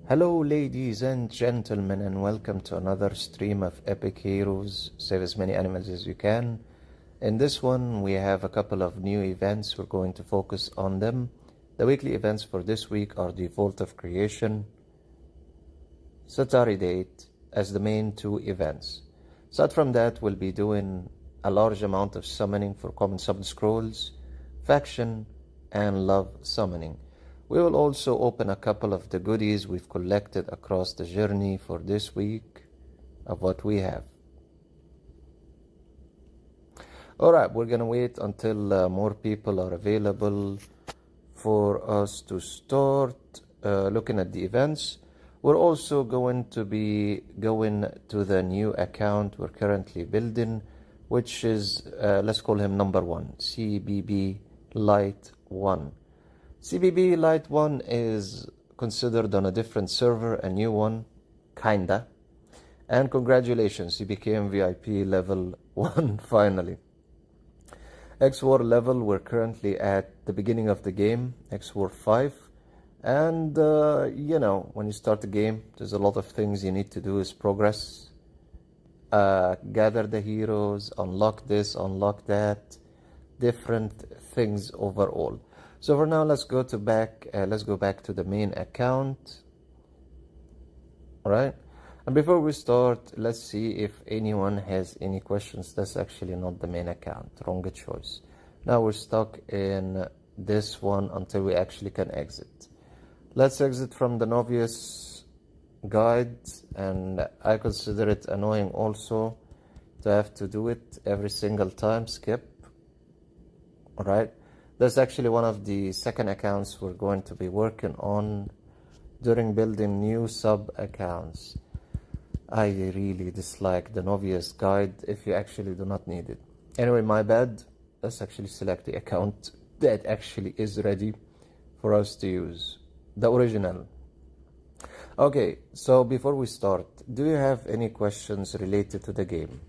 Hello ladies and gentlemen, and welcome to another stream of Epic Heroes. Save as many animals as you can. In this one we have a couple of new events. We're going to focus on them. The weekly events for this week are the Vault of Creation, Satari Date as the main two events. Aside from that, we'll be doing a large amount of summoning for common summon scrolls, faction, and love summoning. We will also open a couple of the goodies we've collected across the journey for this week of what we have. Alright, we're gonna wait until more people are available for us to start looking at the events. We're also going to be going to the new account we're currently building, which is, let's call him number 1, CBB Light 1. CBB Light 1 is considered on a different server, a new one, kinda. And congratulations, you became VIP level 1 finally. xwar level, we're currently at the beginning of the game, xwar 5. And, you know, when you start the game, there's a lot of things you need to do is progress. Gather the heroes, unlock this, unlock that, different things overall. So for now, let's go back to the main account. All right. And before we start, let's see if anyone has any questions. That's actually not the main account. Wrong choice. Now we're stuck in this one until we actually can exit. Let's exit from the Novice guide, and I consider it annoying also to have to do it every single time. Skip. All right. That's actually one of the second accounts we're going to be working on during building new sub-accounts. I really dislike the Novice guide if you actually do not need it. Anyway, my bad. Let's actually select the account that actually is ready for us to use. The original. Okay, so before we start, do you have any questions related to the game?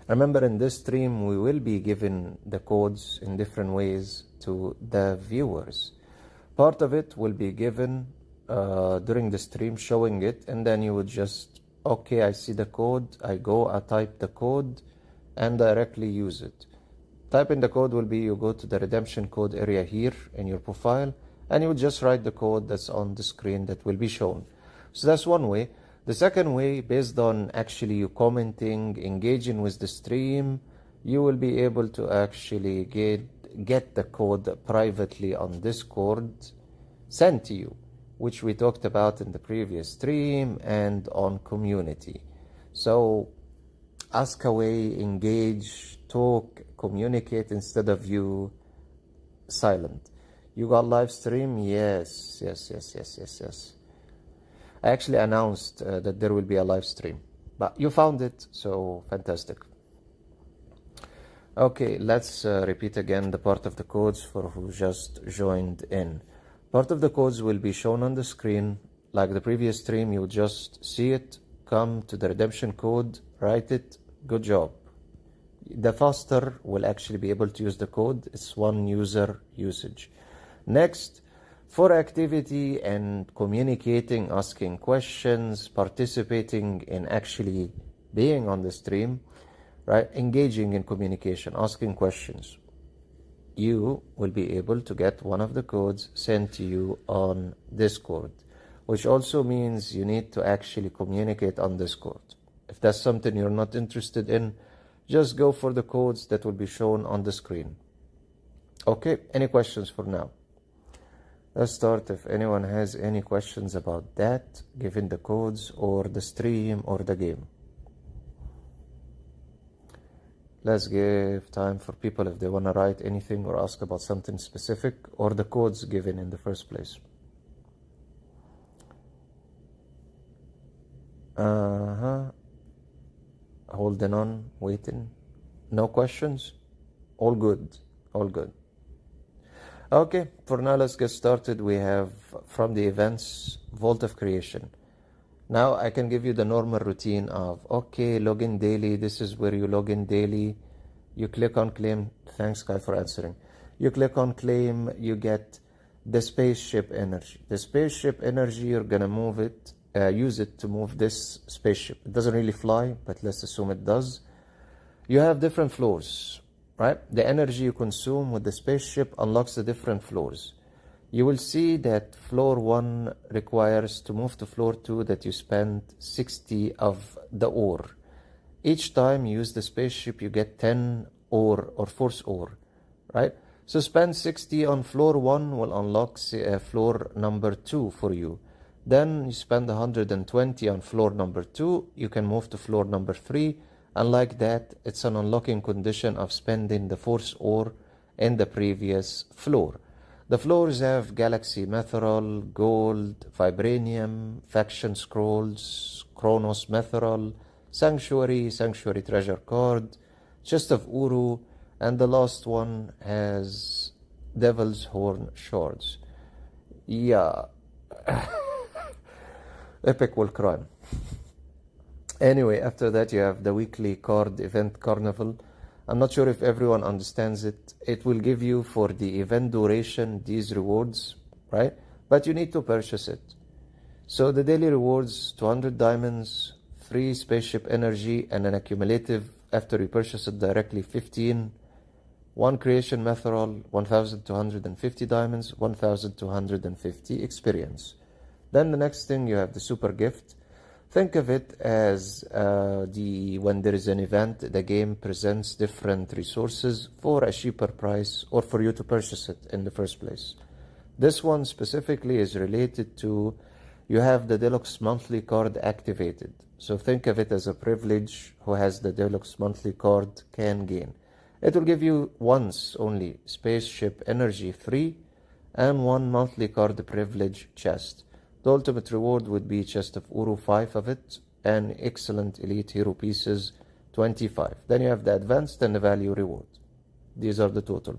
Remember, in this stream, we will be giving the codes in different ways to the viewers. Part of it will be given during the stream, showing it, and then you would just, okay, I see the code, I type the code, and directly use it. Typing the code will be, you go to the redemption code area here in your profile, and you would just write the code that's on the screen that will be shown. So that's one way. The second way, based on actually you commenting, engaging with the stream, you will be able to actually get the code privately on Discord sent to you, which we talked about in the previous stream and on community. So ask away, engage, talk, communicate instead of you silent. You got live stream? Yes. I actually announced that there will be a live stream, but you found it, so fantastic. Okay, let's repeat again the part of the codes for who just joined in. Part of the codes will be shown on the screen. Like the previous stream, you just see it, come to the redemption code, write it, good job. The faster will actually be able to use the code. It's one user usage. Next, for activity and communicating, asking questions, participating in actually being on the stream, right? Engaging in communication, asking questions. You will be able to get one of the codes sent to you on Discord, which also means you need to actually communicate on Discord. If that's something you're not interested in, just go for the codes that will be shown on the screen. Okay, any questions for now? Let's start if anyone has any questions about that, given the codes or the stream or the game. Let's give time for people if they want to write anything or ask about something specific or the codes given in the first place. Holding on, waiting. No questions? All good, all good. Okay, for now let's get started. We have from the events, Vault of Creation. Now I can give you the normal routine of, okay, login daily. This is where you log in daily. You click on claim. Thanks, Kai, for answering. You click on claim, you get the spaceship energy. The spaceship energy, you're going to move it use it to move this spaceship. It doesn't really fly, but let's assume it does. You have different floors, right? The energy you consume with the spaceship unlocks the different floors. You will see that floor 1 requires to move to floor 2 that you spend 60 of the ore. Each time you use the spaceship, you get 10 ore or force ore, right? So spend 60 on floor 1 will unlock floor number 2 for you. Then you spend 120 on floor number 2, you can move to floor number 3, and like that, it's an unlocking condition of spending the force ore in the previous floor. The floors have Galaxy Metherol, Gold, Vibranium, Faction Scrolls, Chronos Metherol, Sanctuary Treasure Card, Chest of Uru, and the last one has Devil's Horn Shards. Yeah. Epic will cry. Anyway, after that you have the weekly card event Carnival. I'm not sure if everyone understands it. It will give you for the event duration these rewards, right? But you need to purchase it. So the daily rewards, 200 diamonds, 3 spaceship energy, and an accumulative after you purchase it directly 15. 1 creation metherol, 1,250 diamonds, 1,250 experience. Then the next thing, you have the super gift. Think of it as when there is an event, the game presents different resources for a cheaper price or for you to purchase it in the first place. This one specifically is related to, you have the deluxe monthly card activated. So think of it as a privilege who has the deluxe monthly card can gain. It will give you once only spaceship energy 3 and 1 monthly card privilege chest. The ultimate reward would be chest of Uru 5 of it and excellent elite hero pieces 25. Then you have the advanced and the value reward. These are the total.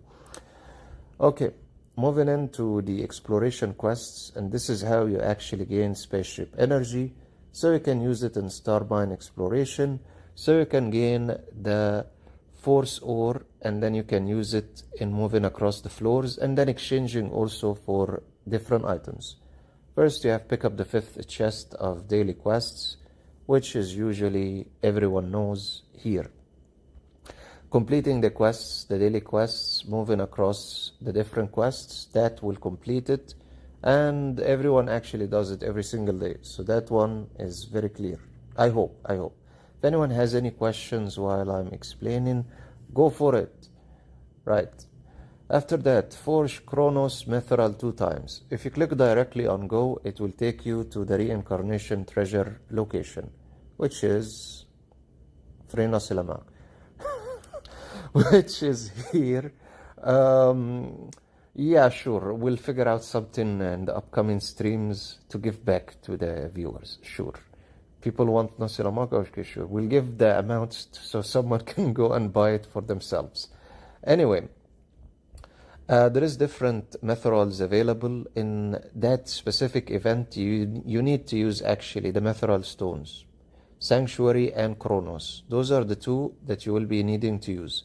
Okay, moving into the exploration quests, and this is how you actually gain spaceship energy. So you can use it in Starmine exploration. So you can gain the force ore, and then you can use it in moving across the floors and then exchanging also for different items. First, you have pick up the 5th chest of daily quests, which is usually everyone knows here. Completing the quests, the daily quests, moving across the different quests, that will complete it. And everyone actually does it every single day. So that one is very clear. I hope. If anyone has any questions while I'm explaining, go for it. Right. After that, forge Chronos Metherol 2 times. If you click directly on go, it will take you to the reincarnation treasure location, which is Frena Silama, which is here. Yeah, sure. We'll figure out something in the upcoming streams to give back to the viewers. Sure. People want Nasilamak, okay, sure. We'll give the amounts so someone can go and buy it for themselves. Anyway, there is different methods available. In that specific event, you need to use actually the methodal stones, Sanctuary and Chronos. Those are the 2 that you will be needing to use.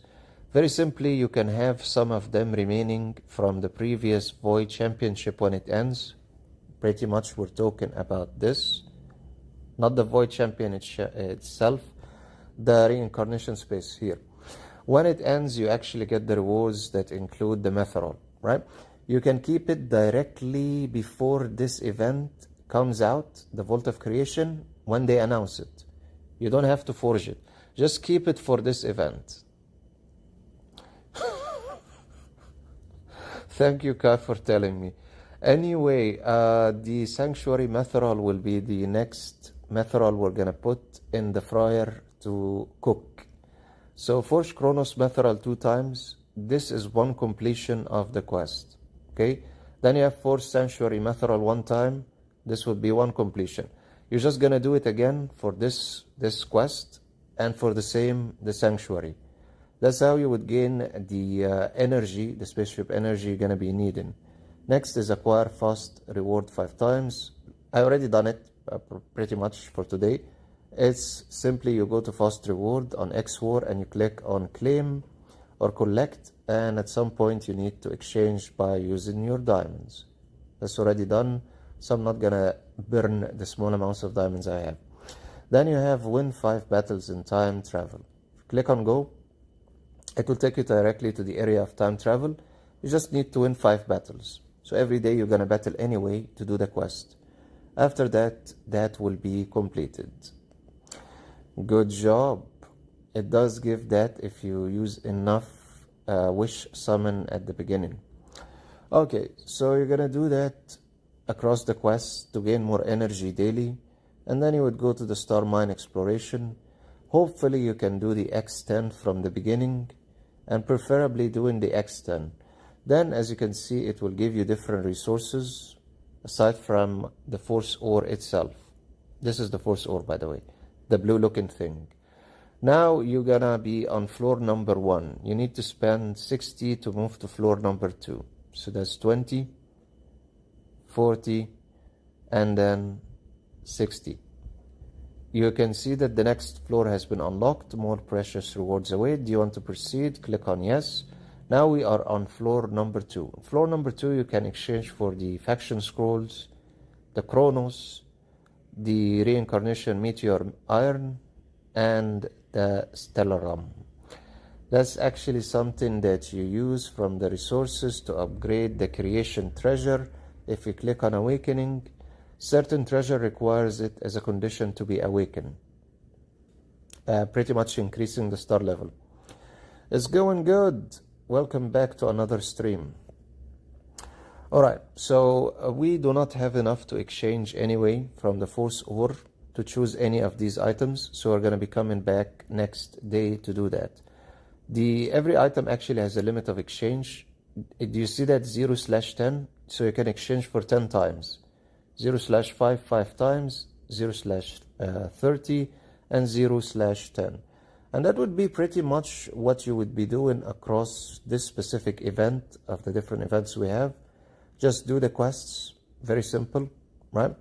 Very simply, you can have some of them remaining from the previous Void Championship when it ends. Pretty much we're talking about this. Not the Void Champion itself, the reincarnation space here. When it ends, you actually get the rewards that include the metherol, right? You can keep it directly before this event comes out, the Vault of Creation, when they announce it. You don't have to forge it. Just keep it for this event. Thank you, Kai, for telling me. Anyway, the Sanctuary metherol will be the next metherol we're going to put in the fryer to cook. So forge Chronos metherol 2 times. This is 1 completion of the quest. Okay. Then you have forge Sanctuary metherol 1 time. This would be 1 completion. You're just gonna do it again for this quest and for the Sanctuary. That's how you would gain the energy, the spaceship energy you're gonna be needing. Next is acquire fast reward 5 times. I already done it pretty much for today. It's simply you go to fast reward on xwar and you click on claim or collect, and at some point you need to exchange by using your diamonds. That's already done. so I'm not gonna burn the small amounts of diamonds I have. Then you have win 5 battles in time travel. Click on go. It will take you directly to the area of time travel. You just need to win 5 battles. So every day you're gonna battle anyway to do the quest. After that, that will be completed. Good job. It does give that if you use enough wish summon at the beginning. Okay, so you're gonna do that across the quest to gain more energy daily, and then you would go to the star mine exploration. Hopefully you can do the X10 from the beginning, and preferably doing the X10. Then, as you can see, it will give you different resources aside from the force ore itself. This is the force ore, by the way, the blue looking thing. Now you're gonna be on floor number 1. You need to spend 60 to move to floor number 2. So that's 20, 40, and then 60. You can see that the next floor has been unlocked. More precious rewards await. Do you want to proceed? Click on yes. Now we are on floor number 2. Floor number 2 you can exchange for the faction scrolls, the Chronos, the reincarnation meteor iron, and the Stellarum. That's actually something that you use from the resources to upgrade the creation treasure. If you click on awakening, certain treasure requires it as a condition to be awakened, pretty much increasing the star level. It's going good. Welcome back to another stream. Alright, so we do not have enough to exchange anyway from the force ore to choose any of these items, so we're going to be coming back next day to do that. Every item actually has a limit of exchange. Do you see that 0/10? So you can exchange for 10 times. 0/5, 5 times, 0/30, and 0/10. And that would be pretty much what you would be doing across this specific event of the different events we have. Just do the quests, very simple, right?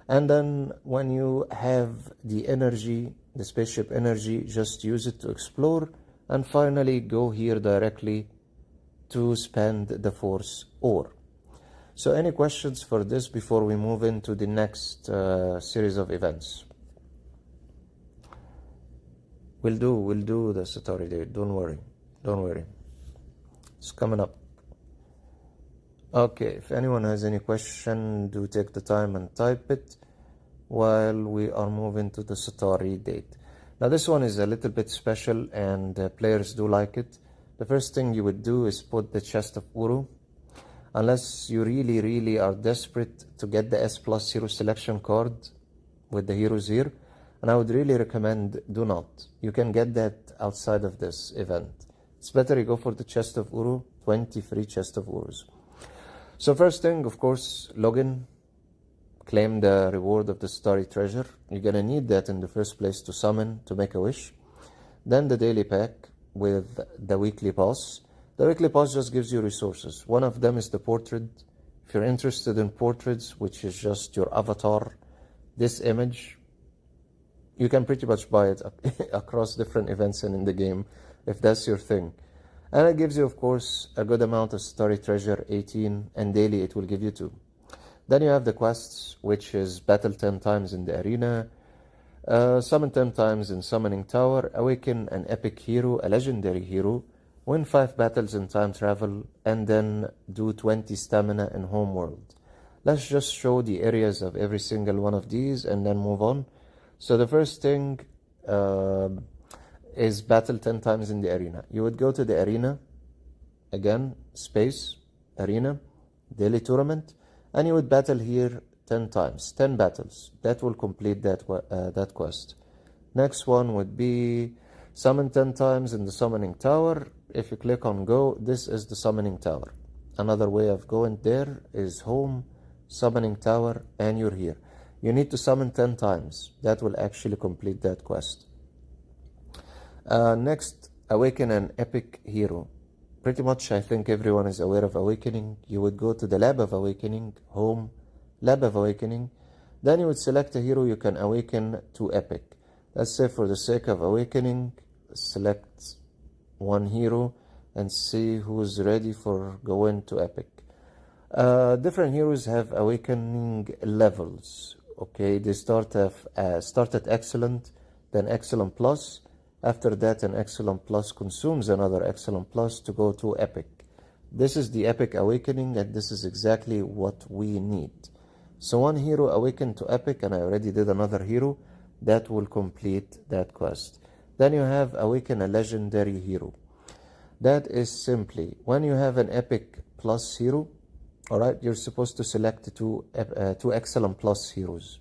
And then when you have the energy, the spaceship energy, just use it to explore, and finally go here directly to spend the force ore. So any questions for this before we move into the next series of events? We'll do the Satori Day. Don't worry. It's coming up. Okay, if anyone has any question, do take the time and type it while we are moving to the Satori date. Now this one is a little bit special, and players do like it. The first thing you would do is put the chest of Uru, unless you really are desperate to get the S+ hero selection card with the heroes here, and I would really recommend do not. You can get that outside of this event. It's better you go for the chest of Uru, 20 free chest of Urus. So first thing, of course, login, claim the reward of the starry treasure. You're gonna need that in the first place to summon, to make a wish. Then the daily pack with the weekly pass. The weekly pass just gives you resources. One of them is the portrait. If you're interested in portraits, which is just your avatar, this image, you can pretty much buy it across different events and in the game, if that's your thing. And it gives you, of course, a good amount of starry treasure, 18, and daily it will give you 2. Then you have the quests, which is battle 10 times in the arena, summon 10 times in Summoning Tower, awaken an epic hero, a legendary hero, win 5 battles in time travel, and then do 20 stamina in Homeworld. Let's just show the areas of every single one of these and then move on. So the first thing is battle 10 times in the arena. You would go to the arena, again, space, arena, daily tournament, and you would battle here 10 times, 10 battles. That will complete that quest. Next one would be summon 10 times in the Summoning Tower. If you click on go, this is the Summoning Tower. Another way of going there is home, Summoning Tower, and you're here. You need to summon 10 times. That will actually complete that quest. Next, awaken an epic hero. Pretty much I think everyone is aware of awakening. You would go to the Lab of Awakening, home, Lab of Awakening. Then you would select a hero you can awaken to epic. Let's say for the sake of awakening, select one hero and see who's ready for going to epic. Different heroes have awakening levels. Okay, they start at excellent, then excellent plus. After that, an excellent plus consumes another excellent plus to go to epic. This is the epic awakening, and this is exactly what we need. So one hero awakened to epic, and I already did another hero that will complete that quest. Then you have awaken a legendary hero. That is simply when you have an epic plus hero, all right, you're supposed to select two excellent plus heroes,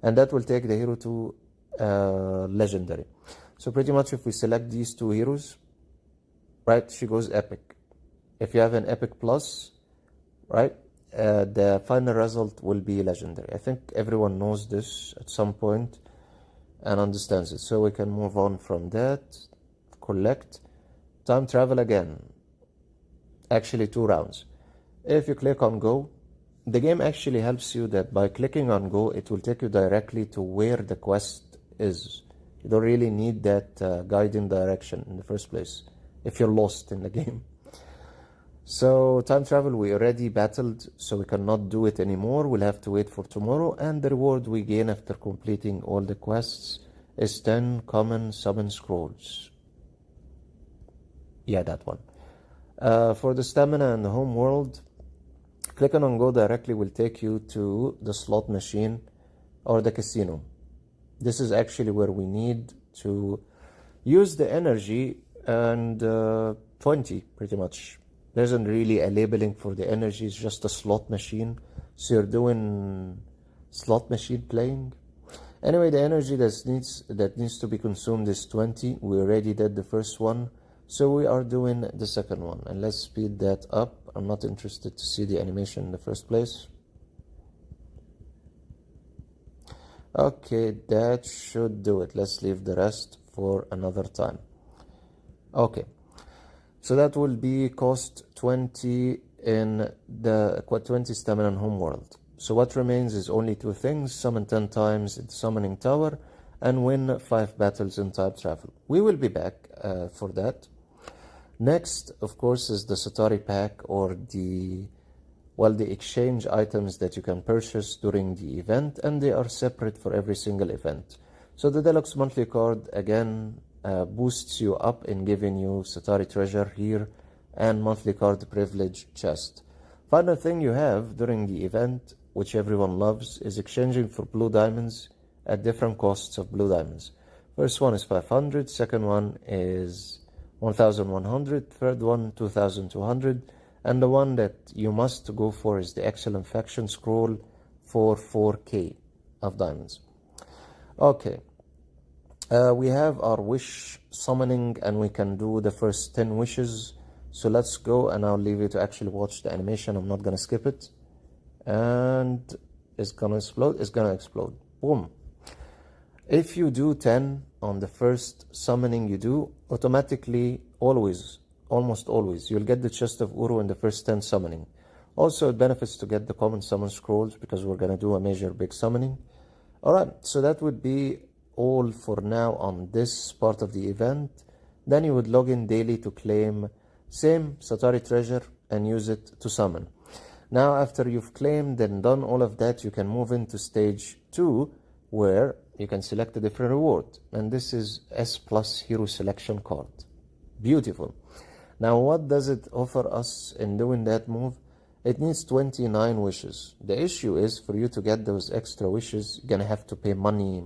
and that will take the hero to legendary. So pretty much if we select these two heroes, right, she goes epic. If you have an epic plus, right, the final result will be legendary. I think everyone knows this at some point and understands it. So we can move on from that. Collect. Time travel again. Actually 2 rounds. If you click on go, the game actually helps you that by clicking on go, it will take you directly to where the quest is. You don't really need that guiding direction in the first place if you're lost in the game. So time travel, we already battled, so we cannot do it anymore. We'll have to wait for tomorrow, and the reward we gain after completing all the quests is 10 common summon scrolls. Yeah, that one. For the stamina and the home world, clicking on go directly will take you to the slot machine or the casino. This is actually where we need to use the energy, and 20 pretty much. There isn't really a labeling for the energy, it's just a slot machine. So you're doing slot machine playing. Anyway, the energy that needs to be consumed is 20. We already did the first one, so we are doing the second one. And let's speed that up. I'm not interested to see the animation in the first place. Okay, that should do it. Let's leave the rest for another time. Okay. So that will be cost 20 in the 20 stamina and home world. So what remains is only 2 things: summon 10 times in the summoning tower and win 5 battles in time travel. We will be back for that. Next, of course, is the Satari pack, or the exchange items that you can purchase during the event, and they are separate for every single event. So the deluxe monthly card again boosts you up in giving you Satari treasure here and monthly card privilege chest. Final thing you have during the event, which everyone loves, is exchanging for blue diamonds at different costs of blue diamonds. First one is 500, second one is 1100, third one 2200, and the one that you must go for is the excellent faction scroll for 4k of diamonds. Okay. We have our wish summoning, and we can do the first 10 wishes. So let's go, and I'll leave you to actually watch the animation. I'm not going to skip it. And it's going to explode. It's going to explode. Boom. If you do 10 on the first summoning you do, automatically, almost always, you'll get the chest of Uru in the first 10 summoning. Also, it benefits to get the common summon scrolls because we're going to do a major big summoning. Alright, so that would be all for now on this part of the event. Then you would log in daily to claim same Satari treasure and use it to summon. Now after you've claimed and done all of that, you can move into stage 2, where you can select a different reward, and this is S plus hero selection card. Beautiful. Now what does it offer us in doing that move? It needs 29 wishes. The issue is, for you to get those extra wishes, you're gonna have to pay money.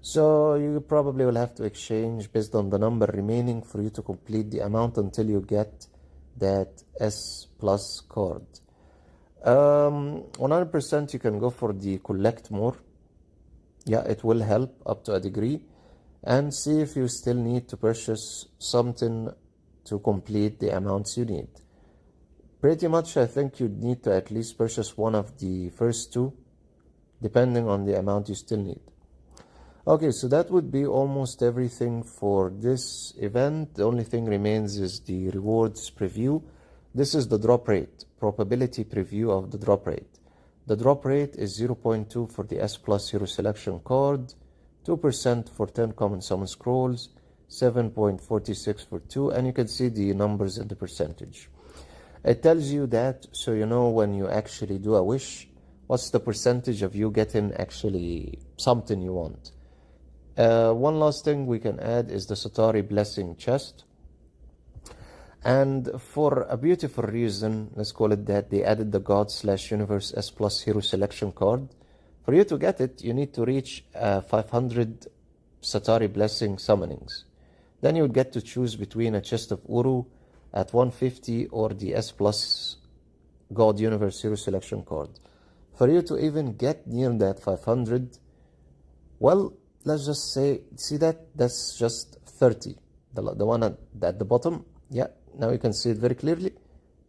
So you probably will have to exchange based on the number remaining for you to complete the amount until you get that S plus card. 100% you can go for the collect more. Yeah, it will help up to a degree. And see if you still need to purchase something to complete the amounts you need. Pretty much, I think you'd need to at least purchase one of the first 2, depending on the amount you still need. Okay, so that would be almost everything for this event. The only thing remains is the rewards preview. This is the drop rate, probability preview of the drop rate. The drop rate is 0.2 for the S plus hero selection card, 2% for 10 common summon scrolls, 7.46 for 2, and you can see the numbers and the percentage. It tells you that so you know when you actually do a wish, what's the percentage of you getting actually something you want. One last thing we can add is the Satari blessing chest. And for a beautiful reason, let's call it that, they added the God/Universe S Plus Hero Selection card. For you to get it, you need to reach 500 Satari blessing summonings. Then you would get to choose between a chest of Uru at 150 or the S Plus God Universe Hero Selection card. For you to even get near that 500, well, let's just say, see that's just 30. The one at the bottom, yeah, now you can see it very clearly.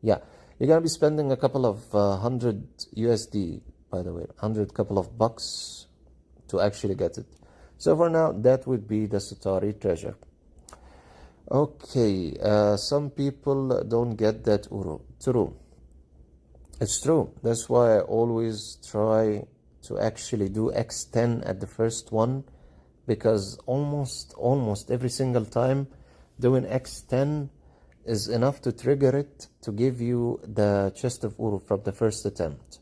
Yeah, you're gonna be spending a couple of 100 USD, by the way, 100 couple of bucks to actually get it. So for now, that would be the Satari treasure. Okay, some people don't get that Uru. True. It's true. That's why I always try to actually do X10 at the first one, because almost every single time doing X10 is enough to trigger it to give you the chest of Uru from the first attempt.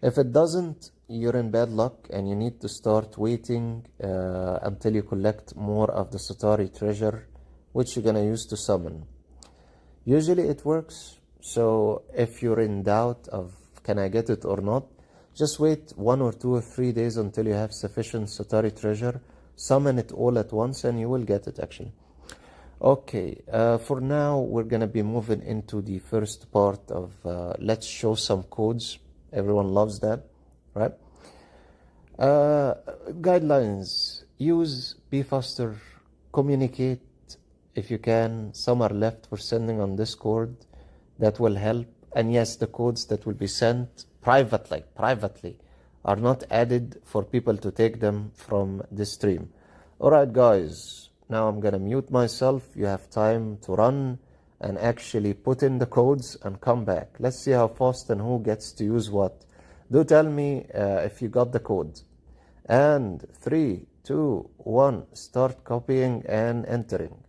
If it doesn't, you're in bad luck and you need to start waiting until you collect more of the Satari treasure, which you're gonna use to summon. Usually it works, so if you're in doubt of can I get it or not, just wait 1 or 2 or 3 days until you have sufficient Satari treasure, summon it all at once and you will get it actually. Okay, for now we're gonna be moving into the first part of let's show some codes. Everyone loves that, right? Guidelines: use, be faster, communicate if you can. Some are left for sending on Discord, that will help. And yes, the codes that will be sent privately are not added for people to take them from this stream. Alright guys, now I'm gonna mute myself. You have time to run and actually put in the codes and come back. Let's see how fast and who gets to use what. Do tell me if you got the code. And 3, 2, 1, start copying and entering.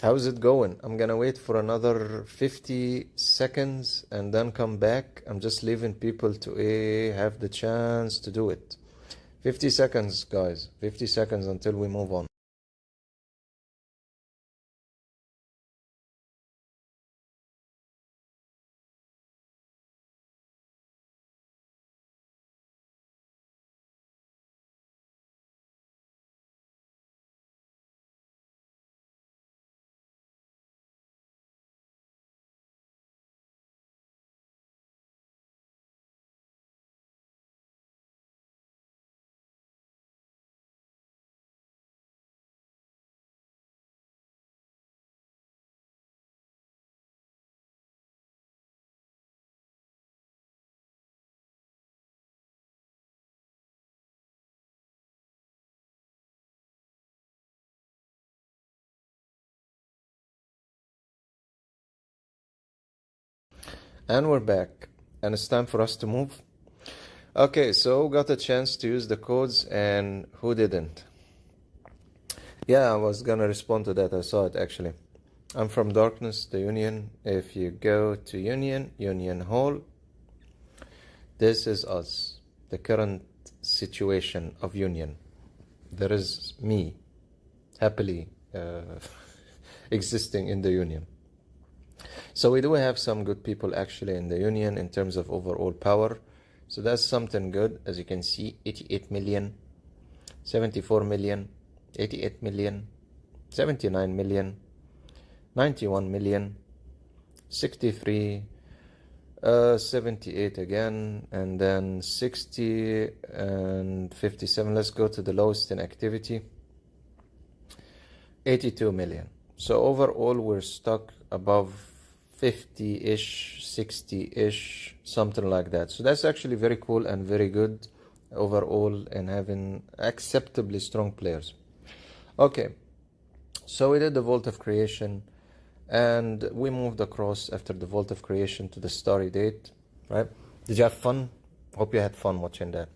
How's it going? I'm gonna wait for another 50 seconds and then come back. I'm just leaving people to have the chance to do it. 50 seconds, guys. 50 seconds until we move on. And we're back. And it's time for us to move. Okay, so who got a chance to use the codes and who didn't? Yeah, I was gonna respond to that. I saw it actually. I'm from darkness, the Union. If you go to Union Hall, this is us, the current situation of Union. There is me, happily existing in the Union. So we do have some good people actually in the Union in terms of overall power. So that's something good. As you can see, 88 million, 74 million, 88 million, 79 million, 91 million, 63, 78 again, and then 60 and 57. Let's go to the lowest in activity, 82 million. So overall we're stuck above 50-ish, 60-ish, something like that. So that's actually very cool and very good overall in having acceptably strong players. Okay, so we did the Vault of Creation, and we moved across after the Vault of Creation to the Starry Date, right? Did you have fun? Hope you had fun watching that.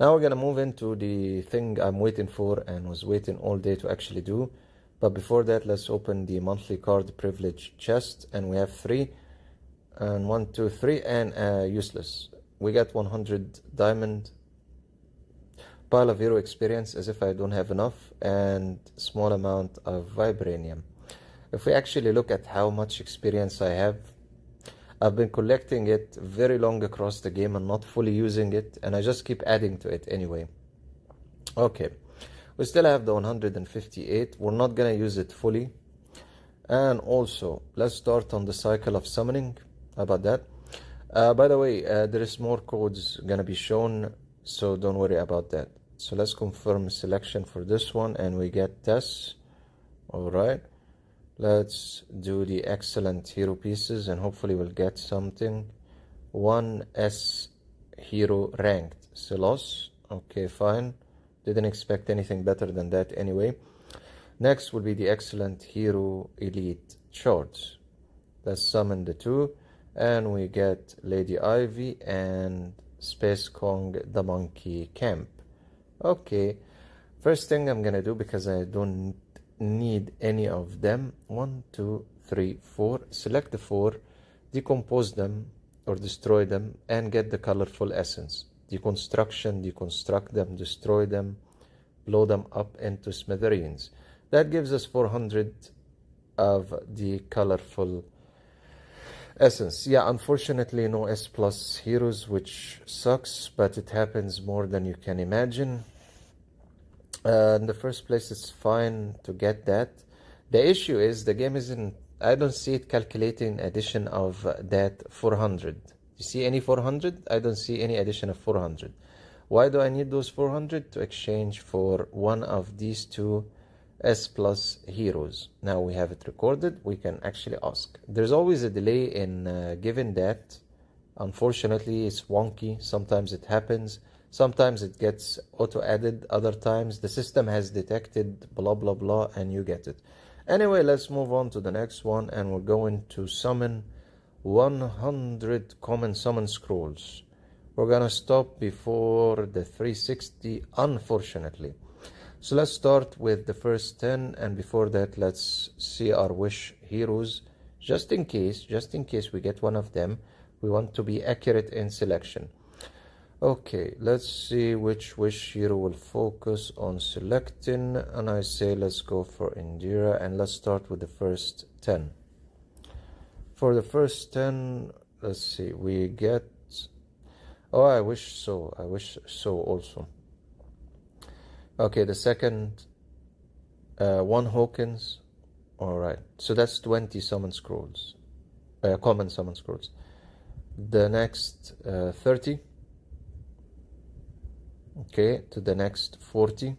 Now we're gonna move into the thing I'm waiting for and was waiting all day to actually do. But before that, let's open the monthly card privilege chest, and we have 3, and 1, 2, 3, and useless. We got 100 diamond, pile of hero experience as if I don't have enough, and small amount of vibranium. If we actually look at how much experience I have, I've been collecting it very long across the game and not fully using it, and I just keep adding to it anyway. Okay, we still have the 158. We're not gonna use it fully. And also, let's start on the cycle of summoning. How about that? By the way, there is more codes gonna be shown, so don't worry about that. So let's confirm selection for this one, and we get Tess. All right. Let's do the excellent hero pieces, and hopefully we'll get something. 1S hero ranked. Silas. Okay, fine. Didn't expect anything better than that anyway. Next will be the excellent hero elite shards. Let's summon the 2, and we get Lady Ivy and Space Kong the monkey camp. Okay, first thing I'm gonna do, because I don't need any of them. 1, 2, 3, 4. Select the 4, decompose them or destroy them, and get the colorful essence. Deconstruction, deconstruct them, destroy them, blow them up into smithereens. That gives us 400 of the colorful essence. Yeah, unfortunately no S plus heroes, which sucks, but it happens more than you can imagine. In the first place, it's fine to get that. The issue is the game isn't, I don't see it calculating addition of that 400. You see any 400? I don't see any addition of 400. Why do I need those 400? To exchange for one of these 2 S plus heroes. Now we have it recorded, we can actually ask. There's always a delay in giving that. Unfortunately, it's wonky. Sometimes it happens. Sometimes it gets auto-added. Other times the system has detected blah blah blah and you get it. Anyway, let's move on to the next one, and we're going to summon 100 common summon scrolls. We're gonna stop before the 360, unfortunately. So let's start with the first 10, and before that let's see our wish heroes, just in case we get one of them. We want to be accurate in selection. Okay, let's see which wish hero will focus on selecting, and I say let's go for Indira, and let's start with the first 10. For the first 10, let's see, we get, oh, I wish so also. Okay, the second, 1 Hawkins. Alright, so that's 20 summon scrolls, common summon scrolls. The next 30. Okay, to the next 40.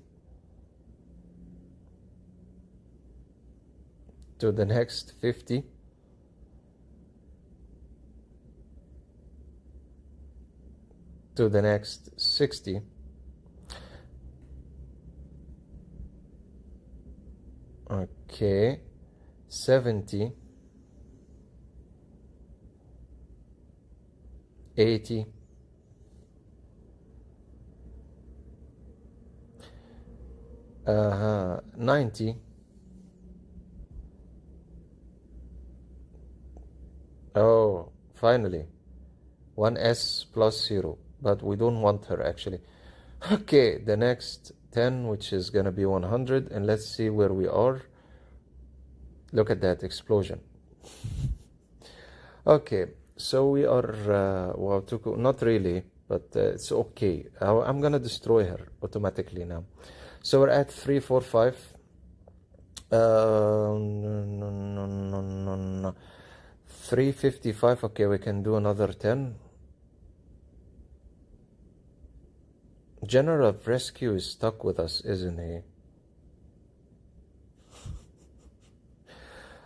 To the next 50. To the next 60. Okay, 70. 80. 90. Oh, finally. 1S plus 0. But we don't want her actually. Okay, the next 10, which is gonna be 100, and let's see where we are. Look at that explosion. Okay, so we are, well, Toku, not really, but it's okay. I'm gonna destroy her automatically now. So we're at 3, 4, 5. No. 355. Okay, we can do another 10. General of Rescue is stuck with us, isn't he?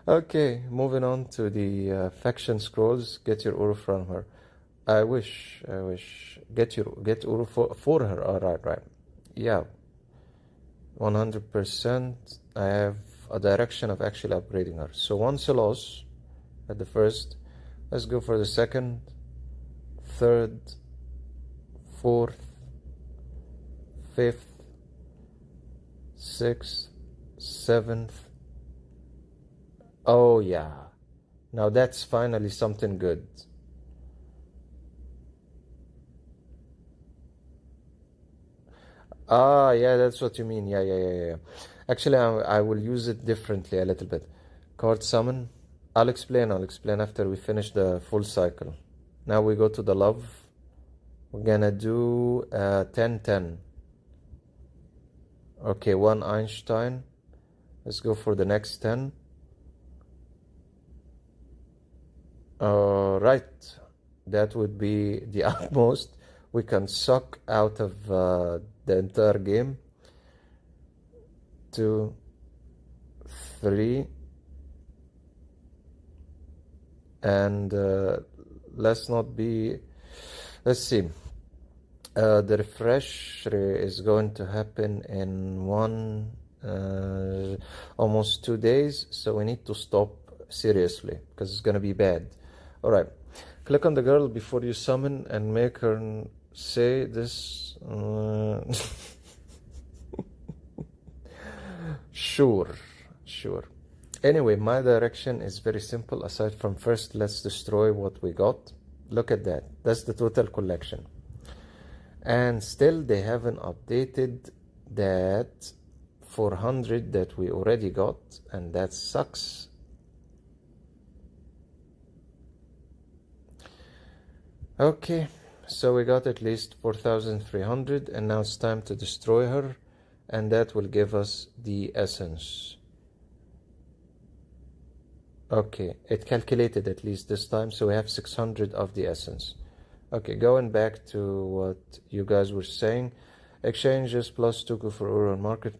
Okay, moving on to the faction scrolls. Get your Uru from her. I wish. Get Uru for her. Alright, right. Yeah. 100%. I have a direction of actually upgrading her. So one Silas at the first. Let's go for the second, third, fourth, fifth, sixth, seventh. Oh yeah, now that's finally something good. Ah, yeah, that's what you mean. Yeah. Actually, I will use it differently a little bit. Card summon. I'll explain after we finish the full cycle. Now we go to the love. We're gonna do 10-10. Okay, 1 Einstein. Let's go for the next 10. Right, that would be the utmost we can suck out of the entire game. 2, 3, and let's see. The refresh is going to happen in almost 2 days, so we need to stop seriously because it's gonna be bad. All right, click on the girl before you summon and make her say this. Sure. Anyway, my direction is very simple. Aside from first, let's destroy what we got. Look at that. That's the total collection. And still they haven't updated that 400 that we already got, and that sucks. Okay, so we got at least 4,300, and now it's time to destroy her, and that will give us the essence. Okay, it calculated at least this time, so we have 600 of the essence. Okay, going back to what you guys were saying, exchanges plus Toku for Uru market.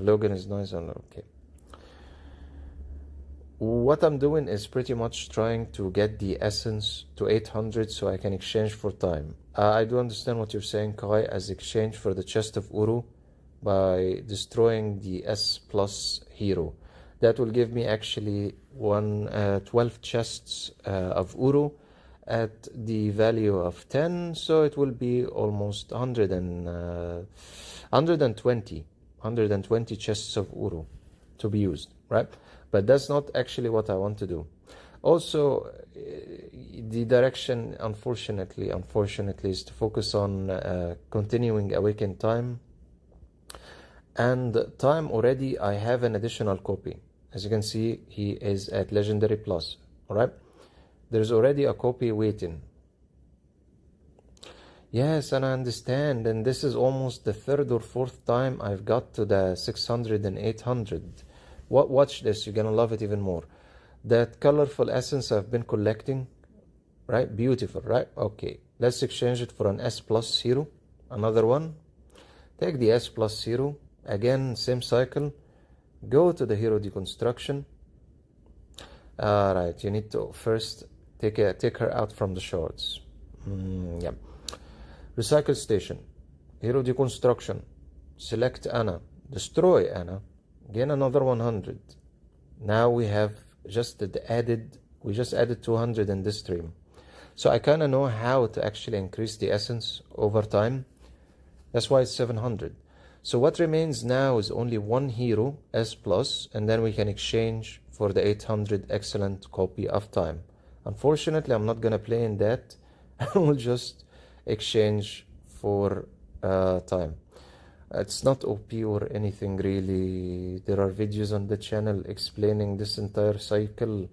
Logan is nice. Okay. What I'm doing is pretty much trying to get the essence to 800 so I can exchange for time. I do understand what you're saying, Kai, as exchange for the chest of Uru by destroying the S plus hero. That will give me actually 12 chests of Uru at the value of 10, so it will be almost 120 chests of Uru to be used, right? But that's not actually what I want to do. Also, the direction, unfortunately, is to focus on continuing Awaken Time. And Time already, I have an additional copy. As you can see, he is at Legendary Plus, alright? There's already a copy waiting. Yes, and I understand, and this is almost the 3rd or 4th time I've got to the 600 and 800. Watch this, you're gonna love it even more. That colorful essence I've been collecting, right? Beautiful, right? Okay, let's exchange it for an S plus hero. Another one. Take the S plus hero. Again, same cycle. Go to the hero deconstruction. Alright, you need to first take her out from the shards. Yeah. Recycle station. Hero deconstruction. Select Anna. Destroy Anna. Gain another 100. Now we have just added 200 in this stream. So I kind of know how to actually increase the essence over time. That's why it's 700. So what remains now is only one hero, S plus, and then we can exchange for the 800 excellent copy of time. Unfortunately, I'm not gonna play in that. I will just exchange for time. It's not OP or anything really. There are videos on the channel explaining this entire cycle.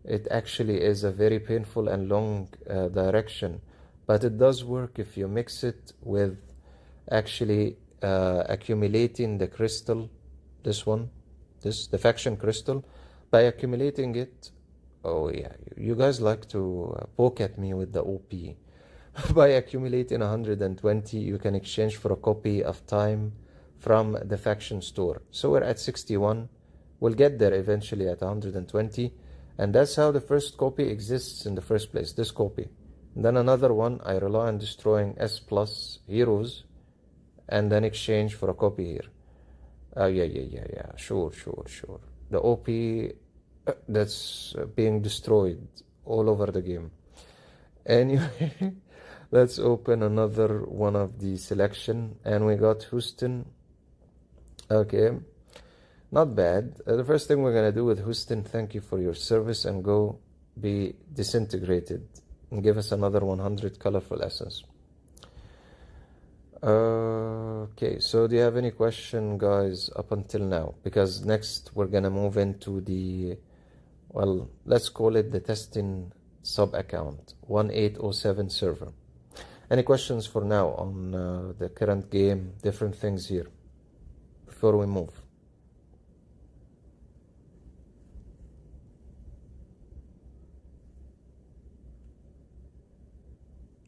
It actually is a very painful and long direction, but it does work if you mix it with actually accumulating the crystal, the faction crystal. By accumulating it, oh yeah, you guys like to poke at me with the OP. By accumulating 120, you can exchange for a copy of time from the faction store. So we're at 61. We'll get there eventually at 120. And that's how the first copy exists in the first place, this copy. And then another one, I rely on destroying S+ heroes and then exchange for a copy here. Yeah, sure. The OP that's being destroyed all over the game. Anyway, let's open another one of the selection, and we got Houston. Okay, not bad. The first thing we're gonna do with Houston, thank you for your service, and go be disintegrated and give us another 100 colorful essence. Okay, so do you have any question, guys, up until now? Because next we're gonna move into the, well, let's call it the testing sub account 1807 server. Any questions for now on the current game, different things here before we move?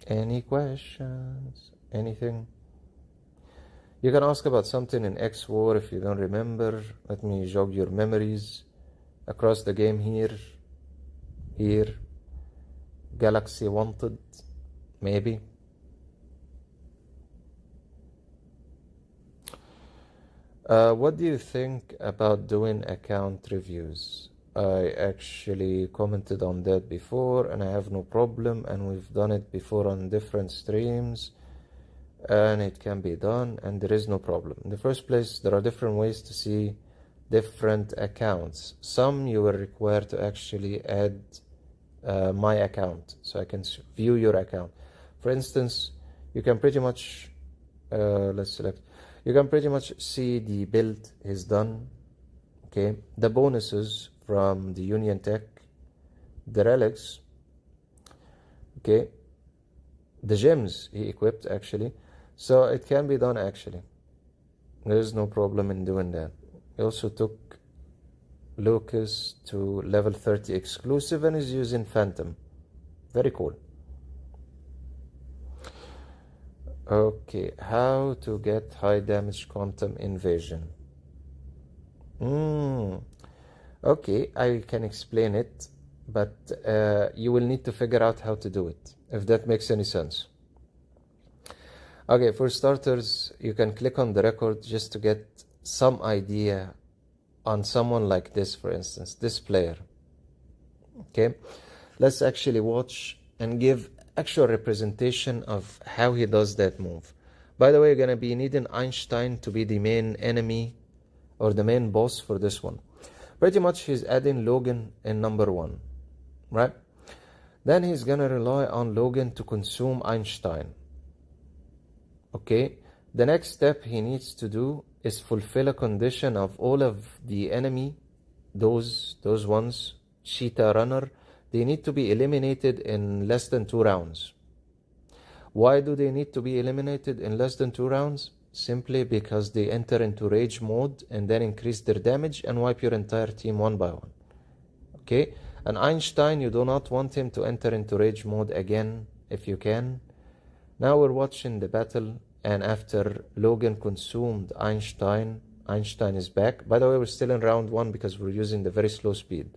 Any questions? Anything? You can ask about something in xwar if you don't remember. Let me jog your memories across the game here. Galaxy Wanted, maybe. What do you think about doing account reviews? I actually commented on that before, and I have no problem, and we've done it before on different streams, and it can be done, and there is no problem. In the first place, there are different ways to see different accounts. Some you will require to actually add my account, so I can view your account. For instance, you can pretty much let's select. You can pretty much see the build is done. Okay, the bonuses from the Union Tech, the relics. Okay, the gems he equipped actually, so it can be done actually. There is no problem in doing that. He also took Lucas to level 30 exclusive and is using Phantom. Very cool. Okay, how to get high damage quantum invasion. Okay, I can explain it, but you will need to figure out how to do it, if that makes any sense. Okay, for starters, you can click on the record just to get some idea on someone like this, for instance, this player. Okay, let's actually watch and give actual representation of how he does that move. By the way, you're going to be needing Einstein to be the main enemy or the main boss for this one. Pretty much he's adding Logan in number 1, right? Then he's going to rely on Logan to consume Einstein. Okay, the next step he needs to do is fulfill a condition of all of the enemy, those ones, Cheetah Runner, they need to be eliminated in less than 2 rounds. Why do they need to be eliminated in less than 2 rounds? Simply because they enter into rage mode and then increase their damage and wipe your entire team one by one. Okay, and Einstein, you do not want him to enter into rage mode again if you can. Now we're watching the battle, and after Logan consumed Einstein, Einstein is back. By the way, we're still in round 1 because we're using the very slow speed.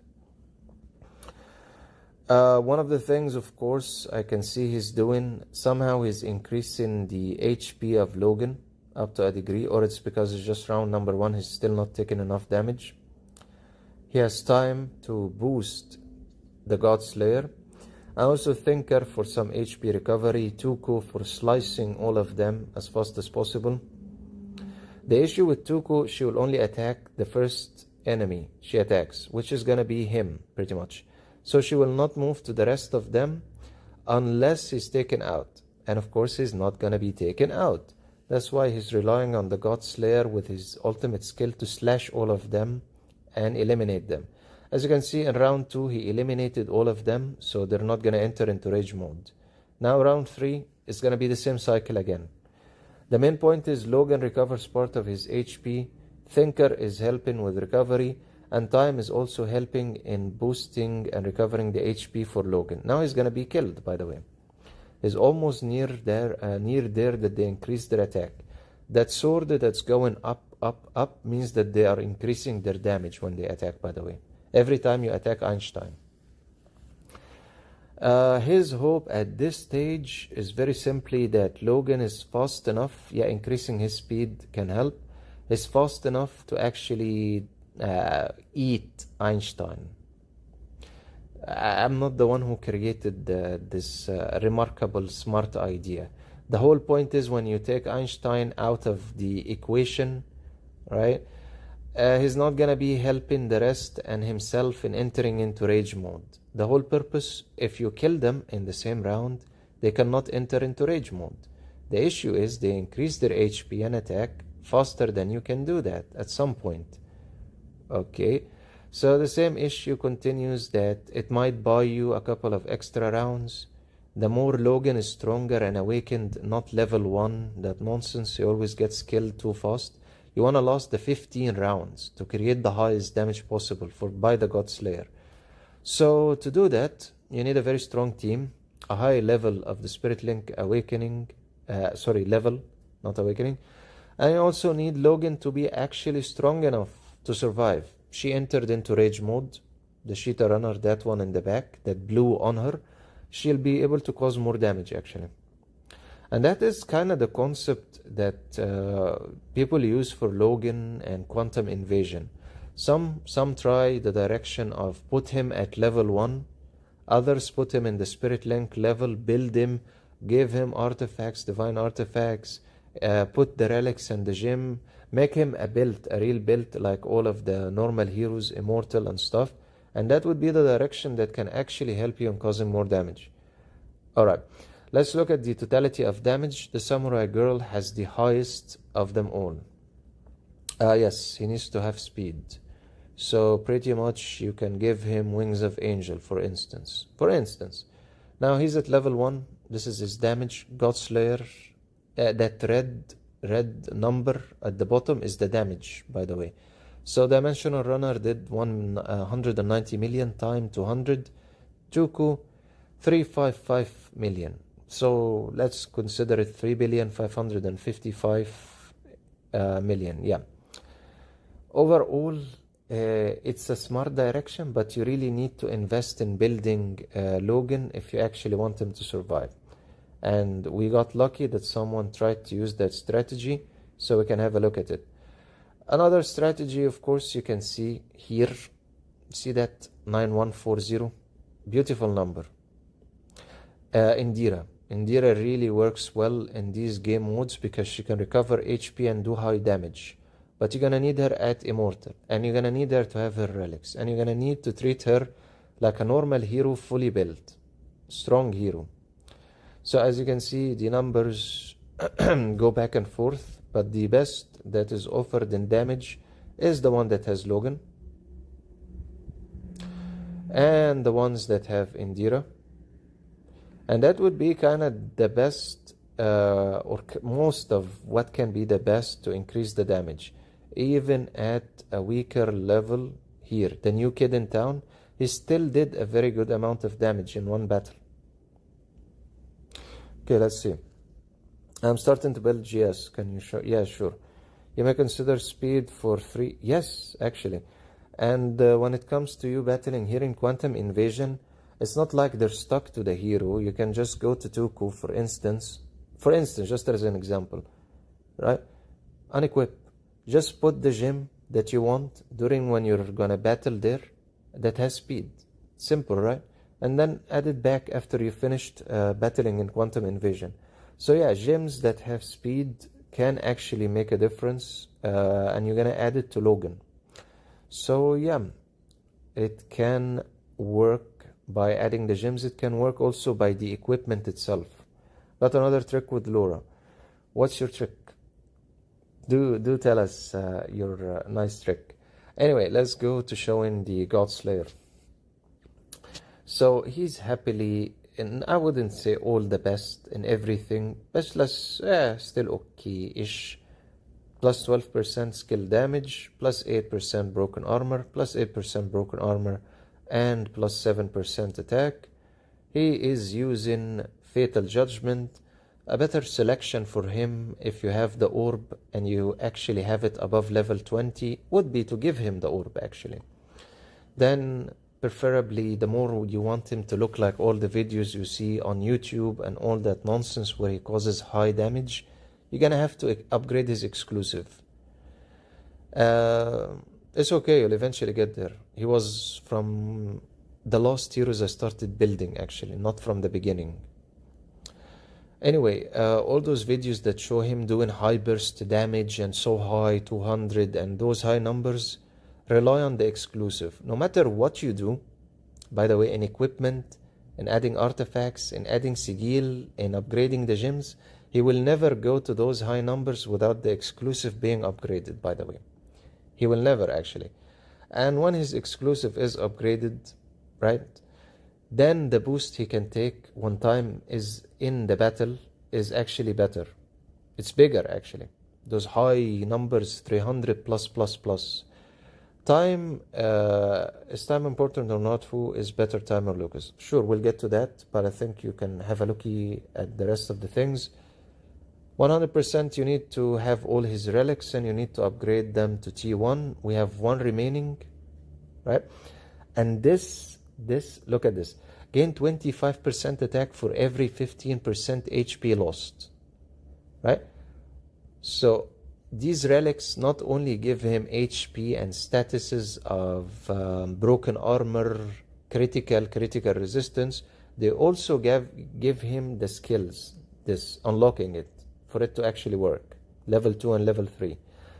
One of the things, of course, I can see he's doing, somehow he's increasing the HP of Logan up to a degree, or it's because it's just round number 1, he's still not taking enough damage. He has time to boost the God Slayer. I also Thinker for some HP recovery, Toku for slicing all of them as fast as possible. The issue with Toku, she will only attack the first enemy she attacks, which is gonna be him, pretty much. So she will not move to the rest of them unless he's taken out. And of course, he's not gonna be taken out. That's why he's relying on the God Slayer with his ultimate skill to slash all of them and eliminate them. As you can see, in round 2, he eliminated all of them, so they're not gonna enter into rage mode. Now round 3 is gonna be the same cycle again. The main point is Logan recovers part of his HP, Thinker is helping with recovery, and Time is also helping in boosting and recovering the HP for Logan. Now he's gonna be killed, by the way. He's almost near there that they increase their attack. That sword that's going up, up, up means that they are increasing their damage when they attack, by the way. Every time you attack Einstein. His hope at this stage is very simply that Logan is fast enough. Yeah, increasing his speed can help. He's fast enough to actually eat Einstein. I'm not the one who created this remarkable smart idea. The whole point is when you take Einstein out of the equation, right? He's not gonna be helping the rest and himself in entering into rage mode. The whole purpose, if you kill them in the same round, they cannot enter into rage mode. The issue is they increase their HP and attack faster than you can do that at some point. Okay, so the same issue continues that it might buy you a couple of extra rounds. The more Logan is stronger and awakened, not level 1, that nonsense, he always gets killed too fast. You want to last the 15 rounds to create the highest damage possible by the God Slayer. So to do that, you need a very strong team, a high level of the Spirit Link awakening, level, not awakening. And you also need Logan to be actually strong enough to survive. She entered into rage mode, the Cheetah Runner, that one in the back, that blew on her. She'll be able to cause more damage actually. And that is kind of the concept that people use for Logan and Quantum Invasion. Some try the direction of put him at level 1, others put him in the Spirit Link level, build him, give him artifacts, divine artifacts, put the relics and the gem, make him a real build like all of the normal heroes, immortal and stuff. And that would be the direction that can actually help you in causing more damage. Alright, let's look at the totality of damage. The Samurai Girl has the highest of them all. Yes, he needs to have speed. So pretty much you can give him Wings of Angel, for instance. Now he's at level 1. This is his damage. God Slayer, that red number at the bottom is the damage, by the way. So Dimensional Runner did 190 million times 200. Toku, 355 million. So let's consider it 3,555,000,000. Yeah. Overall, it's a smart direction, but you really need to invest in building Logan if you actually want him to survive. And we got lucky that someone tried to use that strategy, so we can have a look at it. Another strategy, of course, you can see here. See that 9140? Beautiful number. Indira really works well in these game modes because she can recover HP and do high damage. But you're gonna need her at Immortal, and you're gonna need her to have her relics, and you're gonna need to treat her like a normal hero, fully built, strong hero. So as you can see, the numbers go back and forth, but the best that is offered in damage is the one that has Logan, and the ones that have Indira. And that would be kind of the best, or most of what can be the best to increase the damage. Even at a weaker level here, the new kid in town, he still did a very good amount of damage in one battle. Okay, let's see. I'm starting to build GS. Can you show? Yeah, sure. You may consider speed for free. Yes, actually. And when it comes to you battling here in Quantum Invasion, it's not like they're stuck to the hero. You can just go to Toku, for instance, just as an example, right? Unequip. Just put the gem that you want during when you're gonna battle there that has speed. Simple, right? And then add it back after you finished battling in Quantum Invasion. So yeah, gems that have speed can actually make a difference, and you're gonna add it to Logan. So yeah, it can work by adding the gems. It can work also by the equipment itself. Got another trick with Laura. What's your trick? Do tell us your nice trick. Anyway, let's go to showing the God Slayer. So he's happily, and I wouldn't say all the best in everything, but let's still okay-ish. Plus 12% skill damage, plus 8% broken armor, plus 8% broken armor, and plus 7% attack. He is using Fatal Judgment. A better selection for him, if you have the orb and you actually have it above level 20, would be to give him the orb actually. Then preferably, the more you want him to look like all the videos you see on YouTube and all that nonsense where he causes high damage, you're gonna have to upgrade his exclusive. It's okay, you'll eventually get there. He was from the last heroes I started building actually, not from the beginning. Anyway, all those videos that show him doing high burst damage and so high, 200, and those high numbers, rely on the exclusive. No matter what you do, by the way, in equipment, in adding artifacts, in adding sigil, in upgrading the gems, he will never go to those high numbers without the exclusive being upgraded, by the way. He will never actually. And when his exclusive is upgraded, right, then the boost he can take one time is in the battle is actually better. It's bigger actually. Those high numbers, 300 plus. Time, is time important or not? Who is better, Time or Lucas? Sure, we'll get to that, but I think you can have a looky at the rest of the things. 100% you need to have all his relics and you need to upgrade them to T1. We have one remaining, right? And this, look at this. Gain 25% attack for every 15% HP lost, right? So these relics not only give him HP and statuses of broken armor, critical resistance, they also give him the skills, this unlocking it, for it to actually work, level 2 and level 3.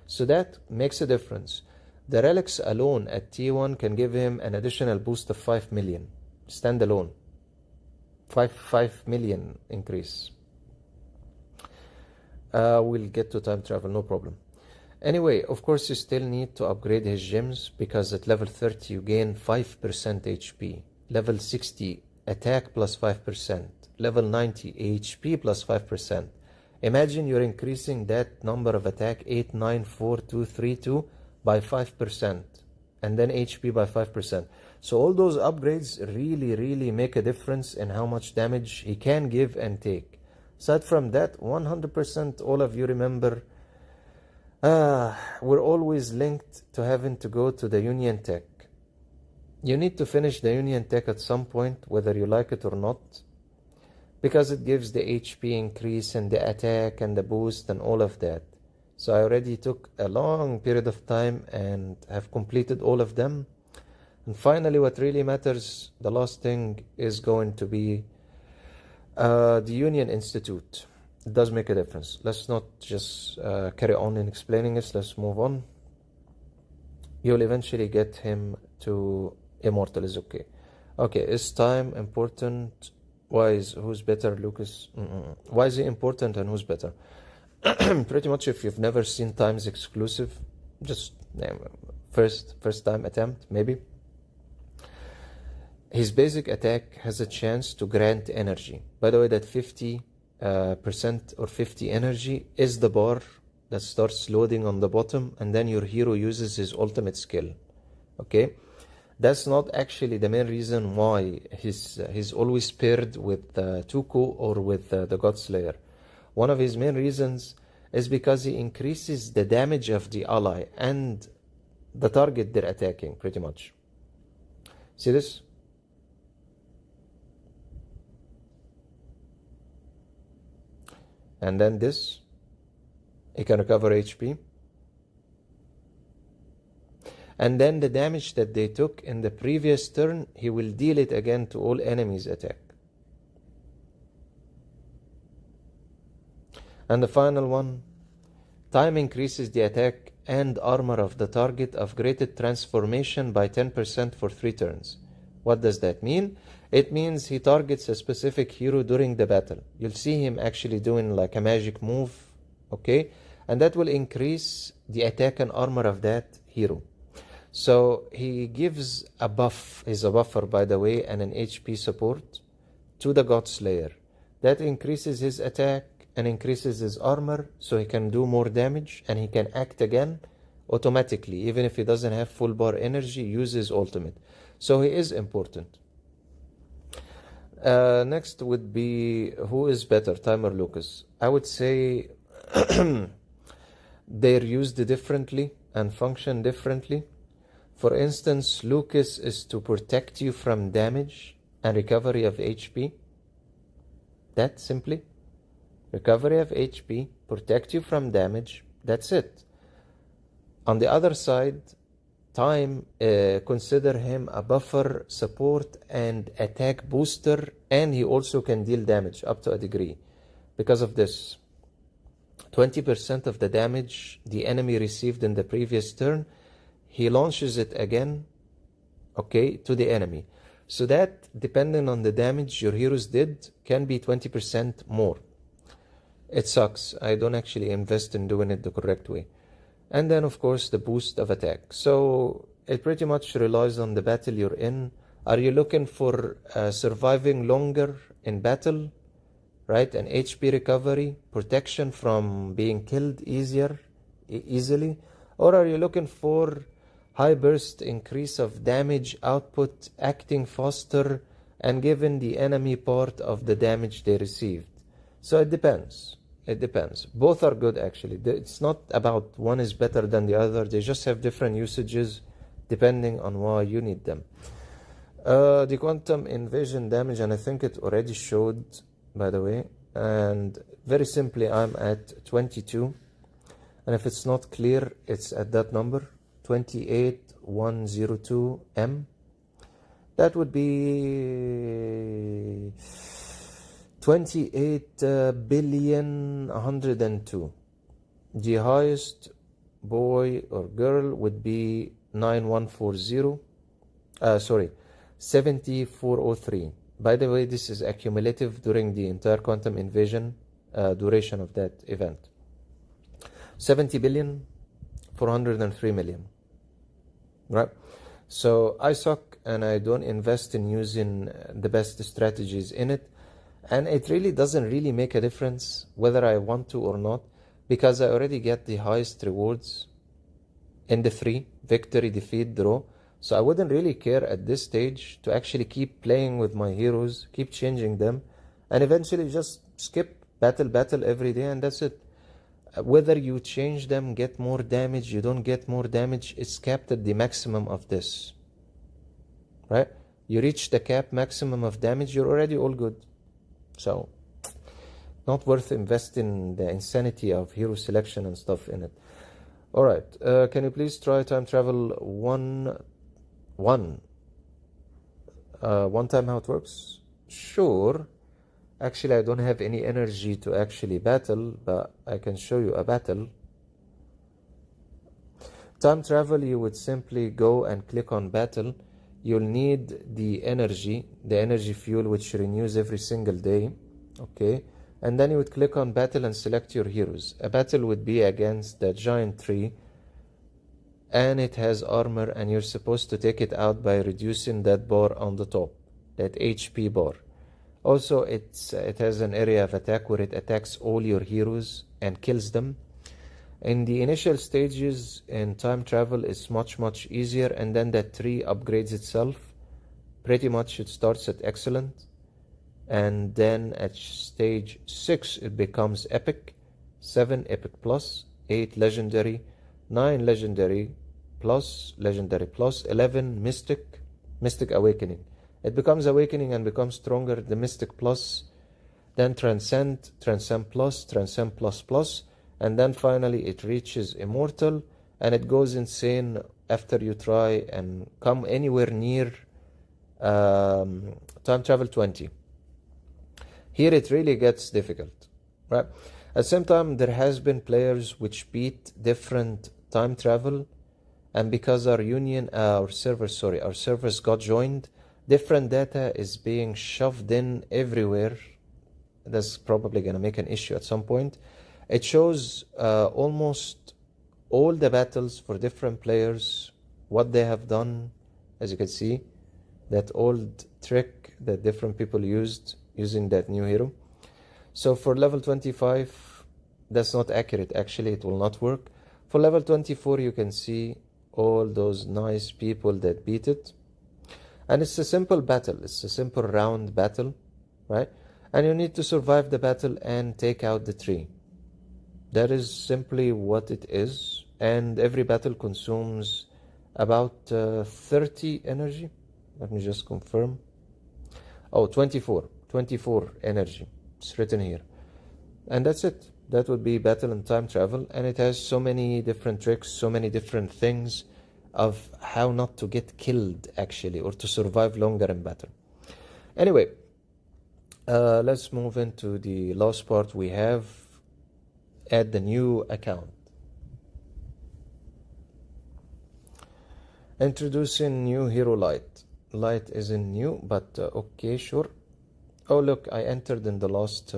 So that makes a difference. The relics alone at T1 can give him an additional boost of 5 million, standalone. 5 million increase. We'll get to time travel, no problem. Anyway, of course, you still need to upgrade his gems, because at level 30 you gain 5% HP. Level 60, attack plus 5%. Level 90, HP plus 5%. Imagine you're increasing that number of attack 8, 9, 4, 2, 3, 2 by 5%, and then HP by 5%. So all those upgrades really make a difference in how much damage he can give and take. Aside from that, 100%, all of you remember, we're always linked to having to go to the Union Tech. You need to finish the Union Tech at some point, whether you like it or not, because it gives the HP increase and the attack and the boost and all of that. So I already took a long period of time and have completed all of them. And finally, what really matters, the last thing, is going to be the Union Institute. It does make a difference. Let's not just carry on in explaining this. Let's move on. You'll eventually get him to Immortal is okay. Okay, is time important? Who's better, Lucas? Why is it important and who's better? Pretty much if you've never seen Time's exclusive, just first time attempt, maybe. His basic attack has a chance to grant energy. By the way, that 50% or 50 energy is the bar that starts loading on the bottom, and then your hero uses his ultimate skill. Okay? That's not actually the main reason why he's always paired with Toku or with the God Slayer. One of his main reasons is because he increases the damage of the ally and the target they're attacking, pretty much. See this? And then this, he can recover HP. And then the damage that they took in the previous turn, he will deal it again to all enemies attack. And the final one, time increases the attack and armor of the target upgraded transformation by 10% for 3 turns. What does that mean? It means he targets a specific hero during the battle. You'll see him actually doing like a magic move, okay? And that will increase the attack and armor of that hero. So he gives a buff, he's a buffer by the way, and an HP support to the God Slayer. That increases his attack and increases his armor, so he can do more damage and he can act again automatically, even if he doesn't have full bar energy, use his ultimate. So he is important. Next would be, who is better, Time or Lucas? I would say they're used differently and function differently. For instance, Lucas is to protect you from damage and recovery of HP. That simply. Recovery of HP, protect you from damage, that's it. On the other side, Time, consider him a buffer, support, and attack booster, and he also can deal damage up to a degree. Because of this, 20% of the damage the enemy received in the previous turn, he launches it again, okay, to the enemy. So that, depending on the damage your heroes did, can be 20% more. It sucks. I don't actually invest in doing it the correct way. And then, of course, the boost of attack. So it pretty much relies on the battle you're in. Are you looking for surviving longer in battle, right? And HP recovery, protection from being killed easily? Or are you looking for high burst increase of damage output, acting faster, and giving the enemy part of the damage they received? So it depends. It depends. Both are good, actually. It's not about one is better than the other. They just have different usages depending on why you need them. The quantum invasion damage, and I think it already showed, by the way. And very simply, I'm at 22. And if it's not clear, it's at that number, 28102M. That would be 28,102,000,000. The highest boy or girl would be 7403. By the way, this is accumulative during the entire quantum invasion duration of that event. 70,403,000,000. Right? So I suck and I don't invest in using the best strategies in it. And it really doesn't really make a difference whether I want to or not, because I already get the highest rewards in the 3, victory, defeat, draw. So I wouldn't really care at this stage to actually keep playing with my heroes, keep changing them, and eventually just skip battle every day, and that's it. Whether you change them, get more damage, you don't get more damage, it's capped at the maximum of this. Right? You reach the cap maximum of damage, you're already all good. So, not worth investing the insanity of hero selection and stuff in it. Alright, can you please try time travel one time how it works? Sure. Actually, I don't have any energy to actually battle, but I can show you a battle. Time travel, you would simply go and click on battle. You'll need the energy fuel, which renews every single day. Okay. And then you would click on battle and select your heroes. A battle would be against the giant tree, and it has armor, and you're supposed to take it out by reducing that bar on the top, that HP bar. Also, it has an area of attack where it attacks all your heroes and kills them. In the initial stages in time travel, it's much easier, and then that tree upgrades itself. Pretty much it starts at excellent, and then at stage 6 it becomes epic, 7 epic plus, 8 legendary, 9 legendary plus, 11 mystic awakening. It becomes awakening and becomes stronger, the mystic plus, then transcend plus, transcend plus, and then finally it reaches immortal, and it goes insane after you try and come anywhere near time travel 20. Here it really gets difficult, right? At the same time, there has been players which beat different time travel, and because our servers got joined, different data is being shoved in everywhere. That's probably going to make an issue at some point. It shows almost all the battles for different players, what they have done. As you can see, that old trick that different people used using that new hero. So for level 25, that's not accurate. Actually, it will not work. For level 24, you can see all those nice people that beat it. And it's a simple battle. It's a simple round battle, right? And you need to survive the battle and take out the tree. That is simply what it is. And every battle consumes about 30 energy. Let me just confirm. Oh, 24 energy. It's written here. And that's it. That would be battle and time travel. And it has so many different tricks, so many different things of how not to get killed, actually, or to survive longer in battle. Anyway, let's move into the last part we have. Add the new account. Introducing new hero Light. Light isn't new, but okay, sure. Oh, look, I entered in the last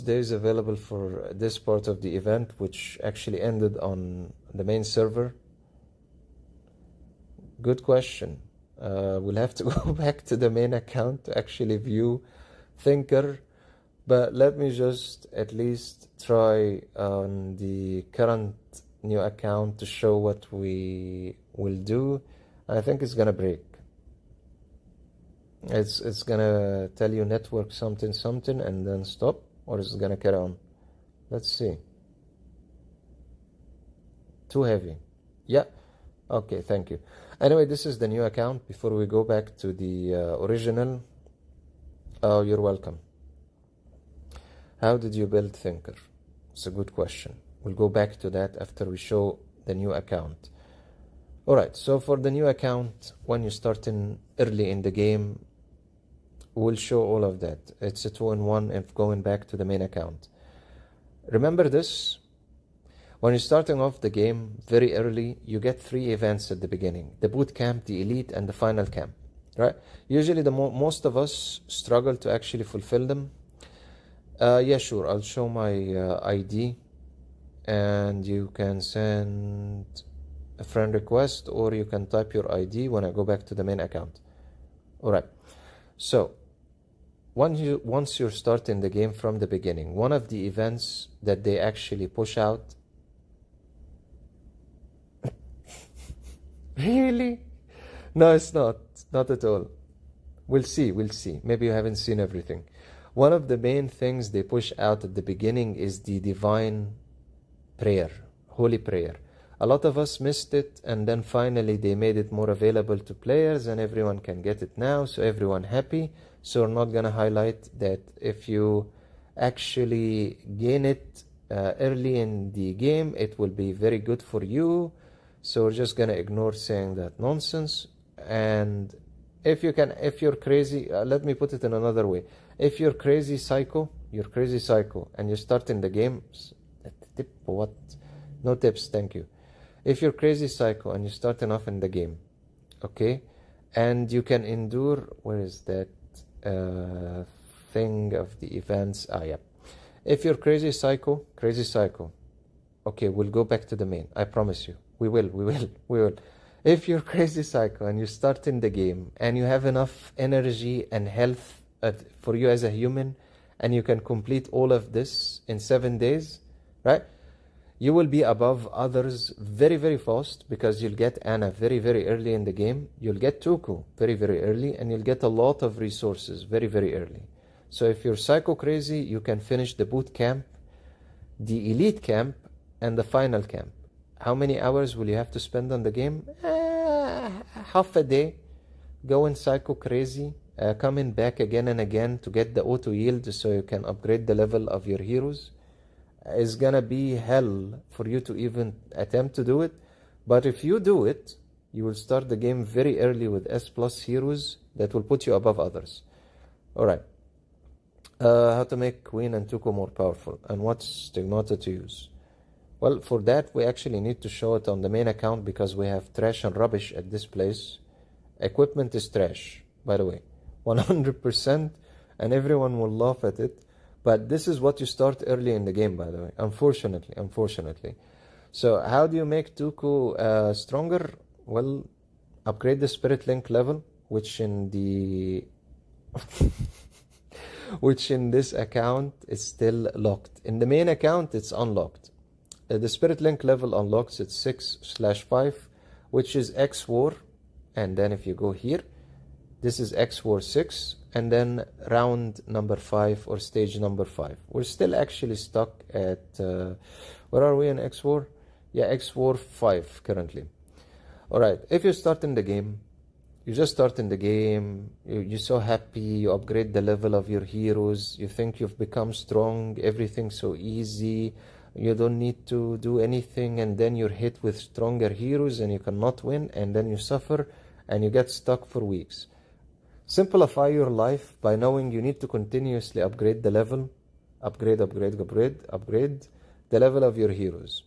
days available for this part of the event, which actually ended on the main server. Good question. We'll have to go back to the main account to actually view Thinker, but let me just at least try on the current new account to show what we will do. I think it's gonna break. It's gonna tell you network something and then stop, or is it gonna carry on? Let's see. Too heavy. Yeah. Okay, thank you. Anyway, this is the new account. Before we go back to the original. Oh, you're welcome. How did you build Thinker? It's a good question. We'll go back to that after we show the new account. Alright, so for the new account, when you start in early in the game, we'll show all of that. It's a 2-in-1 if going back to the main account. Remember this, when you're starting off the game very early, you get 3 events at the beginning: the boot camp, the elite, and the final camp, right? Usually most of us struggle to actually fulfill them. Yeah, sure, I'll show my ID, and you can send a friend request, or you can type your ID when I go back to the main account. Alright, so once you're starting the game from the beginning, one of the events that they actually push out. Really? No, it's not at all. We'll see. Maybe you haven't seen everything. One of the main things they push out at the beginning is the divine prayer, holy prayer. A lot of us missed it, and then finally they made it more available to players, and everyone can get it now, so everyone happy. So we're not gonna highlight that. If you actually gain it early in the game, it will be very good for you. So we're just gonna ignore saying that nonsense. And if you're crazy, let me put it in another way. If you're crazy psycho, and you start in the game. Tip, what? No tips, thank you. If you're crazy psycho and you're starting off in the game, okay, and you can endure, where is that thing of the events? Yeah. If you're crazy psycho, okay, we'll go back to the main. I promise you, we will. If you're crazy psycho and you start in the game and you have enough energy and health for you as a human, and you can complete all of this in 7 days, right? You will be above others very, very fast, because you'll get Anna very, very early in the game. You'll get Toku very, very early, and you'll get a lot of resources very, very early. So if you're psycho crazy, you can finish the boot camp, the elite camp, and the final camp. How many hours will you have to spend on the game? Half a day. Going psycho crazy, coming back again and again to get the auto yield so you can upgrade the level of your heroes. Is gonna be hell for you to even attempt to do it. But if you do it, you will start the game very early with S+ heroes that will put you above others. Alright. How to make Queen and Tuko more powerful, and what stigmata to use. Well, for that, we actually need to show it on the main account because we have trash and rubbish at this place. Equipment is trash, by the way, 100%, and everyone will laugh at it. But this is what you start early in the game, by the way, unfortunately. So how do you make Toku stronger? Well, upgrade the Spirit Link level, which in the which in this account is still locked. In the main account, it's unlocked. The Spirit Link level unlocks at 6/5, which is xwar. And then if you go here, this is xwar 6, and then round number 5 or stage number 5. We're still actually stuck at, where are we in xwar? Yeah, xwar 5 currently. Alright, if you start in the game, you just start in the game, you're so happy, you upgrade the level of your heroes, you think you've become strong, everything's so easy, you don't need to do anything, and then you're hit with stronger heroes and you cannot win, and then you suffer and you get stuck for weeks. Simplify your life by knowing you need to continuously upgrade the level, upgrade the level of your heroes.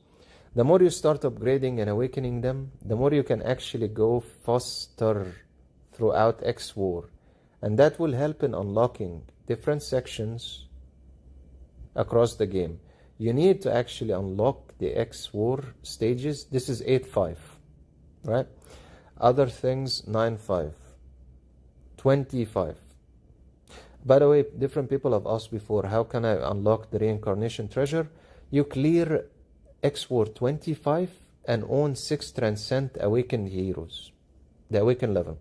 The more you start upgrading and awakening them, the more you can actually go faster throughout xwar, and that will help in unlocking different sections across the game. You need to actually unlock the xwar stages. This is 8/5, right? Other things 9/5, 25. By the way, different people have asked before, how can I unlock the reincarnation treasure? You clear xwar 25 and own 6 transcend awakened heroes, the awakened level.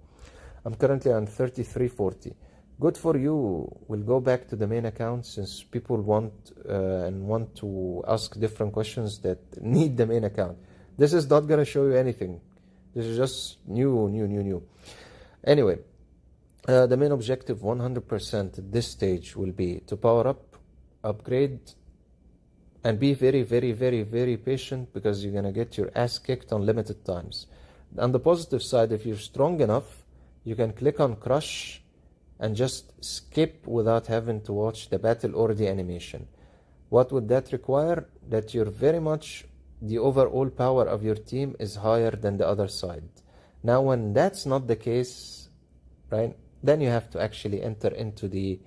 I'm currently on 3340. Good for you. We'll go back to the main account since people want to ask different questions that need the main account. This is not going to show you anything. This is just new. Anyway, the main objective 100% at this stage will be to power up, upgrade, and be very patient, because you're going to get your ass kicked on limited times. On the positive side, if you're strong enough, you can click on crush and just skip without having to watch the battle or the animation. What would that require? That you're very much, the overall power of your team is higher than the other side. Now, when that's not the case, right, then you have to actually enter into the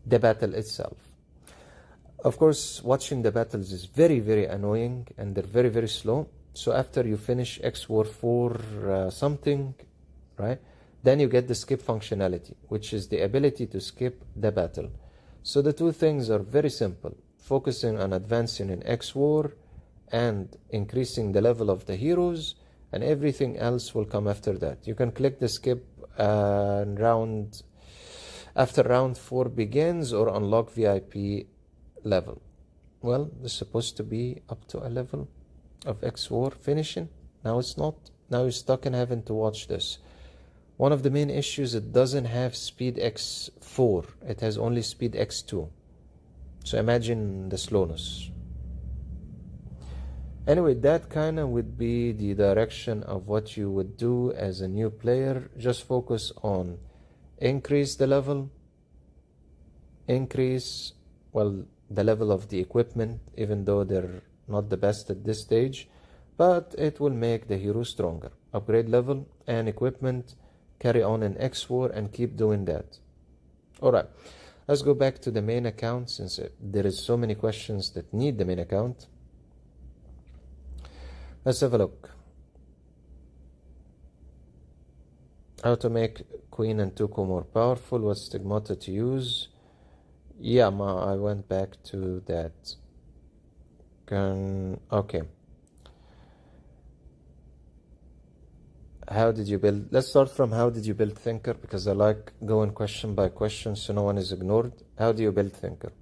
battle itself. Of course, watching the battles is very annoying, and they're very slow. So after you finish xwar 4 something, right, then you get the skip functionality, which is the ability to skip the battle. So the two things are very simple: focusing on advancing in xwar and increasing the level of the heroes, and everything else will come after that. You can click the skip after round 4 begins, or unlock VIP level. Well, it's supposed to be up to a level of xwar finishing. Now it's not. Now you're stuck in having to watch this. One of the main issues, it doesn't have speed x4, it has only speed x2. So imagine the slowness. Anyway, that kind of would be the direction of what you would do as a new player. Just focus on increase the level, increase, well, the level of the equipment, even though they're not the best at this stage, but it will make the hero stronger. Upgrade level and equipment, carry on in xwar, and keep doing that. Alright, let's go back to the main account, since there is so many questions that need the main account. Let's have a look. How to make Queen and Toku more powerful, what stigmata to use. Yeah, I went back to that. Okay. How did you build? Let's start from how did you build Thinker, because I like going question by question so no one is ignored. How do you build Thinker?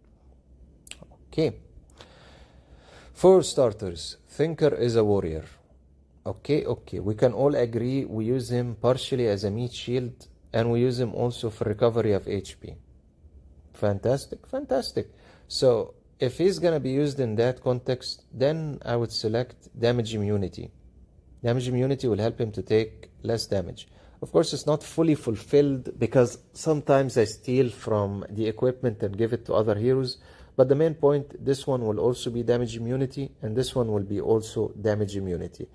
Okay. For starters, Thinker is a warrior. Okay. We can all agree we use him partially as a meat shield, and we use him also for recovery of HP. Fantastic. So if he's going to be used in that context, then I would select damage immunity. Damage immunity will help him to take less damage. Of course, it's not fully fulfilled, because sometimes I steal from the equipment and give it to other heroes, But the main point, this one will also be damage immunity, and this one will be also damage immunity.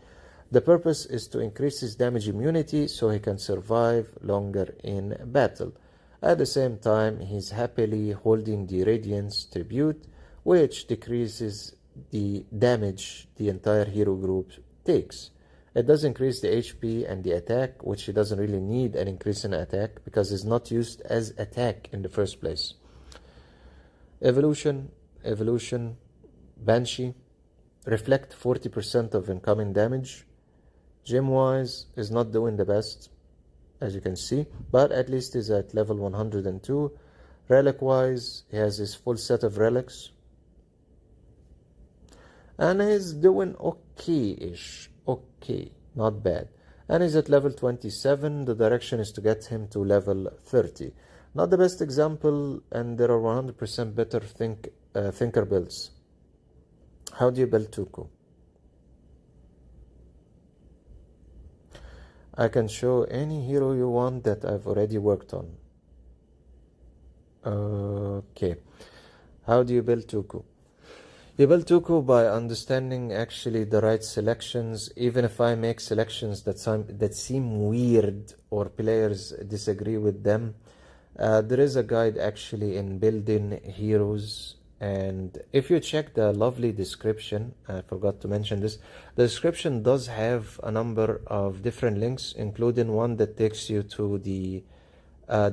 The purpose is to increase his damage immunity so he can survive longer in battle. At the same time, he's happily holding the Radiance Tribute, which decreases the damage the entire hero group takes. It does increase the HP and the attack, which he doesn't really need an increase in attack because it's not used as attack in the first place. Evolution, Banshee, reflect 40% of incoming damage. Gem-wise is not doing the best, as you can see, but at least he's at level 102. Relic-wise, he has his full set of relics. And he's doing okay-ish. Okay, not bad. And he's at level 27. The direction is to get him to level 30. Not the best example, and there are 100% better thinker builds. How do you build Toku? I can show any hero you want that I've already worked on. Okay. How do you build Toku? You build Toku by understanding actually the right selections. Even if I make selections that seem weird or players disagree with them, there is a guide actually in building heroes. And if you check the lovely description, I forgot to mention this, the description does have a number of different links, including one that takes you to the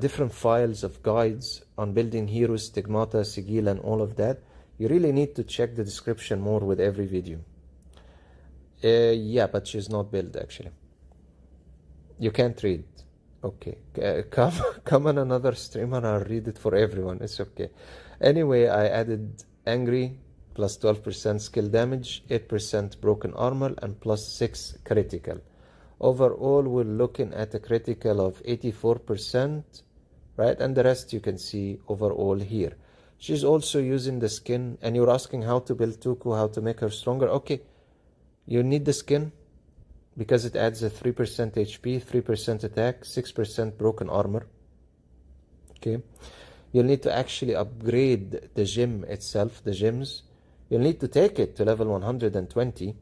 different files of guides on building heroes, stigmata, sigil, and all of that. You really need to check the description more with every video. Yeah, but she's not built actually. You can't read. Okay, come on another stream and I'll read it for everyone. It's okay. Anyway, I added Angry, plus 12% skill damage, 8% broken armor, and plus 6 critical. Overall, we're looking at a critical of 84%, right? And the rest you can see overall here. She's also using the skin, and you're asking how to build Toku, how to make her stronger. Okay, you need the skin because it adds a 3% HP, 3% attack, 6% broken armor. Okay. You'll need to actually upgrade the gem itself, the gems. You'll need to take it to level 120.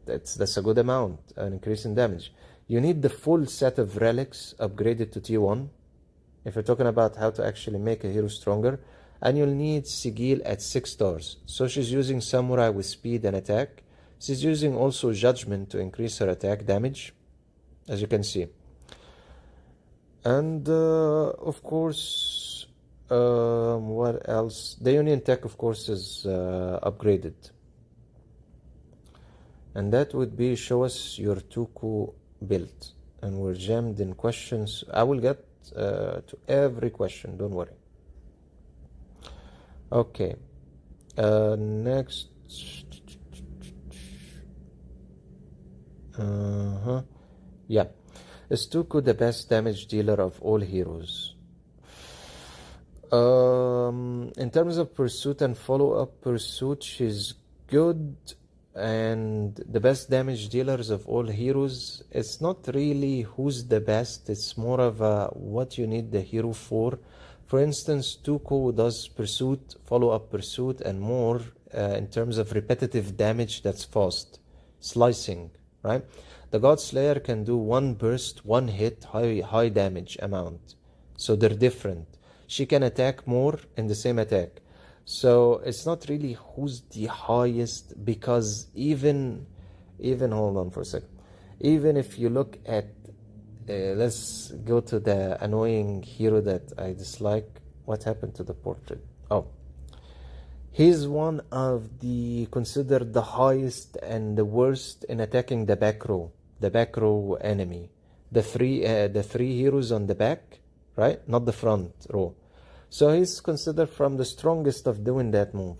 That's a good amount, an increase in damage. You need the full set of relics upgraded to T1, if you're talking about how to actually make a hero stronger. And you'll need Sigil at 6 stars. So she's using Samurai with speed and attack. She's using also Judgment to increase her attack damage, as you can see. And of course, what else? The Union Tech, of course, is upgraded. And that would be show us your Toku build. And we're jammed in questions. I will get to every question, don't worry. Okay. Next. Yeah. Is Toku the best damage dealer of all heroes? In terms of pursuit and follow-up pursuit, she's good. And the best damage dealers of all heroes, it's not really who's the best. It's more of what you need the hero for. For instance, Toku does pursuit, follow-up pursuit, and more in terms of repetitive damage that's fast. Slicing, right? The God Slayer can do one burst, one hit, high damage amount. So they're different. She can attack more in the same attack. So it's not really who's the highest, because even hold on for a second. Even if you look at, let's go to the annoying hero that I dislike. What happened to the portrait? Oh. He's one of the considered the highest and the worst in attacking the back row enemy. The three heroes on the back, right? Not the front row. So he's considered from the strongest of doing that move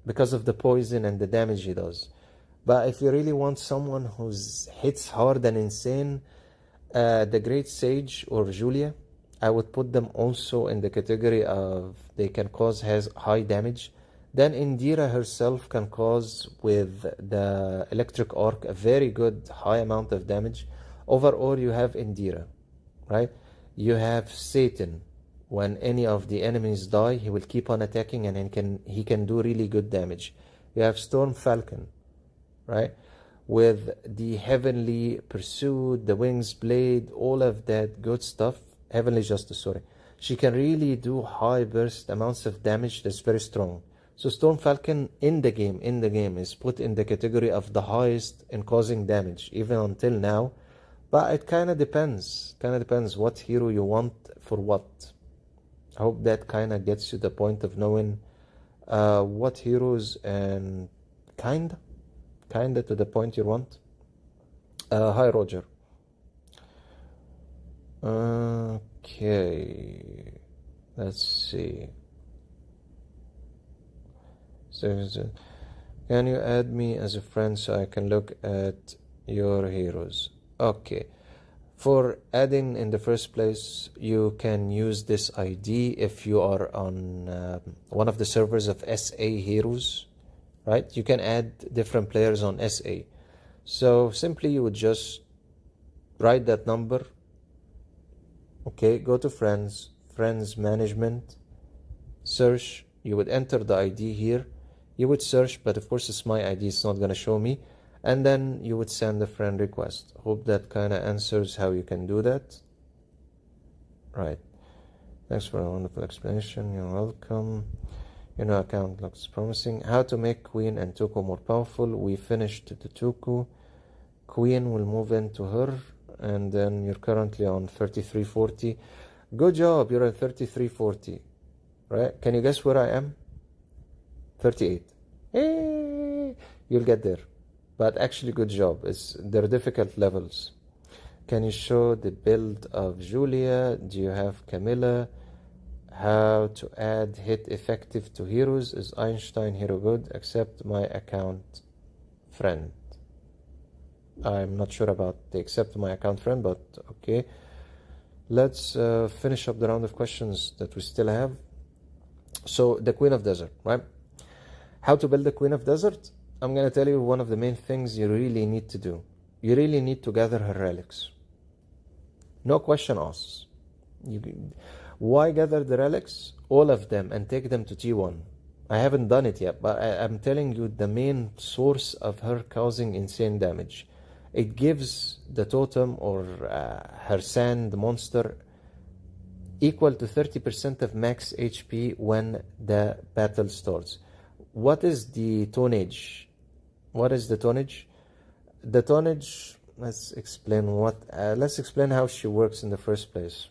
because of the poison and the damage he does. But if you really want someone who hits hard and insane, the Great Sage or Julia, I would put them also in the category of they can cause high damage. Then Indira herself can cause with the electric arc a very good high amount of damage. Overall, you have Indira, right? You have Satan, when any of the enemies die, he will keep on attacking, and he can do really good damage. You have Storm Falcon, right? With the Heavenly Pursuit, the Wings Blade, all of that good stuff. Heavenly Justice, sorry. She can really do high burst amounts of damage that's very strong. So Storm Falcon in the game is put in the category of the highest in causing damage, even until now. But it kind of depends what hero you want for what. I hope that kind of gets you the point of knowing what heroes, and kind of to the point you want. Hi, Roger. Okay, let's see. So, can you add me as a friend so I can look at your heroes? Okay. For adding in the first place, you can use this ID if you are on one of the servers of SA Heroes, right? You can add different players on SA. So simply you would just write that number. Okay, go to friends management, search. You would enter the ID here. You would search, but of course it's my ID, it's not going to show me. And then you would send a friend request. Hope that kind of answers how you can do that. Right. Thanks for a wonderful explanation. You're welcome. Your new account looks promising. How to make Queen and Toku more powerful. We finished the Toku. Queen will move into her. And then you're currently on 3340. Good job. You're at 3340. Right? Can you guess where I am? 38. Hey! You'll get there. But actually, good job. They're difficult levels. Can you show the build of Julia? Do you have Camilla? How to add hit effective to heroes? Is Einstein hero good? Accept my account friend. I'm not sure about the accept my account friend, but okay. Let's finish up the round of questions that we still have. So, the Queen of Desert, right? How to build the Queen of Desert? I'm going to tell you one of the main things you really need to do. You really need to gather her relics. No question asked. Why gather the relics? All of them, and take them to T1. I haven't done it yet, but I'm telling you the main source of her causing insane damage. It gives the totem or her sand monster equal to 30% of max HP when the battle starts. What is the tonnage? What is the tonnage? The tonnage, let's explain how she works in the first place.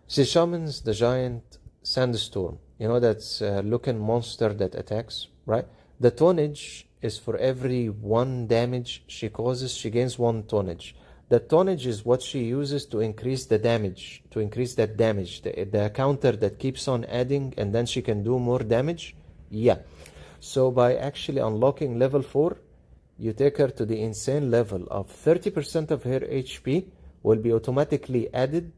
She summons the giant sandstorm. You know, that's a looking monster that attacks, right? The tonnage is for every 1 damage she causes, she gains 1 tonnage. The tonnage is what she uses to increase the damage, the counter that keeps on adding, and then she can do more damage. Yeah. So by actually unlocking level 4, you take her to the insane level of 30% of her HP will be automatically added,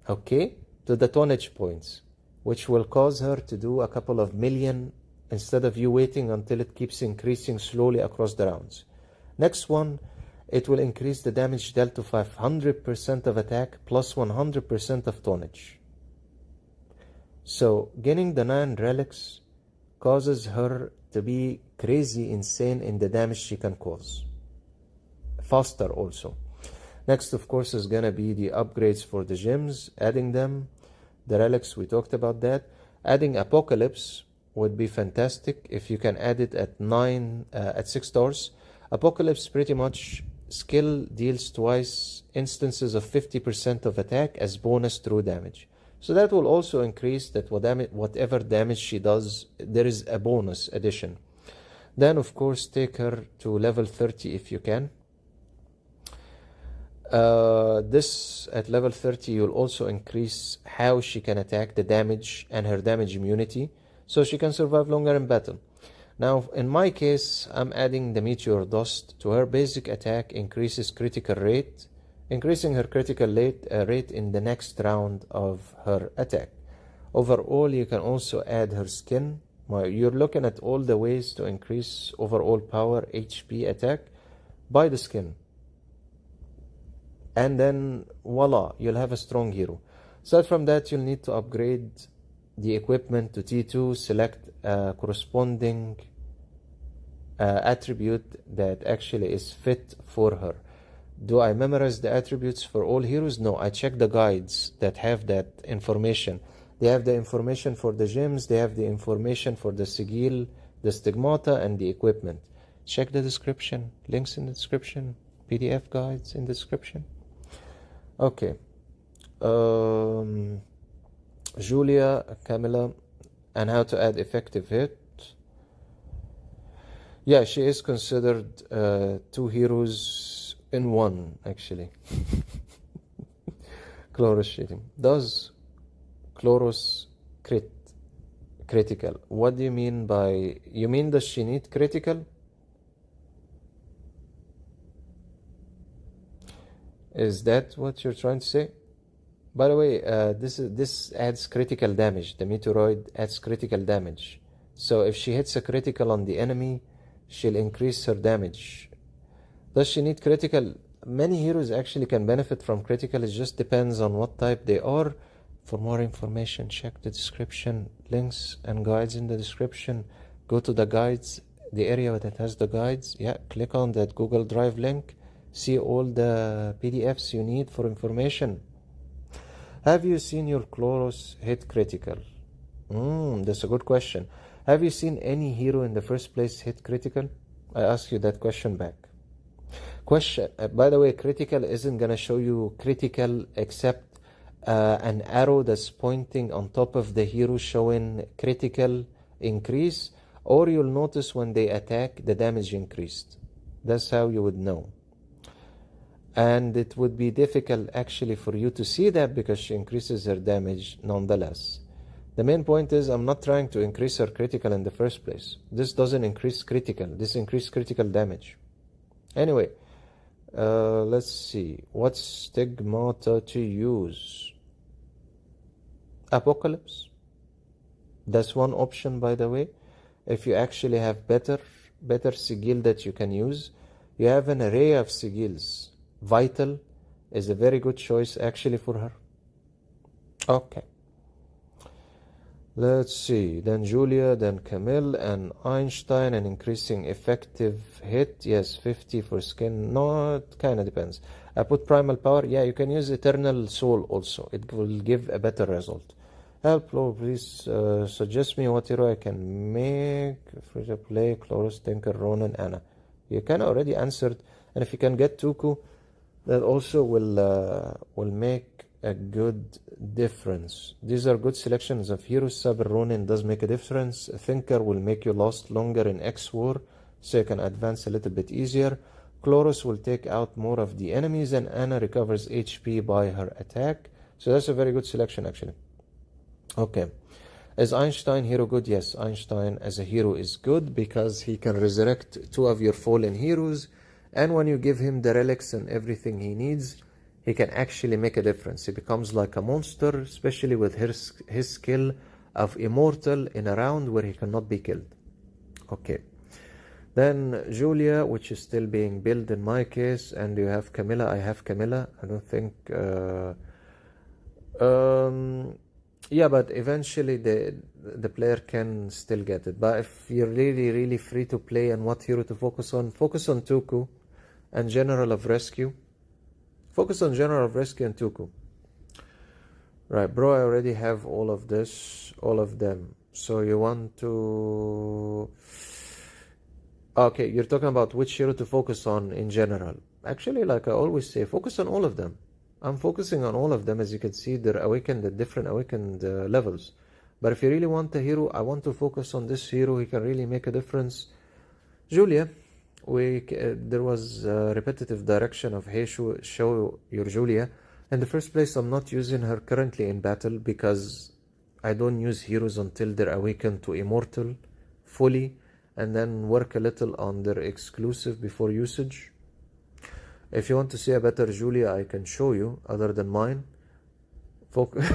okay, to the tonnage points, which will cause her to do a couple of million instead of you waiting until it keeps increasing slowly across the rounds. Next one, it will increase the damage dealt to 500% of attack plus 100% of tonnage. So getting the 9 relics causes her to be crazy insane in the damage she can cause. Faster also. Next, of course, is gonna be the upgrades for the gems, adding them. The relics, we talked about that. Adding Apocalypse would be fantastic if you can add it at 6 stars. Apocalypse pretty much skill deals twice instances of 50% of attack as bonus through damage. So that will also increase that whatever damage she does, there is a bonus addition. Then, of course, take her to level 30 if you can. This at level 30, you'll also increase how she can attack, the damage, and her damage immunity, so she can survive longer in battle. Now, in my case, I'm adding the Meteor Dust to her basic attack, increases critical rate, increasing her critical rate in the next round of her attack. Overall, you can also add her skin. You're looking at all the ways to increase overall power, HP, attack by the skin. And then, voila, you'll have a strong hero. Aside from that, you'll need to upgrade the equipment to T2, select a corresponding attribute that actually is fit for her. Do I memorize the attributes for all heroes? No, I check the guides that have that information. They have the information for the gems, they have the information for the sigil, the stigmata, and the equipment. Check the description, links in the description, PDF guides in the description. Okay. Julia, Camilla, and how to add effective hit. Yeah, she is considered two heroes in one, actually. Chloros shooting. Does Chloros critical? What do you mean by... You mean does she need critical? Is that what you're trying to say? By the way, this adds critical damage. The meteoroid adds critical damage. So if she hits a critical on the enemy, she'll increase her damage. Does she need critical? Many heroes actually can benefit from critical. It just depends on what type they are. For more information, check the description. Links and guides in the description. Go to the guides, the area that has the guides. Yeah, click on that Google Drive link. See all the PDFs you need for information. Have you seen your Chloros hit critical? That's a good question. Have you seen any hero in the first place hit critical? I ask you that question back. By the way, critical isn't going to show you critical except an arrow that's pointing on top of the hero showing critical increase, or you'll notice when they attack the damage increased. That's how you would know. And it would be difficult actually for you to see that because she increases her damage nonetheless. The main point is I'm not trying to increase her critical in the first place. This doesn't increase critical. This increases critical damage. Anyway, let's see. What stigmata to use? Apocalypse. That's one option, by the way. If you actually have better sigil that you can use, you have an array of sigils. Vital is a very good choice actually for her. Okay. Let's see. Then Julia, then Camille, and Einstein, and increasing effective hit. Yes, 50 for skin. No, it kind of depends. I put primal power. Yeah, you can use Eternal Soul also. It will give a better result. Help, please suggest me what hero I can make. Free to play, Chloros, Tinker, Ronan, Anna. You kind of already answered. And if you can get Toku, that also will make a good difference. These are good selections of heroes. Saber Ronin does make a difference. A Thinker will make you last longer in xwar, so you can advance a little bit easier. Chloros will take out more of the enemies, and Anna recovers HP by her attack. So that's a very good selection actually. Okay. Is Einstein hero good? Yes, Einstein as a hero is good because he can resurrect two of your fallen heroes. And when you give him the relics and everything he needs, he can actually make a difference. He becomes like a monster, especially with his skill of immortal in a round where he cannot be killed. Okay. Then Julia, which is still being built in my case, and you have Camilla. I have Camilla. I don't think... yeah, but eventually the player can still get it. But if you're really free to play and what hero to focus on Toku and General of Rescue. Focus on General of Rescue and Toku. Right, bro, I already have all of this, all of them. So you want to... Okay, you're talking about which hero to focus on in general. Actually, like I always say, focus on all of them. I'm focusing on all of them. As you can see, they're awakened at different awakened levels. But if you really want a hero, I want to focus on this hero. He can really make a difference. Julia, there was a repetitive direction of hey, show your Julia. In the first place, I'm not using her currently in battle because I don't use heroes until they're awakened to immortal fully, and then work a little on their exclusive before usage. If you want to see a better Julia, I can show you, other than mine. Focus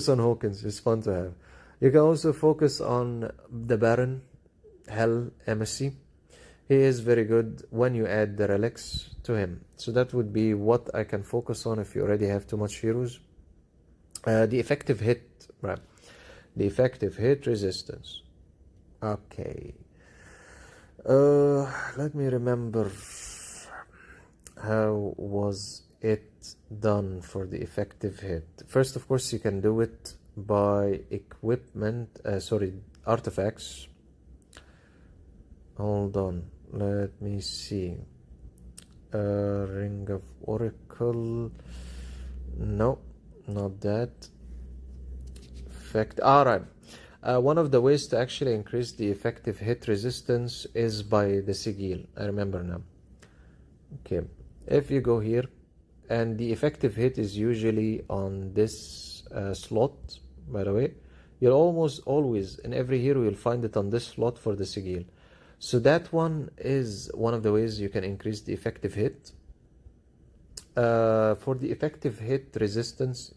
on Hawkins, it's fun to have. You can also focus on the Baron, Hell, MSC. he is very good when you add the relics to him. So that would be what I can focus on if you already have too much heroes. The effective hit, right? The effective hit resistance. Okay. Let me remember how was it done for the effective hit. First, of course, you can do it by equipment, artifacts. Hold on, let me see. Ring of Oracle. No, not that. Alright. One of the ways to actually increase the effective hit resistance is by the sigil. I remember now. Okay, if you go here, and the effective hit is usually on this slot, by the way. You'll almost always, in every hero, you'll find it on this slot for the sigil. So that one is one of the ways you can increase the effective hit. For the effective hit resistance,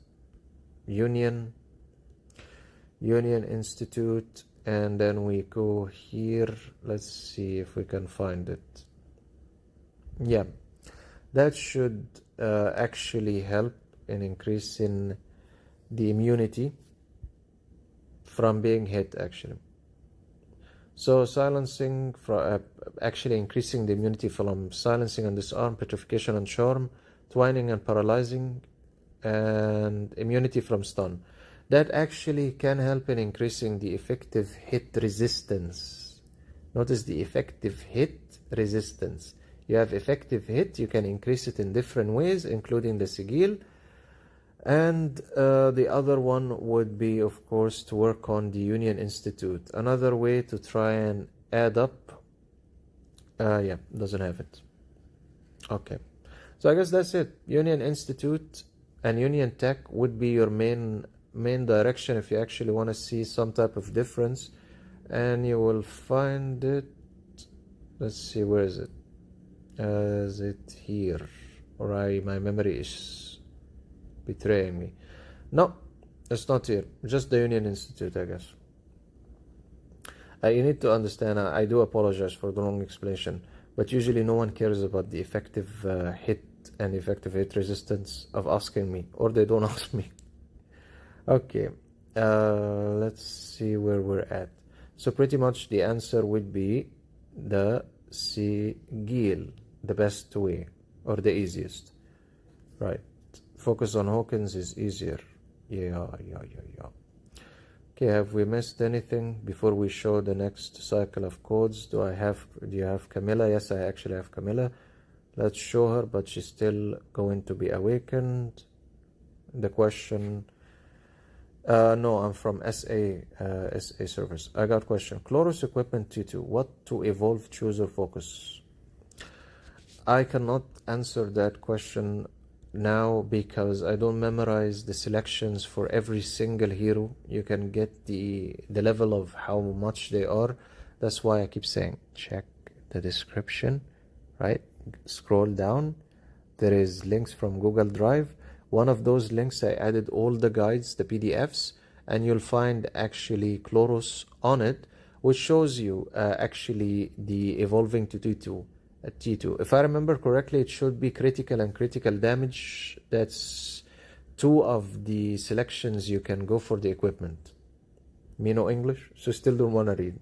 Union Institute, and then we go here. Let's see if we can find it. Yeah, that should actually help in increasing the immunity from being hit, actually. So silencing, actually increasing the immunity from silencing and disarm, petrification and charm, twining and paralyzing, and immunity from stun. That actually can help in increasing the effective hit resistance. Notice the effective hit resistance. You have effective hit, you can increase it in different ways, including the sigil. And the other one would be, of course, to work on the Union Institute. Another way to try and add up. Yeah, doesn't have it. Okay. So I guess that's it. Union Institute and Union Tech would be your main direction if you actually want to see some type of difference. And you will find it. Let's see, where is it? Is it here? Or my memory is betraying me. No, it's not here. Just the Union Institute, I guess. You need to understand, I do apologize for the long explanation, but usually no one cares about the effective hit and effective hit resistance of asking me, or they don't ask me. Okay, let's see where we're at. So pretty much the answer would be the sigil, the best way, or the easiest. Right. Focus on Hawkins is easier. Yeah. Okay, have we missed anything before we show the next cycle of codes? Do you have Camilla? Yes, I actually have Camilla. Let's show her, but she's still going to be awakened. The question... no, I'm from SA servers. I got question. Chloros equipment T2. What to evolve, choose, or focus? I cannot answer that question now because I don't memorize the selections for every single hero. You can get the level of how much they are. That's why I keep saying check the description, right? Scroll down. There is links from Google Drive. One of those links I added all the guides, the PDFs, and you'll find actually Chloros on it, which shows you actually the evolving to T2. If I remember correctly, it should be critical and critical damage. That's two of the selections you can go for the equipment. Me no English, so still don't want to read.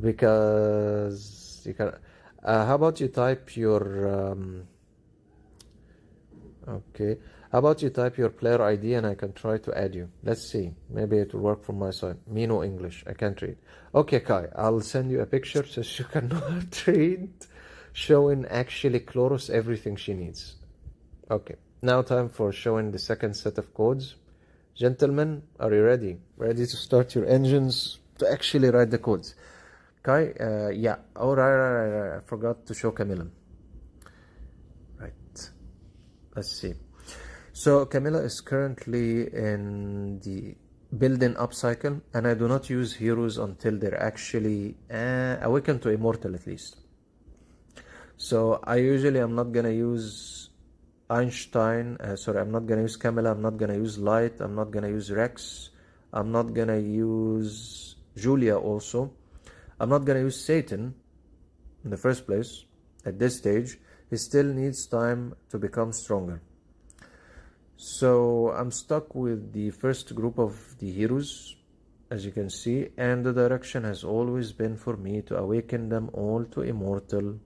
Because you can... how about you type your... okay. How about you type your player ID and I can try to add you. Let's see. Maybe it will work from my side. Me no English. I can't read. Okay, Kai. I'll send you a picture so you cannot read. Showing actually Chloros everything she needs. Okay. Now time for showing the second set of codes. Gentlemen, are you ready? Ready to start your engines to actually write the codes? Kai, yeah. Oh, right. I forgot to show Camilla. Right. Let's see. So Camilla is currently in the building up cycle, and I do not use heroes until they're actually awakened to immortal at least. So I usually am not gonna use Einstein, I'm not gonna use Camilla, I'm not gonna use Light, I'm not gonna use Rex, I'm not gonna use Julia also. I'm not gonna use Satan in the first place at this stage. He still needs time to become stronger. So I'm stuck with the first group of the heroes, as you can see, and the direction has always been for me to awaken them all to immortal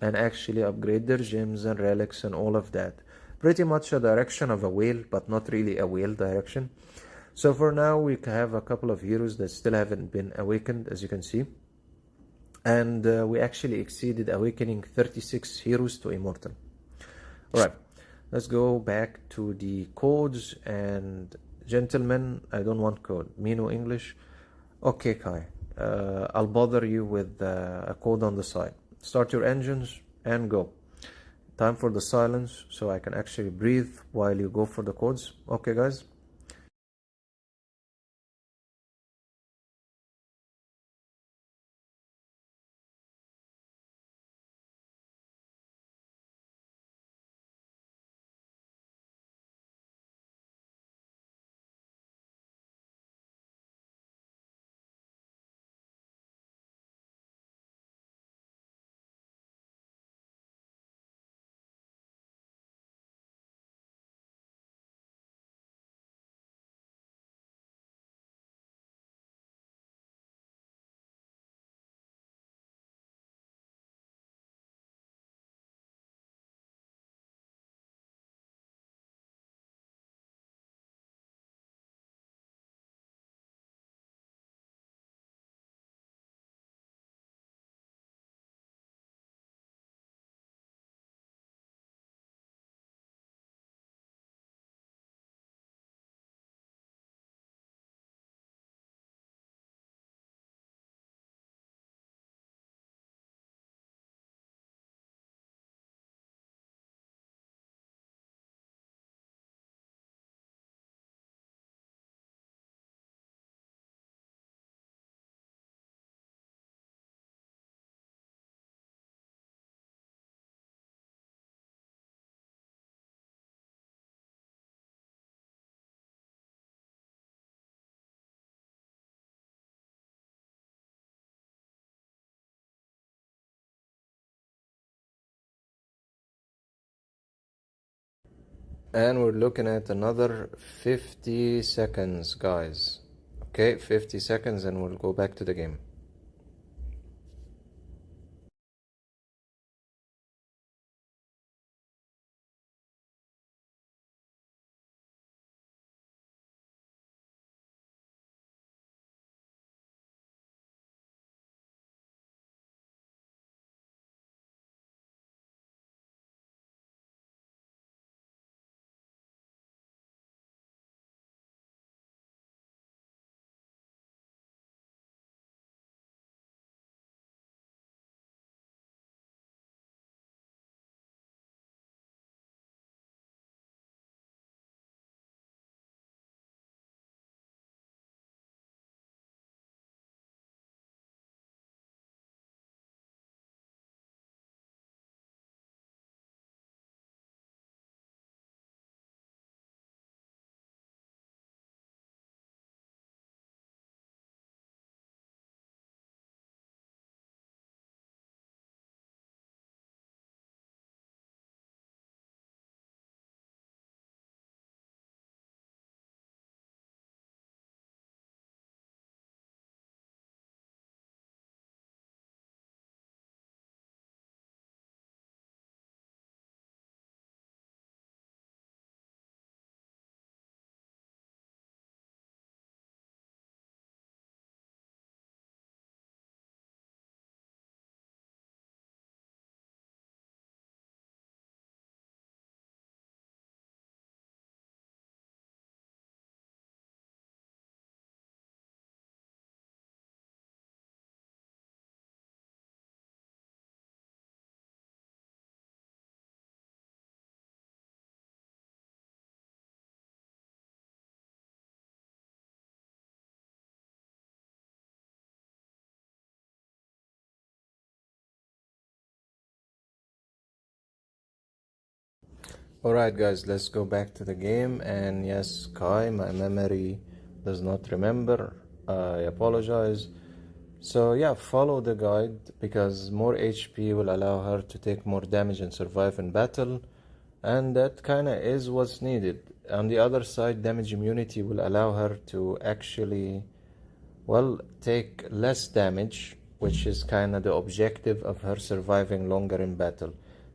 and actually upgrade their gems and relics and all of that. Pretty much a direction of a whale, but not really a whale direction. So for now we have a couple of heroes that still haven't been awakened, as you can see, and we actually exceeded awakening 36 heroes to immortal. Alright, let's go back to the codes. And gentlemen, I don't want code, me no English. Okay, Kai, I'll bother you with a code on the side. Start your engines and go. Time for the silence so I can actually breathe while you go for the codes. Okay, guys? And we're looking at another 50 seconds, guys. Okay, 50 seconds and we'll go back to the game. Alright guys, let's go back to the game. And yes, Kai, my memory does not remember. I apologize. So yeah, follow the guide because more HP will allow her to take more damage and survive in battle, and that kinda is what's needed. On the other side, damage immunity will allow her to actually, well, take less damage, which is kinda the objective of her surviving longer in battle.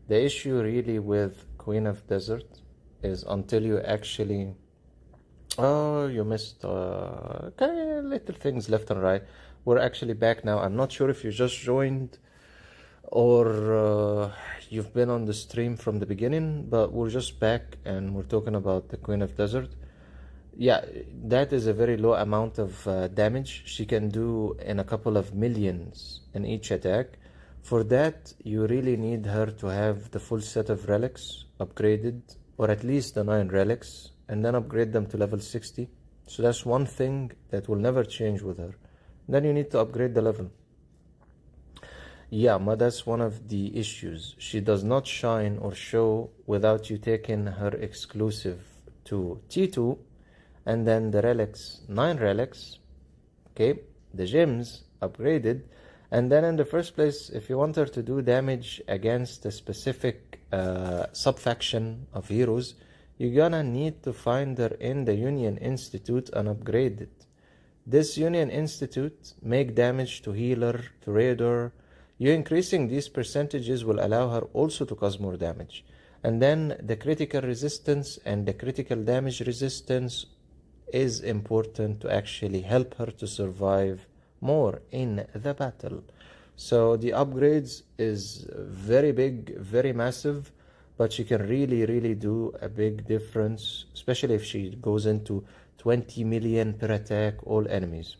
The issue really with Queen of Desert is until you actually... Oh, you missed okay, little things left and right. We're actually back now. I'm not sure if you just joined or you've been on the stream from the beginning, but we're just back and we're talking about the Queen of Desert. Yeah, that is a very low amount of damage she can do in a couple of millions in each attack. For that, you really need her to have the full set of relics upgraded, or at least the 9 relics, and then upgrade them to level 60. So that's one thing that will never change with her. Then you need to upgrade the level. Yeah, but that's one of the issues. She does not shine or show without you taking her exclusive to T2, and then the relics, 9 relics, okay, the gems upgraded, and then in the first place, if you want her to do damage against a specific sub-faction of heroes, you're gonna need to find her in the Union Institute and upgrade it. This Union Institute make damage to healer, to raider. You increasing these percentages will allow her also to cause more damage. And then the critical resistance and the critical damage resistance is important to actually help her to survive more in the battle. So the upgrades is very big, very massive, but she can really do a big difference, especially if she goes into 20 million per attack all enemies.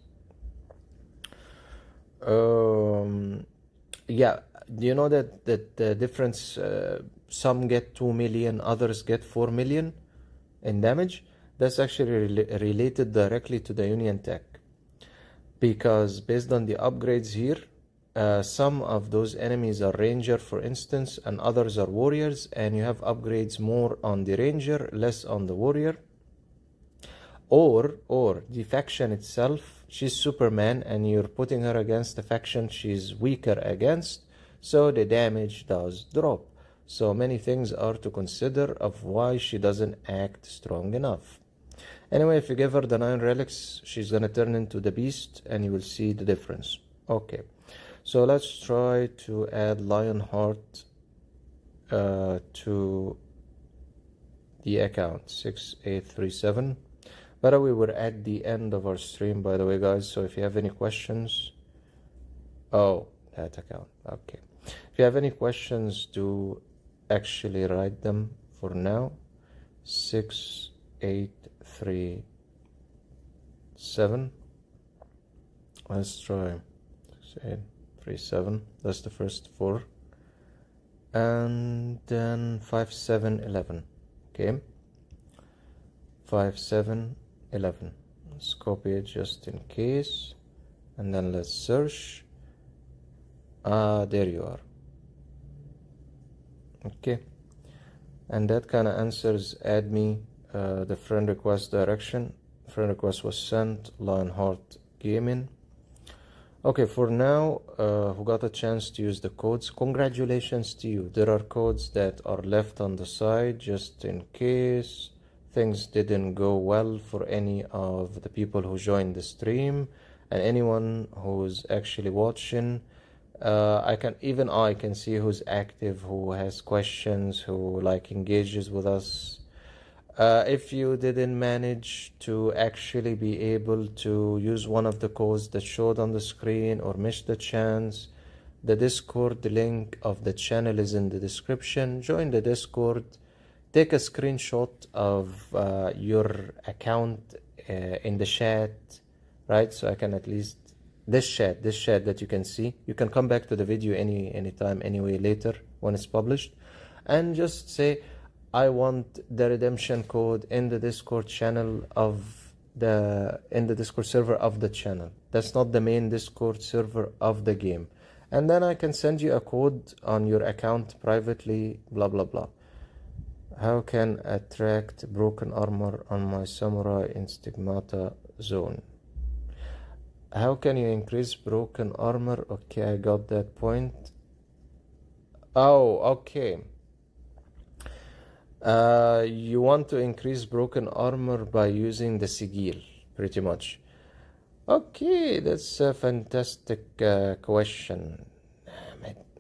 Yeah, do you know that the difference, some get 2 million, others get 4 million in damage? That's actually related directly to the Union tech, because based on the upgrades here, some of those enemies are ranger, for instance, and others are warriors, and you have upgrades more on the ranger, less on the warrior. Or the faction itself, she's Superman and you're putting her against a faction she's weaker against, so the damage does drop. So many things are to consider of why she doesn't act strong enough. Anyway, if you give her the 9 relics, she's gonna turn into the beast and you will see the difference. Okay, so let's try to add Lionheart to the account 6837. By the way, we're at the end of our stream, by the way, guys, so if you have any questions... Oh, that account, okay. If you have any questions, do actually write them for now. 6837. Let's try 6837. That's the first 4. And then 5711. Okay. 5711. Let's copy it just in case, and then let's search. There you are. Okay, and that kind of answers add me the friend request direction. Friend request was sent. Lionheart Gaming. Okay, for now, who got a chance to use the codes, congratulations to you. There are codes that are left on the side just in case things didn't go well for any of the people who joined the stream, and anyone who's actually watching. I can see who's active, who has questions, who engages with us. If you didn't manage to actually be able to use one of the codes that showed on the screen or missed the chance, the Discord link of the channel is in the description. Join the Discord. Take a screenshot of your account in the chat, right? So I can at least, this chat that you can see. You can come back to the video anytime, anyway, later when it's published. And just say, I want the redemption code in the Discord channel in the Discord server of the channel. That's not the main Discord server of the game. And then I can send you a code on your account privately, blah, blah, blah. How can attract broken armor on my samurai in Stigmata zone? How can you increase broken armor? Okay, I got that point. Oh, okay. You want to increase broken armor by using the sigil, pretty much. Okay, that's a fantastic question.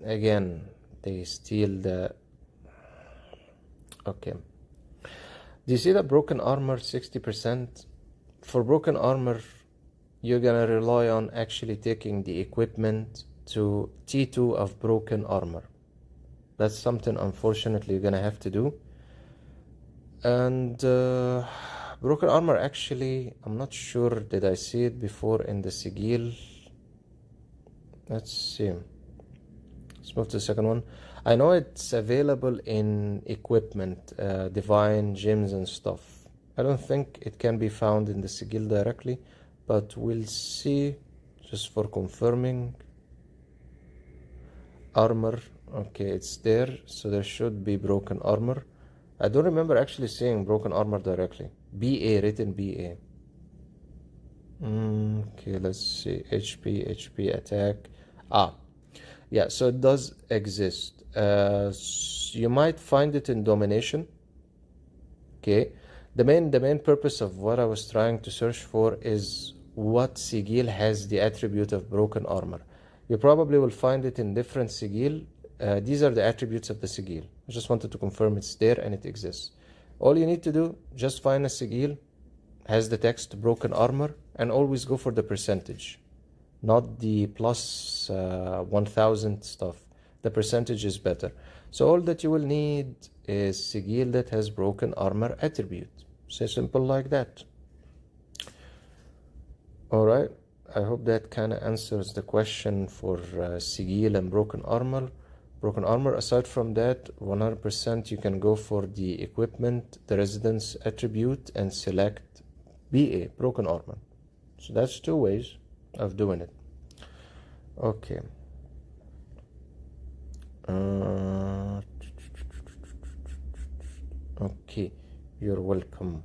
Again, they steal the... Okay. Do you see the broken armor 60%? For broken armor, you're gonna rely on actually taking the equipment to T2 of broken armor. That's something unfortunately you're gonna have to do. And broken armor, actually, I'm not sure, did I see it before in the sigil? Let's see. Let's move to the second one. I know it's available in equipment, divine gems and stuff. I don't think it can be found in the sigil directly, but we'll see, just for confirming. Armor, okay, it's there, so there should be broken armor. I don't remember actually seeing broken armor directly. BA, written BA. Okay, let's see. HP, attack. Yeah, so it does exist. You might find it in domination. Okay. The main purpose of what I was trying to search for is what sigil has the attribute of broken armor. You probably will find it in different sigil. These are the attributes of the sigil. I just wanted to confirm it's there and it exists. All you need to do, just find a sigil, has the text broken armor, and always go for the percentage, not the plus 1000 stuff. The percentage is better. So all that you will need is sigil that has broken armor attribute. So simple like that. Alright, I hope that kind of answers the question for sigil and broken armor. Aside from that, 100% you can go for the equipment, the residence attribute, and select BA, broken armor. So that's two ways of doing it. Okay. Okay, you're welcome.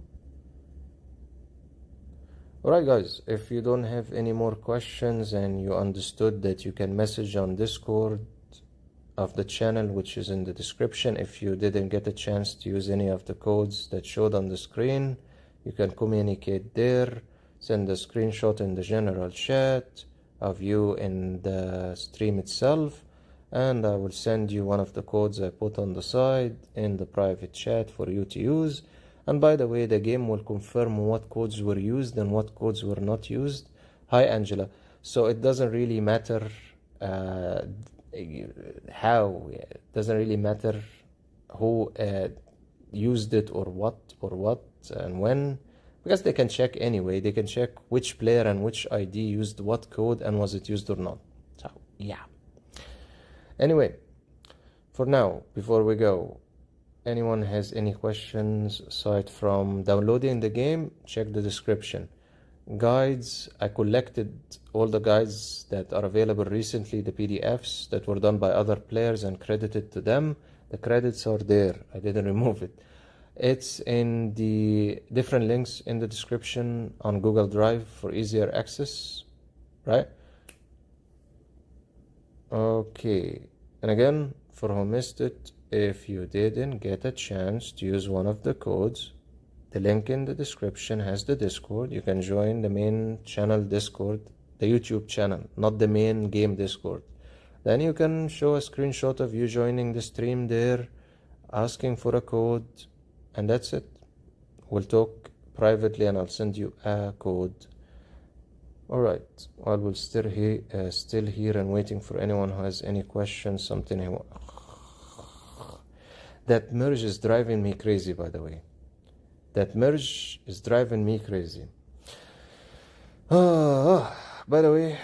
Alright guys, if you don't have any more questions and you understood that you can message on Discord of the channel, which is in the description. If you didn't get a chance to use any of the codes that showed on the screen, you can communicate there. Send a screenshot in the general chat of you in the stream itself, and I will send you one of the codes I put on the side in the private chat for you to use. And by the way, the game will confirm what codes were used and what codes were not used. Hi Angela. So it doesn't really matter how, it doesn't really matter who used it or what and when, because they can check anyway. They can check which player and which ID used what code and was it used or not. So yeah, anyway, for now, before we go, anyone has any questions aside from downloading the game, check the description. Guides, I collected all the guides that are available recently, the PDFs that were done by other players, and credited to them. The credits are there, I didn't remove it. It's in the different links in the description on Google Drive for easier access, right? Okay, and again, for who missed it, if you didn't get a chance to use one of the codes, the link in the description has the Discord. You can join the main channel Discord, the YouTube channel, not the main game Discord. Then you can show a screenshot of you joining the stream there, asking for a code, and that's it. We'll talk privately and I'll send you a code. Alright, while we're still here and waiting for anyone who has any questions, something he wants. That merge is driving me crazy, by the way. That merge is driving me crazy. By the way,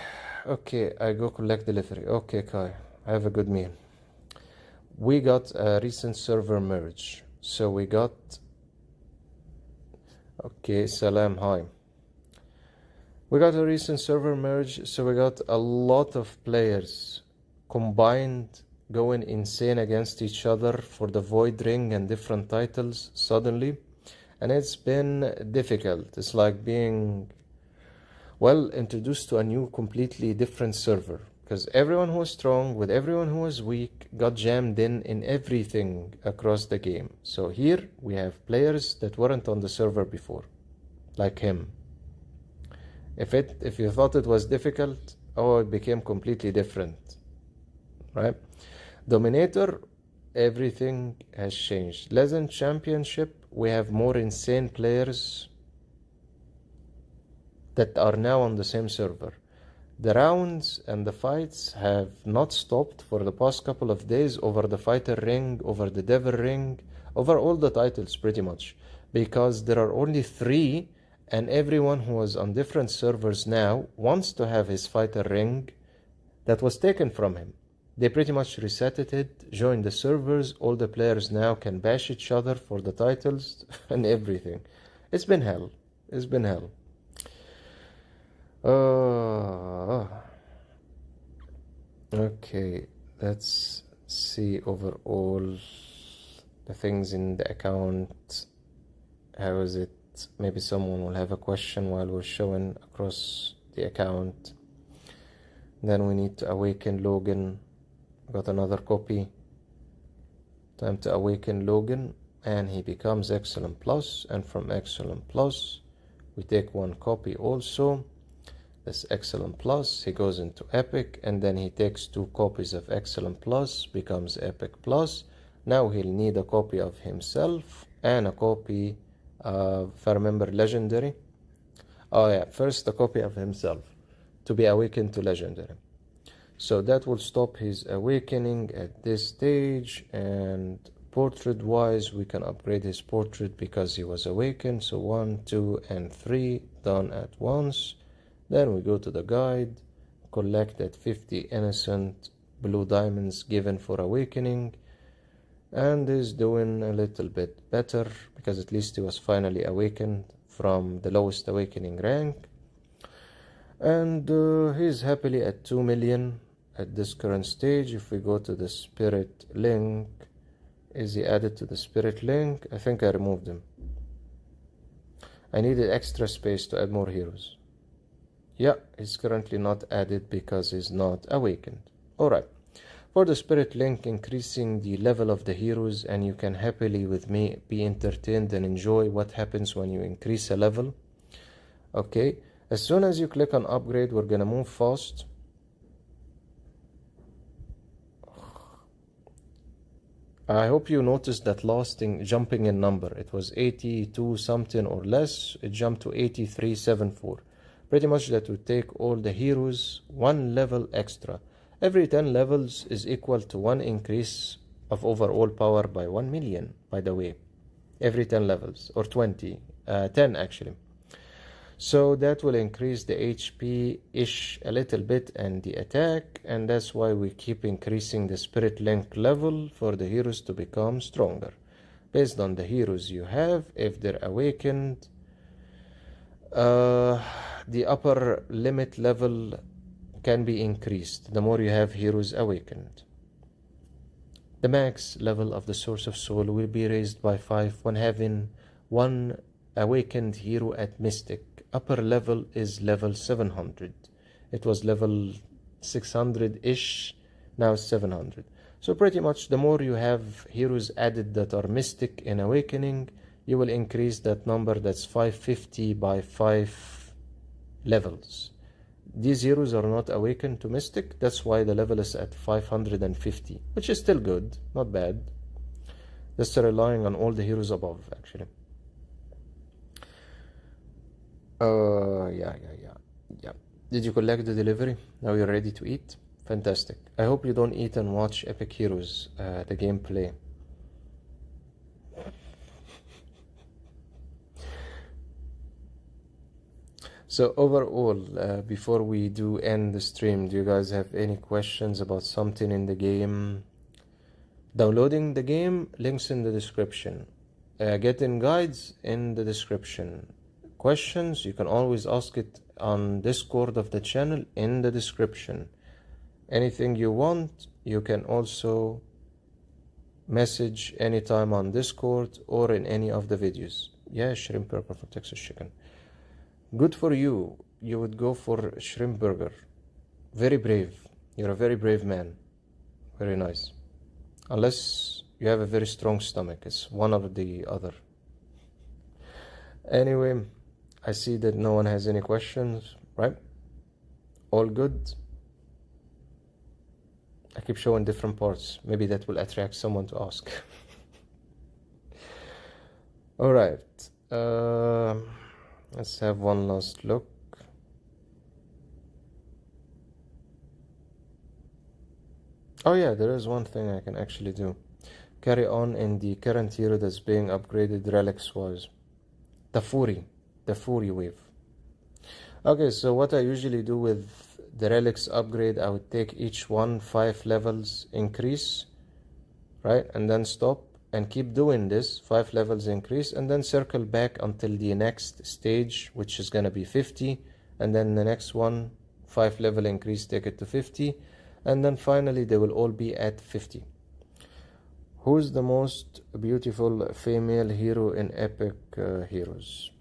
okay, I go collect delivery. Okay, Kai, have a good meal. We got a recent server merge. So we got... Okay, Salam, hi. We got a recent server merge, so we got a lot of players combined going insane against each other for the Void Ring and different titles suddenly. And it's been difficult. It's like being Well, introduced to a new, completely different server. Because everyone who was strong with everyone who was weak got jammed in everything across the game. So here we have players that weren't on the server before, like him. If you thought it was difficult, oh, it became completely different, right? Dominator, everything has changed. Legend Championship, we have more insane players that are now on the same server. The rounds and the fights have not stopped for the past couple of days over the fighter ring, over the devil ring, over all the titles pretty much, because there are only 3, and everyone who is on different servers now wants to have his fighter ring that was taken from him. They pretty much resetted it, joined the servers, all the players now can bash each other for the titles and everything. It's been hell. It's been hell. Okay, let's see overall the things in the account. How is it? Maybe someone will have a question while we're showing across the account. Then we need to awaken Logan. Got another copy. Time to awaken Logan, and he becomes Excellent Plus, and from Excellent Plus we take 1 copy also. This Excellent Plus, he goes into Epic, and then he takes 2 copies of Excellent Plus, becomes Epic Plus. Now he'll need a copy of himself and a copy of, if I remember, Legendary. Oh yeah, first a copy of himself to be awakened to Legendary. So that will stop his awakening at this stage, and portrait wise we can upgrade his portrait because he was awakened. So 1, 2 and 3 done at once. Then we go to the guide, collect that 50 innocent blue diamonds given for awakening, and is doing a little bit better because at least he was finally awakened from the lowest awakening rank. And he's happily at 2 million at this current stage. If we go to the spirit link, is he added to the spirit link? I think I removed him. I needed extra space to add more heroes. Yeah, he's currently not added because he's not awakened. Alright, for the spirit link, increasing the level of the heroes, and you can happily with me be entertained and enjoy what happens when you increase a level. Okay, as soon as you click on upgrade, we're gonna move fast. I hope you noticed that last thing jumping in number. It was 82 something or less. It jumped to 8374. Pretty much that would take all the heroes 1 level extra. Every 10 levels is equal to 1 increase of overall power by 1 million, by the way. Every 10 levels, or 20, 10 actually. So that will increase the HP-ish a little bit and the attack, and that's why we keep increasing the spirit link level for the heroes to become stronger. Based on the heroes you have, if they're awakened, the upper limit level can be increased the more you have heroes awakened. The max level of the source of soul will be raised by 5 when having 1 awakened hero at Mystic. Upper level is level 700. It was level 600-ish, now 700. So pretty much the more you have heroes added that are Mystic in Awakening, you will increase that number. That's 550 by 5 levels. These heroes are not awakened to Mystic, that's why the level is at 550, which is still good, not bad. Just relying on all the heroes above, actually. Yeah. Did you collect the delivery? Now you're ready to eat? Fantastic. I hope you don't eat and watch Epic Heroes, the gameplay. So overall, before we do end the stream, do you guys have any questions about something in the game? Downloading the game, links in the description. Getting guides in the description. Questions, you can always ask it on Discord of the channel in the description. Anything you want, you can also message anytime on Discord or in any of the videos. Yeah, Shrimp Purple from Texas Chicken. Good for you. you would go for shrimp burger. Very brave. You're a very brave man. Very nice. Unless you have a very strong stomach. It's one or the other. Anyway, I see that no one has any questions, right? All good? I keep showing different parts. Maybe that will attract someone to ask. Alright. Let's have one last look. Oh yeah, there is one thing I can actually do. Carry on in the current hero that's being upgraded relics-wise. The Fury wave. Okay, so what I usually do with the relics upgrade, I would take each one 5 levels increase, right? And then stop and keep doing this, 5 levels increase, and then circle back until the next stage, which is gonna be 50, and then the next one, 5 level increase, take it to 50, and then finally they will all be at 50. Who's the most beautiful female hero in Epic Heroes?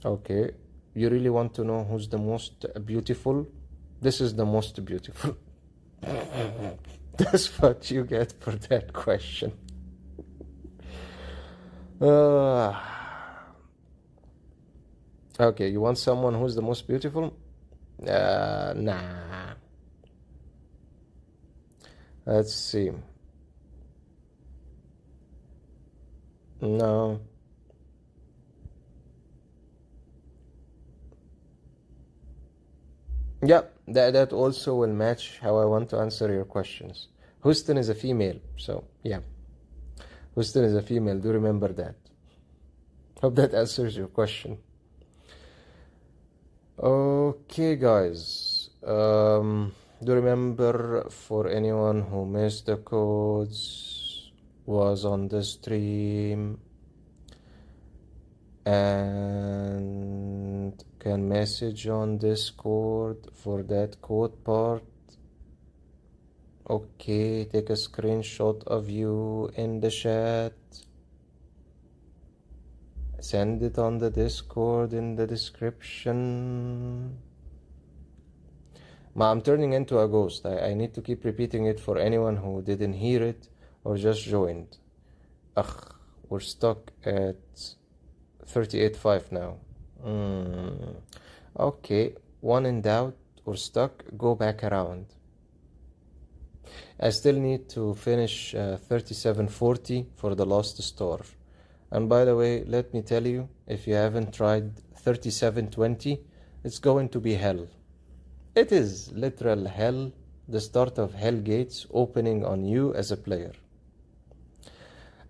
Okay, you really want to know who's the most beautiful? This is the most beautiful. That's what you get for that question. Okay, you want someone who's the most beautiful? Nah. Let's see. No. Yeah, that also will match how I want to answer your questions. Houston is a female, so yeah. Houston is a female, do remember that. Hope that answers your question. Okay, guys. Do remember, for anyone who missed the codes, was on the stream and can message on Discord for that code part. Okay, take a screenshot of you in the chat. Send it on the Discord in the description. I'm turning into a ghost. I need to keep repeating it for anyone who didn't hear it or just joined. Ugh, we're stuck at 38.5 now. Okay, one in doubt or stuck, go back around. I still need to finish 37.40 for the last star. And by the way, let me tell you, if you haven't tried 37.20, it's going to be hell. It is literal hell, the start of hell gates opening on you as a player.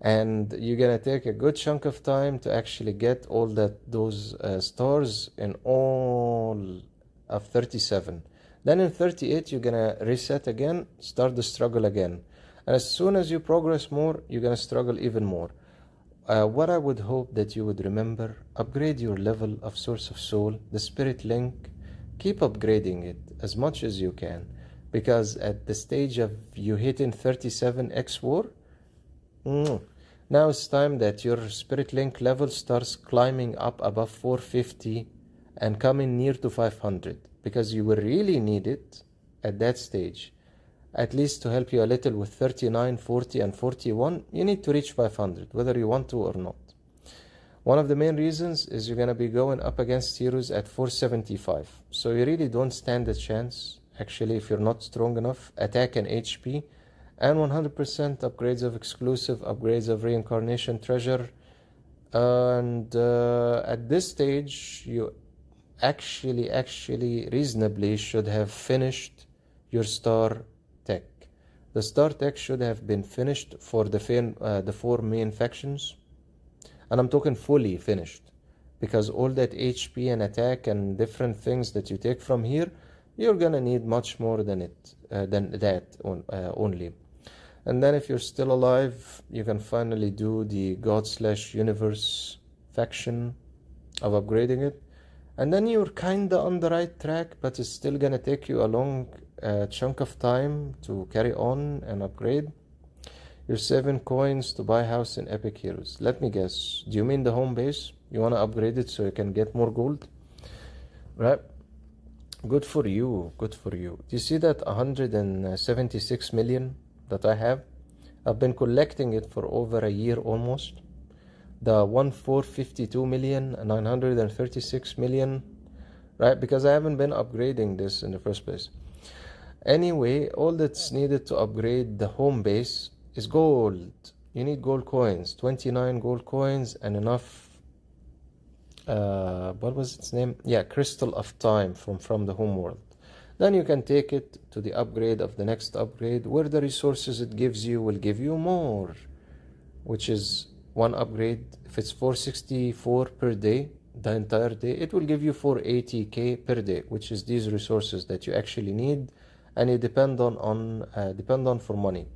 And you're gonna take a good chunk of time to actually get all those stars in all of 37. Then in 38, you're gonna reset again, start the struggle again. And as soon as you progress more, you're gonna struggle even more. What I would hope that you would remember, upgrade your level of Source of Soul, the Spirit Link. Keep upgrading it as much as you can, because at the stage of you hitting 37 xwar, now it's time that your Spirit Link level starts climbing up above 450 and coming near to 500, because you will really need it at that stage. At least to help you a little with 39, 40 and 41, you need to reach 500, whether you want to or not. One of the main reasons is you're going to be going up against heroes at 475. So you really don't stand a chance, actually, if you're not strong enough. Attack and HP, and 100% upgrades of exclusive, upgrades of reincarnation treasure. And at this stage, you actually reasonably should have finished your star tech. The star tech should have been finished for the 4 main factions. And I'm talking fully finished, because all that HP and attack and different things that you take from here, you're gonna need much more than that only. And then if you're still alive, you can finally do the God/Universe faction of upgrading it. And then you're kinda on the right track, but it's still gonna take you a long chunk of time to carry on and upgrade. Your 7 coins to buy house in Epic Heroes. Let me guess. Do you mean the home base? You want to upgrade it so you can get more gold? Right? Good for you. Good for you. Do you see that 176 million that I have? I've been collecting it for over a year almost. The 1,452,936 million, right? Because I haven't been upgrading this in the first place. Anyway, all that's needed to upgrade the home base is gold. You need gold coins, 29 gold coins, and enough what was its name? Yeah, Crystal of Time from the home world. Then you can take it to the upgrade of the next upgrade, where the resources it gives you will give you more, which is one upgrade. If it's 464 per day, the entire day, it will give you 480k per day, which is these resources that you actually need and you depend on for money.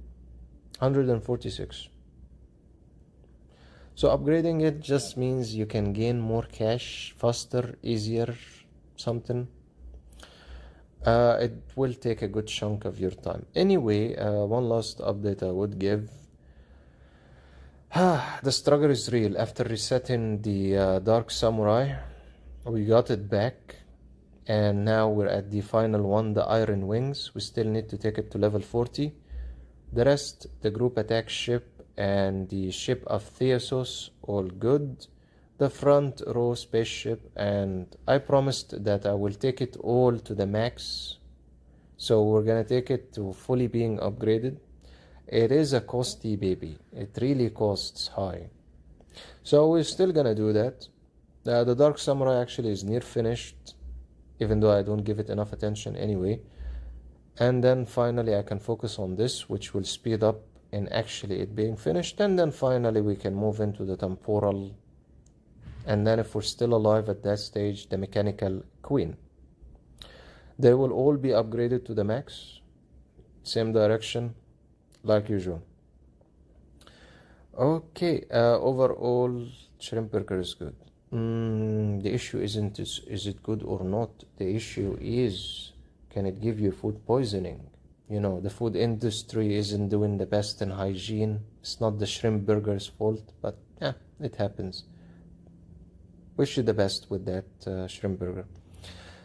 146. So upgrading it just means you can gain more cash faster, easier, something. It will take a good chunk of your time. Anyway, one last update I would give. The struggle is real. After resetting the Dark Samurai, we got it back. And now we're at the final one, the Iron Wings. We still need to take it to level 40. The rest, the group attack ship and the ship of Theosos, all good. The front row spaceship, and I promised that I will take it all to the max. So we're gonna take it to fully being upgraded. It is a costly baby. It really costs high. So we're still gonna do that. The Dark Samurai actually is near finished, even though I don't give it enough attention anyway. And then finally I can focus on this, which will speed up in actually it being finished. And then finally we can move into the temporal. And then if we're still alive at that stage, the mechanical queen. They will all be upgraded to the max. Same direction, like usual. Okay, overall, shrimp burger is good. The issue isn't is it good or not. The issue is, can it give you food poisoning? You know, the food industry isn't doing the best in hygiene. It's not the shrimp burger's fault, but yeah, it happens. Wish you the best with that shrimp burger.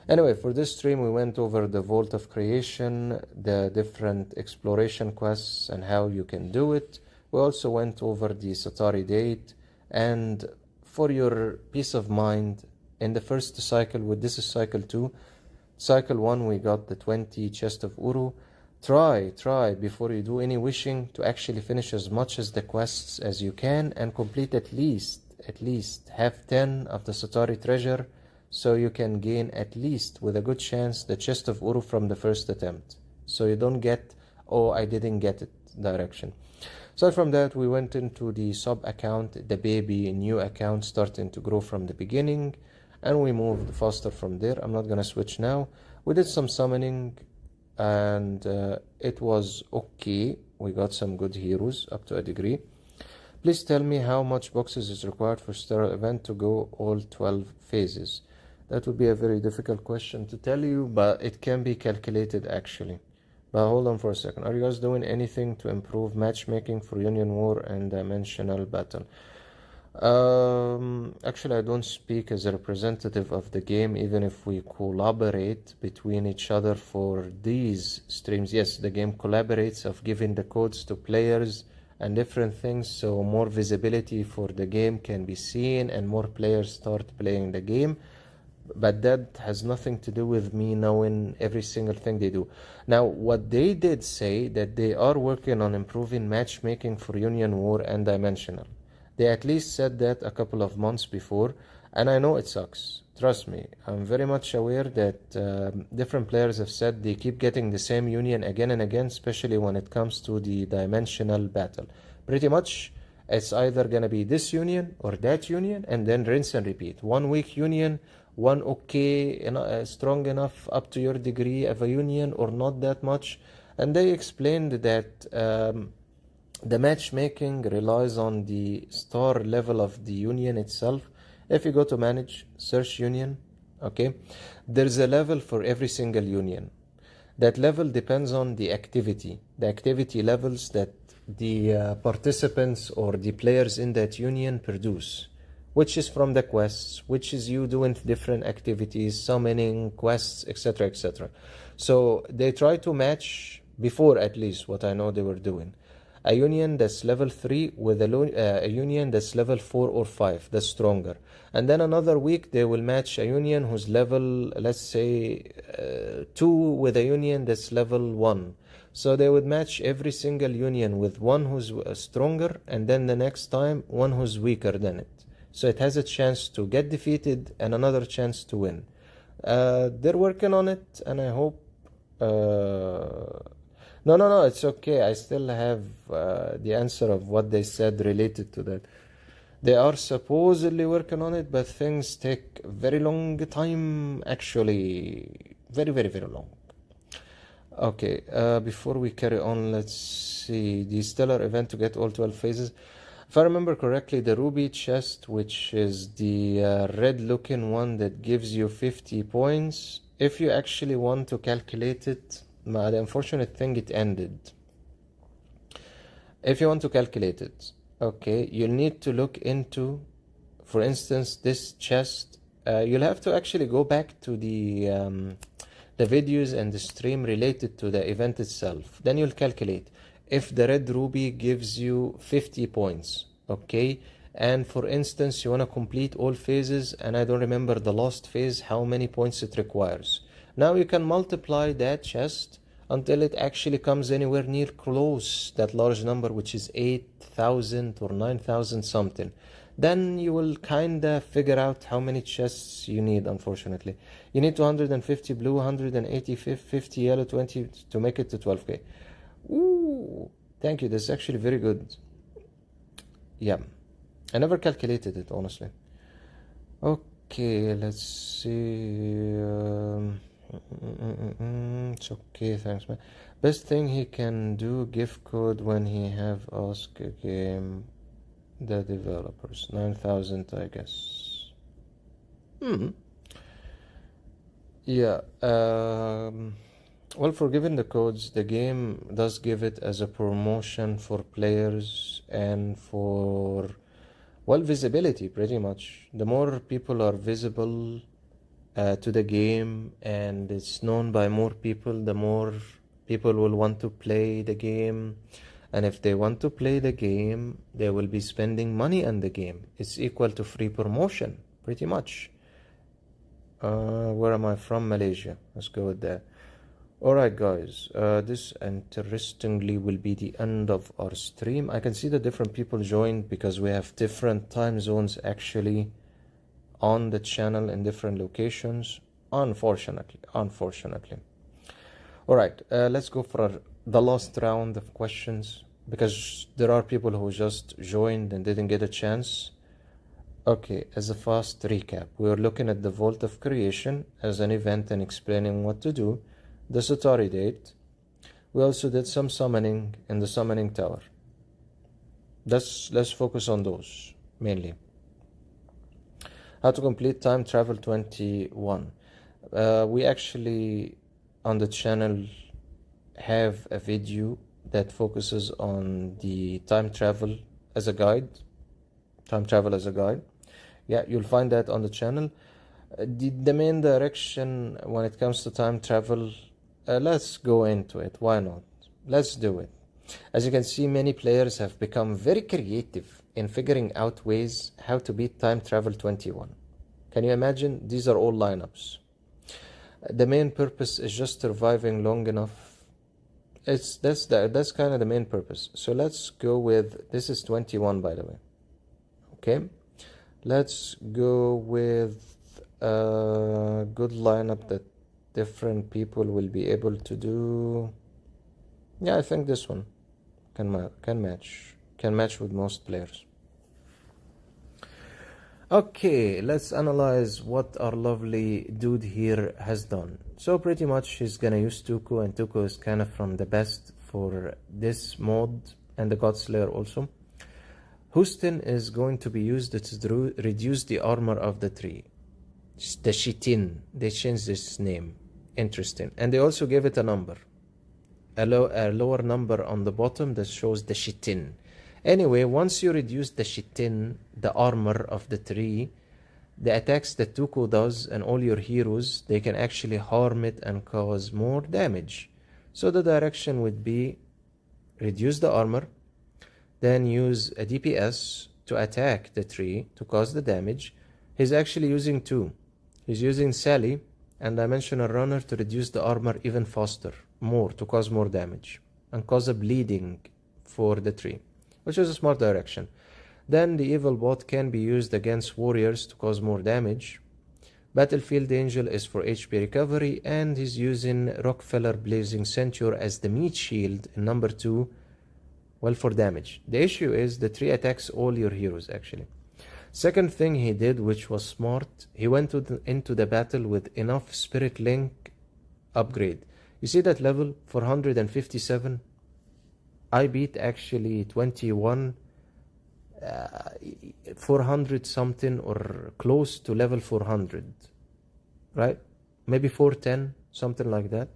Anyway, for this stream we went over the Vault of Creation, the different exploration quests and how you can do it. We also went over the Satari date, and for your peace of mind, in the first cycle, this is cycle 2. Cycle 1 we got the 20 chest of Uru. Try before you do any wishing to actually finish as much as the quests as you can and complete at least have 10 of the Satari treasure, so you can gain at least with a good chance the chest of Uru from the first attempt, so you don't get, oh I didn't get it direction. Aside from that, we went into the sub account, the baby new account starting to grow from the beginning, and we moved faster from there. I'm not gonna switch now. We did some summoning and it was okay. We got some good heroes up to a degree. Please tell me how much boxes is required for Star event to go all 12 phases. That would be a very difficult question to tell you, but it can be calculated actually. But hold on for a second. Are you guys doing anything to improve matchmaking for Union War and Dimensional Battle? Actually, I don't speak as a representative of the game, even if we collaborate between each other for these streams. Yes, the game collaborates of giving the codes to players and different things, so more visibility for the game can be seen and more players start playing the game. But that has nothing to do with me knowing every single thing they do. Now, what they did say that they are working on improving matchmaking for Union War and Dimensional. They at least said that a couple of months before, and I know it sucks. Trust me, I'm very much aware that different players have said they keep getting the same union again and again, especially when it comes to the Dimensional Battle. Pretty much, it's either gonna be this union or that union, and then rinse and repeat. 1 weak union, one okay, strong enough up to your degree of a union or not that much. And they explained that the matchmaking relies on the star level of the union itself. If you go to manage, search union, okay, there's a level for every single union. That level depends on the activity levels that the participants or the players in that union produce. which is from the quests, which is you doing different activities, summoning, quests, etc., etc. So they try to match, before at least what I know they were doing, a union that's level 3 with a union that's level 4 or 5, that's stronger. And then another week they will match a union who's level, let's say, 2 with a union that's level 1. So they would match every single union with one who's stronger, and then the next time one who's weaker than it. So it has a chance to get defeated and another chance to win. They're working on it, and I hope... No, it's okay. I still have the answer of what they said related to that. They are supposedly working on it, but things take very long time, actually. Very, very, very long. Okay, before we carry on, let's see. The stellar event to get all 12 phases. If I remember correctly, the ruby chest, which is the red looking one that gives you 50 points, if you actually want to calculate it, the unfortunate thing, it ended. If you want to calculate it, okay, you'll need to look into, for instance, this chest. You'll have to actually go back to the videos and the stream related to the event itself. Then you'll calculate if the red ruby gives you 50 points, okay? And for instance, you want to complete all phases, and I don't remember the last phase, how many points it requires. Now you can multiply that chest until it actually comes anywhere near close that large number, which is 8,000 or 9,000 something. Then you will kinda figure out how many chests you need, unfortunately. You need 250 blue, 180, 50 yellow, 20 to make it to 12k. Ooh, thank you. This is actually very good. Yeah, I never calculated it, honestly. Okay, let's see. It's okay, thanks, man. Best thing he can do, gift code when he have ask a game. The developers, 9,000, I guess. Yeah. Well, for giving the codes, the game does give it as a promotion for players and for, well, visibility, pretty much. The more people are visible to the game and it's known by more people, the more people will want to play the game. And if they want to play the game, they will be spending money on the game. It's equal to free promotion, pretty much. Where am I from? Malaysia. Let's go with that. Alright guys, this interestingly will be the end of our stream. I can see the different people joined because we have different time zones actually on the channel in different locations. Unfortunately. Alright, let's go for the last round of questions, because there are people who just joined and didn't get a chance. Okay, as a fast recap, we are looking at the Vault of Creation as an event and explaining what to do, the Satari date. We also did some summoning in the Summoning Tower. Let's focus on those mainly. How to complete Time Travel 21. We actually on the channel have a video that focuses on the time travel as a guide. Yeah, you'll find that on the channel. The main direction when it comes to time travel, let's go into it. Why not? Let's do it. As you can see, many players have become very creative in figuring out ways how to beat Time Travel 21. Can you imagine? These are all lineups. The main purpose is just surviving long enough. That's kind of the main purpose. So let's go with, this is 21 by the way. Okay, let's go with a good lineup that different people will be able to do. Yeah, I think this one can match with most players. Okay, let's analyze what our lovely dude here has done. So pretty much he's gonna use Toku, and Toku is kind of from the best for this mod and the God Slayer also. Houston is going to be used to reduce the armor of the tree. The Shitin, they changed this name. Interesting. And they also gave it a number. A lower number on the bottom that shows the Shitin. Anyway, once you reduce the shitin, the armor of the tree, the attacks that Toku does and all your heroes, they can actually harm it and cause more damage. So the direction would be reduce the armor, then use a DPS to attack the tree to cause the damage. He's actually using two. He's using Sally and Dimensional Runner to reduce the armor even faster, more, to cause more damage and cause a bleeding for the tree, which is a smart direction. Then the Evil Bot can be used against warriors to cause more damage. Battlefield Angel is for HP recovery, and he's using Rockefeller Blazing Centaur as the meat shield in number 2, well, for damage. The issue is the tree attacks all your heroes actually. Second thing he did, which was smart, he went into the battle with enough Spirit Link upgrade. You see that level 457? I beat actually 21, 400 something or close to level 400, right? Maybe 410, something like that.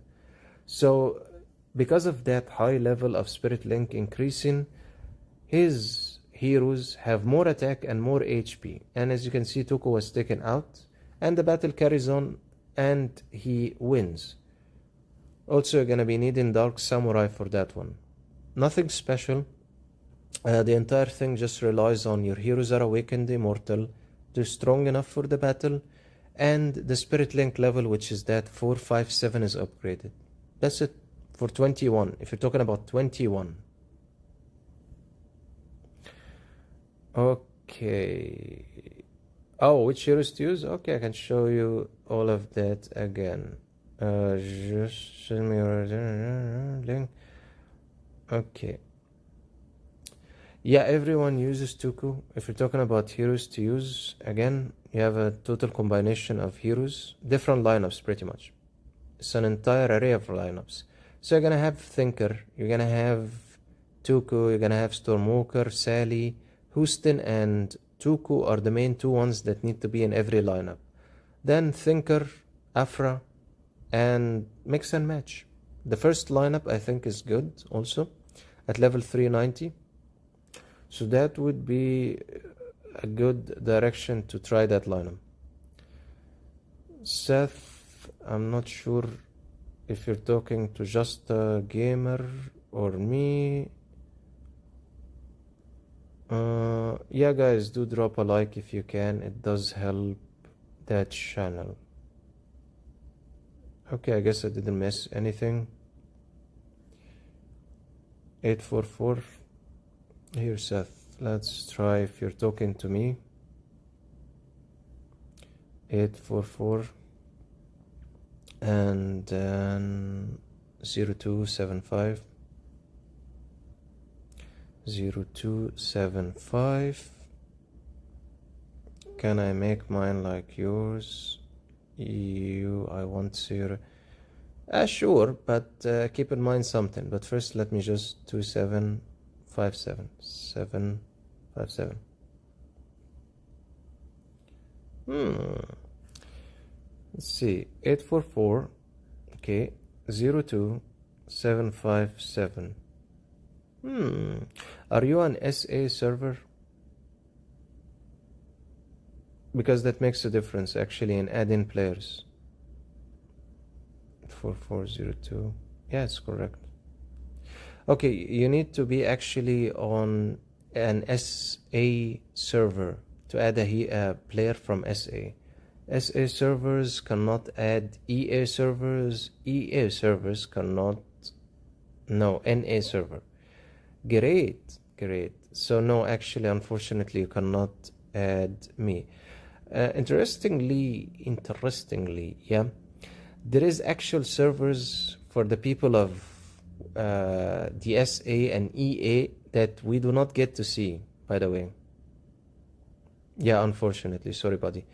So because of that high level of Spirit Link increasing, his heroes have more attack and more HP. And as you can see, Toku was taken out and the battle carries on and he wins. Also, you're going to be needing Dark Samurai for that one. Nothing special. The entire thing just relies on your heroes are awakened immortal, they're strong enough for the battle, and the Spirit Link level, which is that 457, is upgraded. That's it for 21, if you're talking about 21. Okay. Oh, which heroes to use? Okay, I can show you all of that again. Just send me your link. Okay. Yeah, everyone uses Toku. If you're talking about heroes to use, again, you have a total combination of heroes, different lineups pretty much. It's an entire array of lineups. So you're gonna have Thinker, you're gonna have Toku, you're gonna have Stormwalker, Sally, Houston, and Toku are the main two ones that need to be in every lineup. Then Thinker, Afra, and mix and match. The first lineup I think is good also at level 390. So that would be a good direction to try that lineup. Seth, I'm not sure if you're talking to just a gamer or me. Yeah, guys, do drop a like if you can. It does help that channel. Okay, I guess I didn't miss anything. 844. Here, Seth, let's try if you're talking to me. 844 and then 0275. 0275. Can I make mine like yours? I want 0. Sure, but keep in mind something. But first, let me just 2757 757. Let's see. 844. Okay. 02757. Are you on SA server? Because that makes a difference actually in add-in players. 4402. Yeah, it's correct. Okay, you need to be actually on an SA server to add a player from SA. SA servers cannot add EA servers. EA servers cannot. No, NA server. Great. So no, actually, unfortunately, you cannot add me. Interestingly, yeah, there is actual servers for the people of the SA and EA that we do not get to see, by the way. Yeah, unfortunately, sorry, buddy.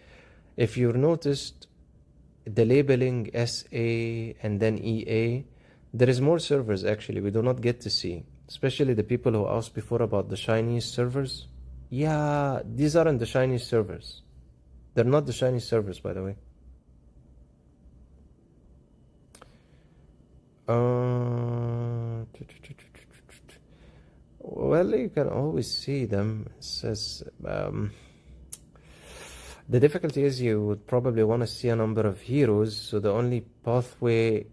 If you noticed the labeling SA and then EA, there is more servers actually we do not get to see, especially the people who asked before about the Chinese servers. Yeah, these aren't the Chinese servers. They're not the Chinese servers, by the way. Well, you can always see them. It says the difficulty is you would probably want to see a number of heroes, so the only pathway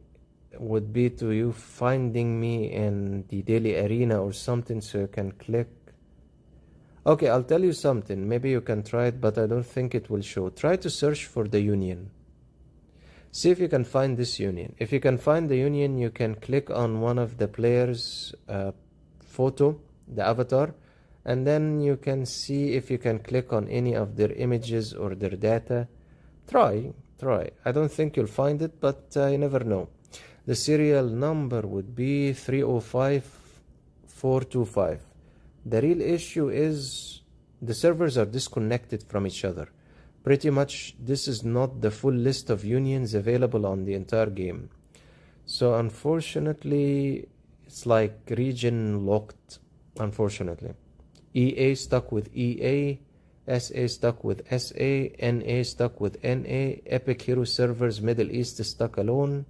would be to you finding me in the daily arena or something, so you can click. Okay, I'll tell you something. Maybe you can try it, but I don't think it will show. Try to search for the union. See if you can find this union. If you can find the union, you can click on one of the players' photo, the avatar, and then you can see if you can click on any of their images or their data. Try. I don't think you'll find it, but you never know. The serial number would be 305425. The real issue is the servers are disconnected from each other. Pretty much this is not the full list of unions available on the entire game. So unfortunately, it's like region locked, unfortunately. EA stuck with EA, SA stuck with SA, NA stuck with NA, Epic Hero servers Middle East is stuck alone.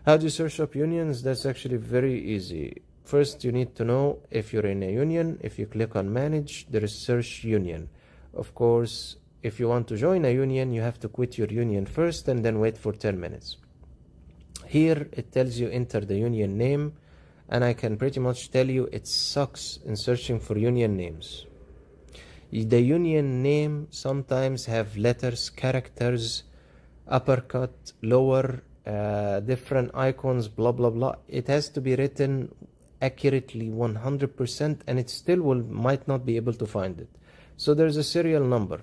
How do you search up unions? That's actually very easy. First, you need to know if you're in a union. If you click on manage, there is search union. Of course, if you want to join a union, you have to quit your union first and then wait for 10 minutes. Here, it tells you enter the union name, and I can pretty much tell you it sucks in searching for union names. The union name sometimes have letters, characters, uppercut, lower, different icons, blah blah blah. It has to be written accurately 100%, and it still might not be able to find it. So there's a serial number.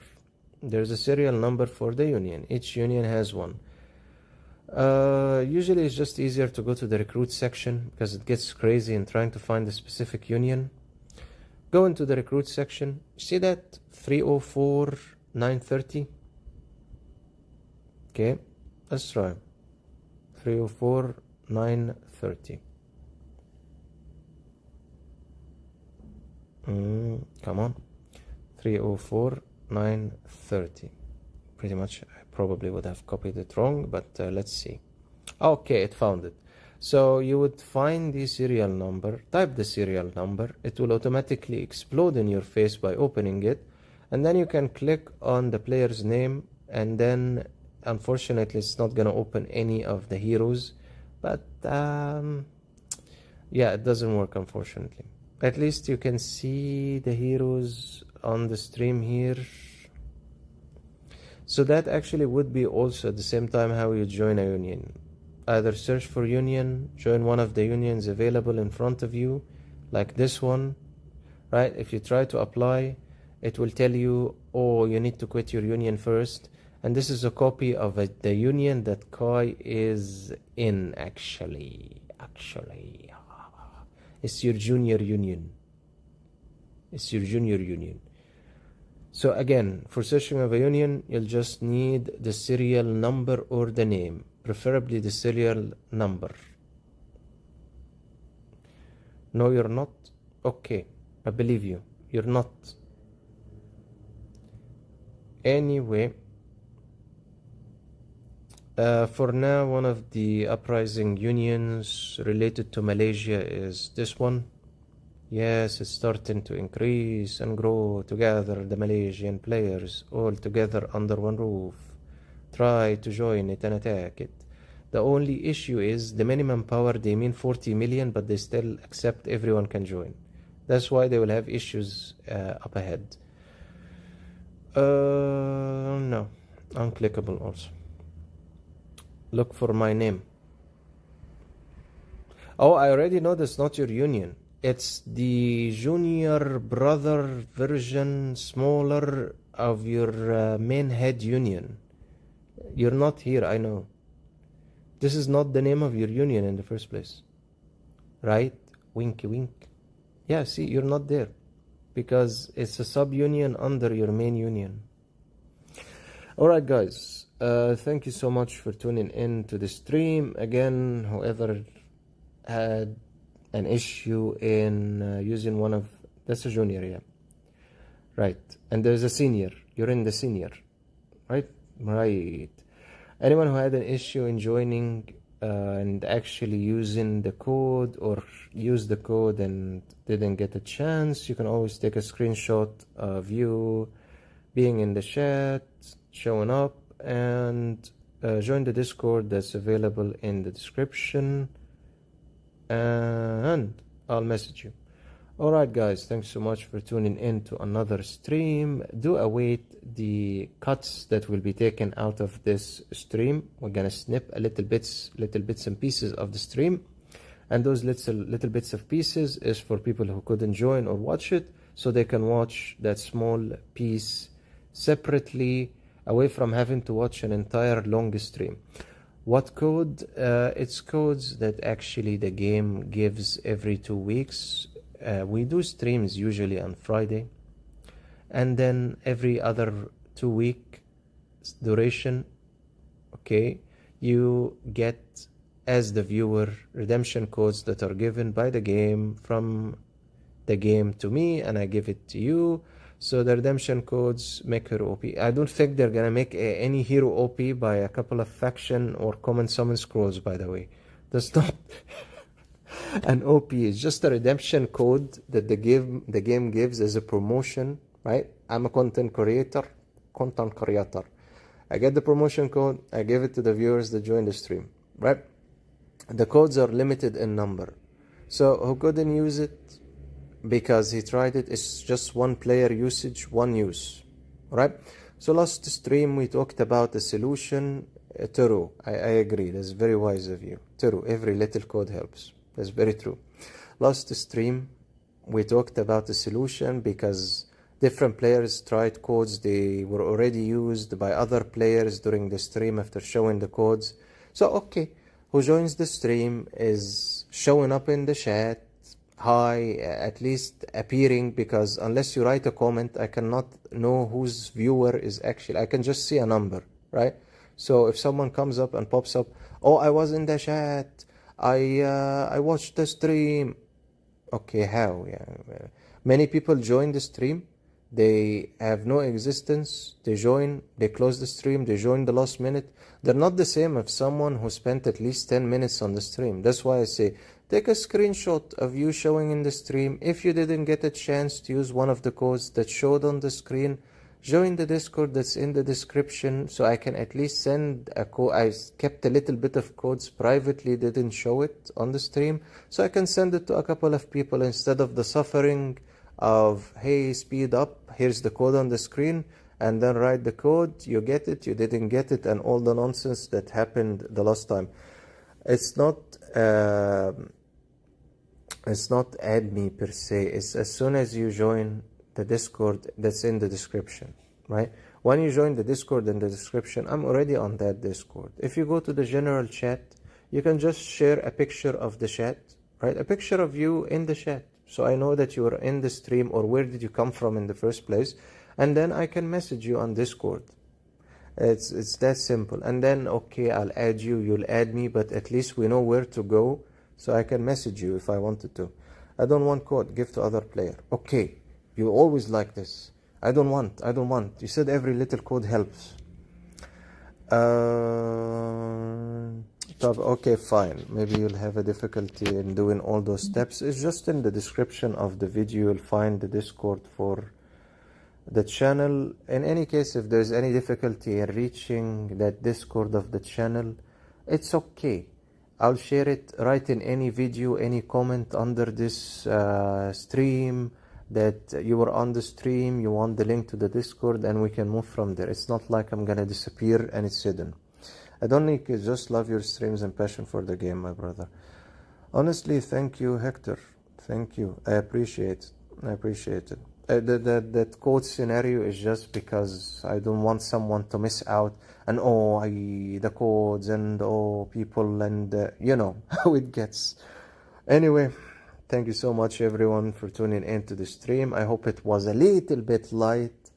There's a serial number for the union. Each union has one. Usually it's just easier to go to the recruit section because it gets crazy in trying to find a specific union. Go into the recruit section. See that 304930? Okay, let's try 304930. Come on, 304930. Pretty much I probably would have copied it wrong, but let's see. Okay, it found it. So you would find the serial number, type the serial number, it will automatically explode in your face by opening it, and then you can click on the player's name, and then unfortunately it's not going to open any of the heroes, but yeah, it doesn't work unfortunately. At least you can see the heroes on the stream here. So that actually would be also at the same time how you join a union. Either search for union, join one of the unions available in front of you, like this one, right? If you try to apply, it will tell you, oh, you need to quit your union first. And this is a copy of the union that Kai is in, actually. It's your junior union. So again, for searching of a union, you'll just need the serial number or the name, preferably the serial number. No, you're not? Okay, I believe you. You're not. Anyway, for now, one of the uprising unions related to Malaysia is this one. Yes, it's starting to increase and grow together, the Malaysian players, all together under one roof. Try to join it and attack it. The only issue is the minimum power, they mean 40 million, but they still accept everyone can join. That's why they will have issues up ahead. No, unclickable also. Look for my name. Oh, I already know that's not your union. It's the junior brother version, smaller of your main head union. You're not here, I know. This is not the name of your union in the first place. Right? Winky wink. Yeah, see, you're not there. Because it's a sub-union under your main union. Alright guys, thank you so much for tuning in to the stream. Again, whoever had an issue in using one of... That's a junior, yeah. Right. And there's a senior. You're in the senior. Right? Right. Anyone who had an issue in joining and actually using the code or use the code and didn't get a chance, you can always take a screenshot of you being in the chat, showing up, and join the Discord that's available in the description, and I'll message you. Alright guys, thanks so much for tuning in to another stream. Do await the cuts that will be taken out of this stream. We're gonna snip a little bits and pieces of the stream, and those little bits of pieces is for people who couldn't join or watch it, so they can watch that small piece separately, away from having to watch an entire long stream. What code? It's codes that actually the game gives every 2 weeks. We do streams usually on Friday, and then every other 2 week duration, okay, you get, as the viewer, redemption codes that are given by the game, from the game to me, and I give it to you. So the redemption codes make hero OP. I don't think they're gonna make any hero OP by a couple of faction or common summon scrolls, by the way. That's not an OP. Is just a redemption code that the game gives as a promotion, right? I'm a content creator. I get the promotion code, I give it to the viewers that join the stream, right? The codes are limited in number. So who couldn't use it because he tried it, it's just one player usage, one use, right? So last stream we talked about the solution. Teru, I agree, that's very wise of you. Teru, every little code helps. That's very true. Last stream, we talked about the solution because different players tried codes they were already used by other players during the stream after showing the codes. So, okay, who joins the stream is showing up in the chat, hi, at least appearing, because unless you write a comment, I cannot know whose viewer is actually, I can just see a number, right? So if someone comes up and pops up, oh, I was in the chat, I watched the stream. Okay, how? Yeah, many people join the stream, they have no existence, they join, they close the stream, they join the last minute. They're not the same as someone who spent at least 10 minutes on the stream. That's why I say take a screenshot of you showing in the stream. If you didn't get a chance to use one of the codes that showed on the screen, join the Discord that's in the description, so I can at least send a code. I kept a little bit of codes privately, didn't show it on the stream, so I can send it to a couple of people instead of the suffering of, hey, speed up, here's the code on the screen, and then write the code, you get it, you didn't get it, and all the nonsense that happened the last time. It's not add me per se, it's as soon as you join the Discord that's in the description, right? When you join the Discord in the description, I'm already on that Discord. If you go to the general chat, you can just share a picture of the chat, right? A picture of you in the chat, so I know that you are in the stream, or where did you come from in the first place, and then I can message you on Discord. It's that simple. And then, okay, I'll add you, you'll add me, but at least we know where to go, so I can message you if I wanted to. I don't want code, give to other player. Okay, you always like this. I don't want. You said every little code helps. Okay, fine. Maybe you'll have a difficulty in doing all those steps. It's just in the description of the video. You'll find the Discord for the channel. In any case, if there's any difficulty in reaching that Discord of the channel, it's okay. I'll share it right in any video, any comment under this stream, that you were on the stream, you want the link to the Discord, and we can move from there. It's not like I'm gonna disappear and it's hidden. I don't think you just love your streams and passion for the game, my brother. Honestly, thank you, Hector. Thank you. I appreciate it. That code scenario is just because I don't want someone to miss out, and the codes, and people, and you know how it gets. Anyway, thank you so much everyone for tuning into the stream. I hope it was a little bit light,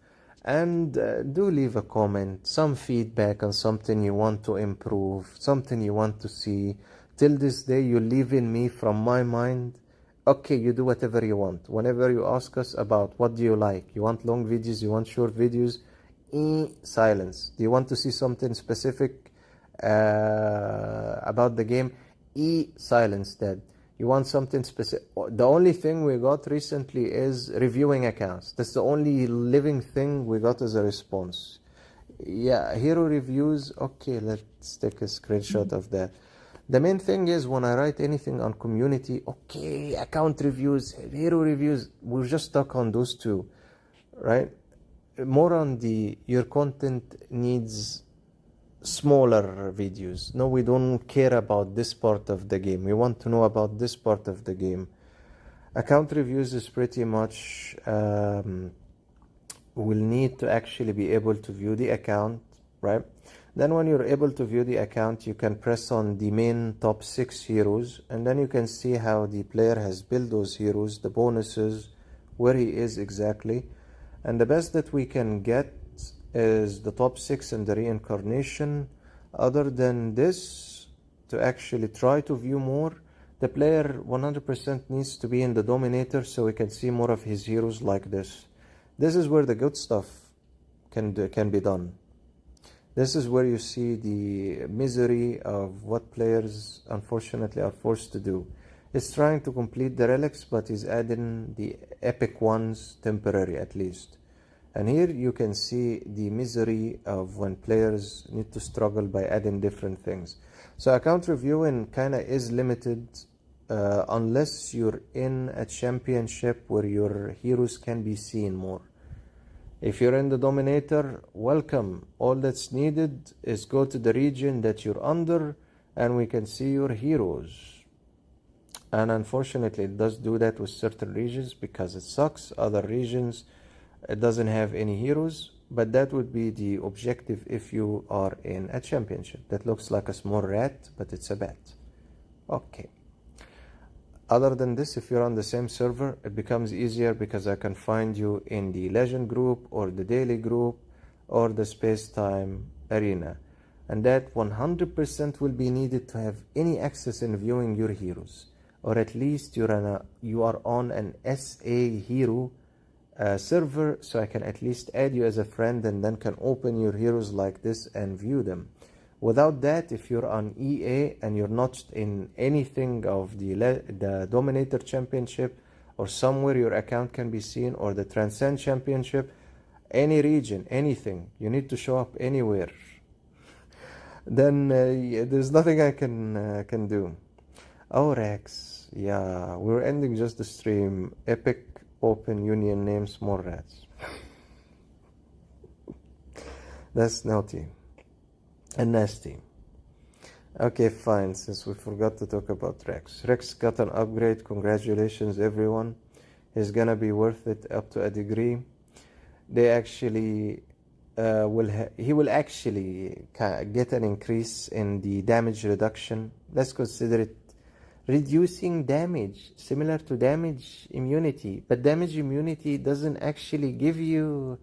and do leave a comment, some feedback on something you want to improve, something you want to see. Till this day, you live in me from my mind. Okay, you do whatever you want. Whenever you ask us about what do you like, you want long videos, you want short videos, silence. Do you want to see something specific? about the game, silence that. You want something specific. The only thing we got recently is reviewing accounts. That's the only living thing we got as a response. Yeah, hero reviews. Okay, let's take a screenshot of that. The main thing is when I write anything on community, okay, account reviews, hero reviews, we're just stuck on those two, right? More on your content needs smaller videos. No, we don't care about this part of the game. We want to know about this part of the game. Account reviews is pretty much we'll need to actually be able to view the account, right? Then when you're able to view the account, you can press on the main top 6 heroes, and then you can see how the player has built those heroes, the bonuses, where he is exactly. And the best that we can get is the top 6 and the reincarnation. Other than this, to actually try to view more, the player 100% needs to be in the dominator so we can see more of his heroes like this. This is where the good stuff can be done. This is where you see the misery of what players unfortunately are forced to do. It's trying to complete the relics, but is adding the epic ones temporary at least. And here you can see the misery of when players need to struggle by adding different things. So account reviewing kinda is limited unless you're in a championship where your heroes can be seen more. If you're in the Dominator, welcome. All that's needed is go to the region that you're under and we can see your heroes. And unfortunately it does do that with certain regions because it sucks. Other regions it doesn't have any heroes, but that would be the objective if you are in a championship. That looks like a small rat, but it's a bat. Okay. Other than this, if you're on the same server, it becomes easier because I can find you in the legend group or the daily group or the space-time arena. And that 100% will be needed to have any access in viewing your heroes. Or at least you are on an SA hero server, so I can at least add you as a friend and then can open your heroes like this and view them. Without that, if you're on EA and you're not in anything of the Dominator Championship or somewhere your account can be seen, or the Transcend Championship, any region, anything, you need to show up anywhere, then there's nothing I can do. Oh, Rex, yeah, we're ending just the stream. Epic Open Union names more rats. That's naughty and nasty. Okay, fine, since we forgot to talk about Rex. Rex got an upgrade. Congratulations, everyone. He's gonna be worth it up to a degree. They actually he will actually get an increase in the damage reduction. Let's consider it reducing damage, similar to damage immunity. But damage immunity doesn't actually give you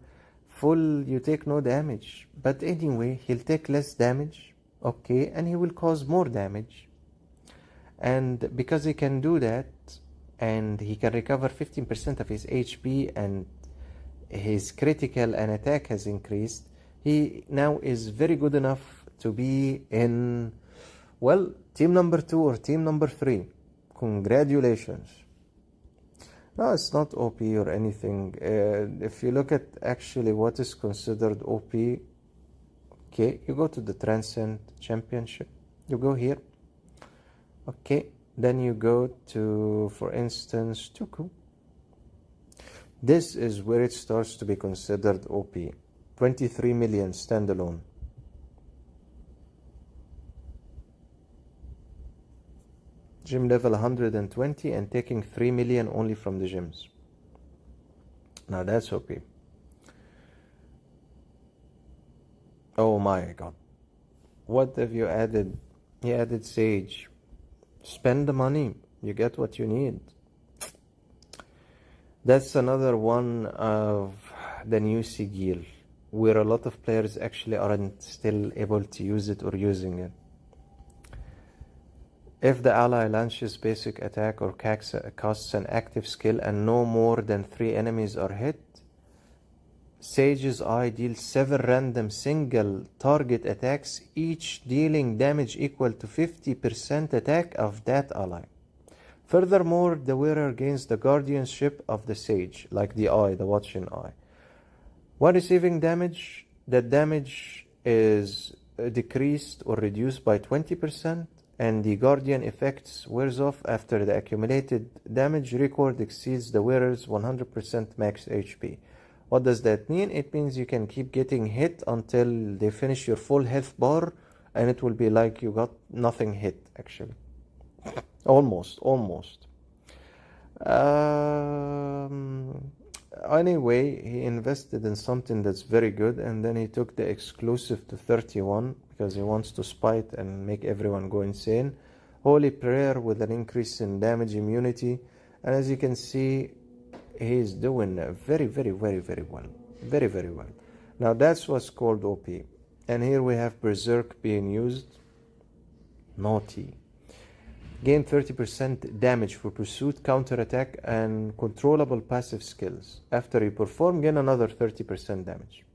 full, you take no damage. But anyway, he'll take less damage, okay, and he will cause more damage. And because he can do that, and he can recover 15% of his HP, and his critical and attack has increased, he now is very good enough to be in, well, team number 2 or team number 3. Congratulations. No, it's not OP or anything. If you look at actually what is considered OP, okay, you go to the Transcend Championship. You go here. Okay, then you go to, for instance, Toku. This is where it starts to be considered OP. 23 million standalone. Gym level 120 and taking 3 million only from the gyms. Now that's OP. Oh my god. What have you added? He added Sage. Spend the money. You get what you need. That's another one of the new Sigil, where a lot of players actually aren't still able to use it or using it. If the ally launches basic attack or casts an active skill and no more than 3 enemies are hit, Sage's Eye deals 7 random single target attacks, each dealing damage equal to 50% attack of that ally. Furthermore, the wearer gains the guardianship of the sage, like the eye, the watching eye. When receiving damage, that damage is decreased or reduced by 20%, and the guardian effects wears off after the accumulated damage record exceeds the wearer's 100% max HP. What does that mean? It means you can keep getting hit until they finish your full health bar, and it will be like you got nothing hit, actually. Almost. Anyway, he invested in something that's very good, and then he took the exclusive to 31 because he wants to spite and make everyone go insane. Holy Prayer with an increase in damage immunity, and as you can see, he's doing very well. Very well. Now that's what's called OP. And here we have Berserk being used. Naughty. Gain 30% damage for pursuit, counterattack, and controllable passive skills. After you perform, gain another 30% damage.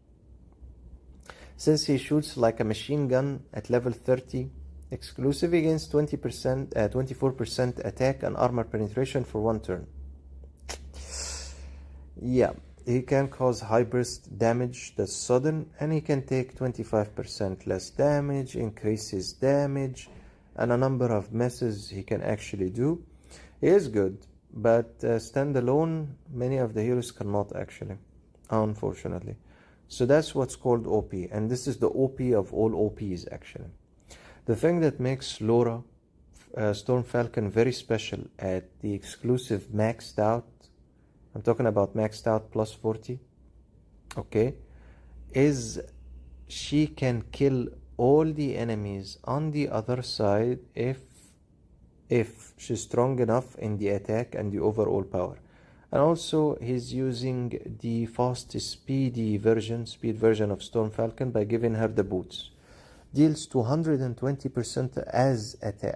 Since he shoots like a machine gun at level 30, exclusive, he gains 24% attack and armor penetration for 1 turn. Yeah, he can cause high burst damage that's sudden, and he can take 25% less damage, increase his damage, and a number of messes he can actually do. He is good, but standalone, many of the heroes cannot actually, unfortunately. So that's what's called OP, and this is the OP of all OPs actually. The thing that makes Laura Storm Falcon very special at the exclusive maxed out, I'm talking about maxed out plus 40, okay, is she can kill all the enemies on the other side if she's strong enough in the attack and the overall power. And also he's using the fast speed version of Storm Falcon by giving her the boots. Deals 220%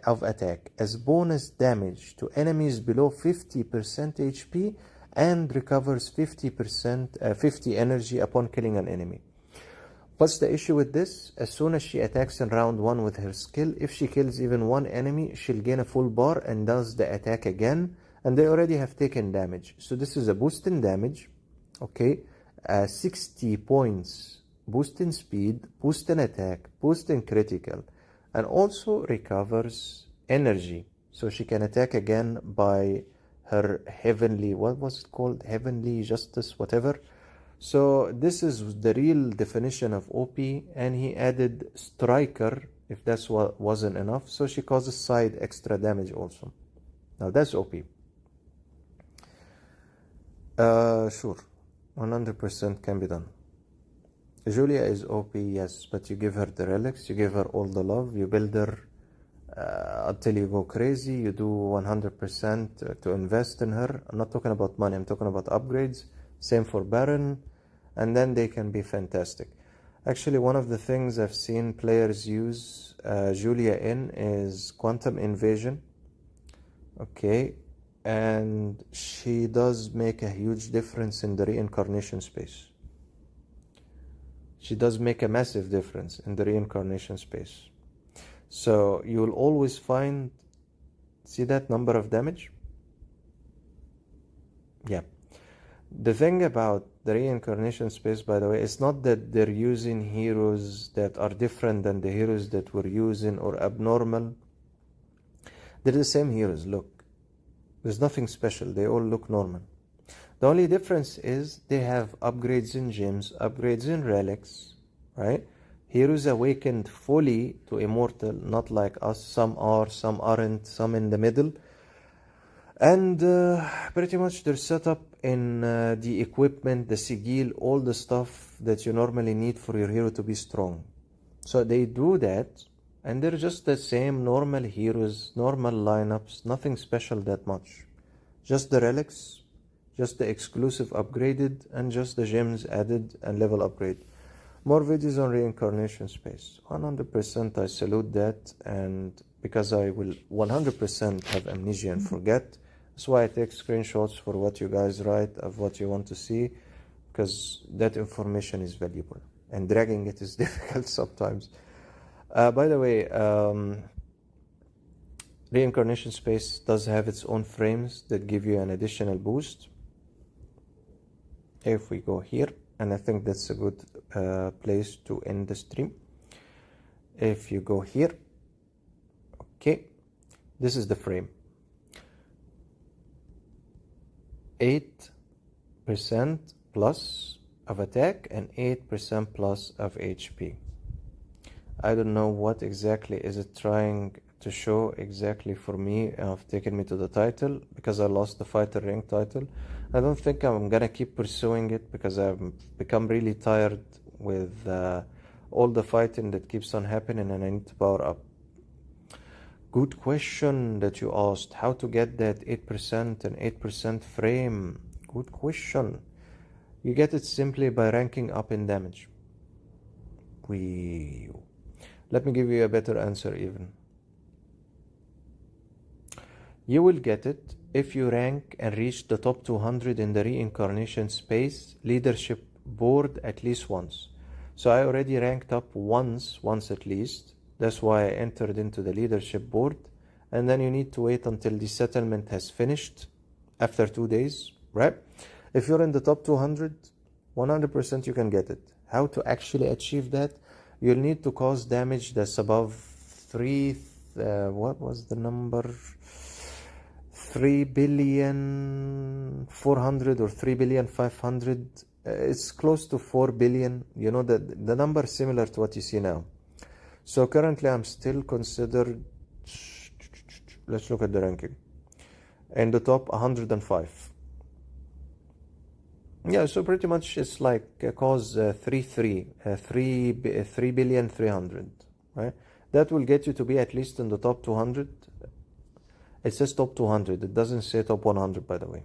of attack as bonus damage to enemies below 50% HP and recovers 50 energy upon killing an enemy. What's the issue with this? As soon as she attacks in round 1 with her skill, if she kills even one enemy, she'll gain a full bar and does the attack again, and they already have taken damage. So this is a boost in damage, okay, 60 points, boost in speed, boost in attack, boost in critical, and also recovers energy. So she can attack again by her heavenly, what was it called? Heavenly justice, whatever. So this is the real definition of OP, and he added Striker if that's what wasn't enough, so she causes side extra damage also. Now that's OP. Sure, 100% can be done. Julia is OP, yes, but you give her the relics, you give her all the love, you build her until you go crazy, you do 100% to invest in her. I'm not talking about money, I'm talking about upgrades. Same for Baron, and then they can be fantastic. Actually, one of the things I've seen players use Julia in is Quantum Invasion. Okay, and she does make a huge difference in the reincarnation space. She does make a massive difference in the reincarnation space. So you'll always find, see that number of damage? Yeah. The thing about the reincarnation space, by the way, it's not that they're using heroes that are different than the heroes that we're using or abnormal. They're the same heroes, look. There's nothing special. They all look normal. The only difference is they have upgrades in gems, upgrades in relics, right? Heroes awakened fully to immortal, not like us. Some are, some aren't, some in the middle. And pretty much they're set up in the equipment, the sigil, all the stuff that you normally need for your hero to be strong. So they do that, and they're just the same normal heroes, normal lineups, nothing special that much. Just the relics, just the exclusive upgraded, and just the gems added and level upgrade. More videos on reincarnation space. 100% I salute that, and because I will 100% have amnesia and forget, that's why I take screenshots for what you guys write of what you want to see. because that information is valuable and dragging it is difficult sometimes. By the way, reincarnation space does have its own frames that give you an additional boost. If we go here, and I think that's a good place to end the stream. If you go here, okay, this is the frame. 8% plus of attack and 8% plus of HP. I don't know what exactly is it trying to show exactly for me of taking me to the title, because I lost the fighter rank title. I don't think I'm gonna keep pursuing it because I've become really tired with all the fighting that keeps on happening, and I need to power up. Good question that you asked, how to get that 8% and 8% frame. Good question. You get it simply by ranking up in damage. Let me give you a better answer even. You will get it if you rank and reach the top 200 in the reincarnation space leadership board at least once. So I already ranked up once at least. That's why I entered into the leadership board. And then you need to wait until the settlement has finished after 2 days, right? If you're in the top 200, 100% you can get it. How to actually achieve that? You'll need to cause damage that's above 3, what was the number? 3,400,000,000 or 3,500,000,000. It's close to 4 billion. You know, the number similar to what you see now. So currently I'm still considered, let's look at the ranking. In the top 105. Yeah, so pretty much it's like cause 3,300,000,000, right? That will get you to be at least in the top 200. It says top 200. It doesn't say top 100, by the way.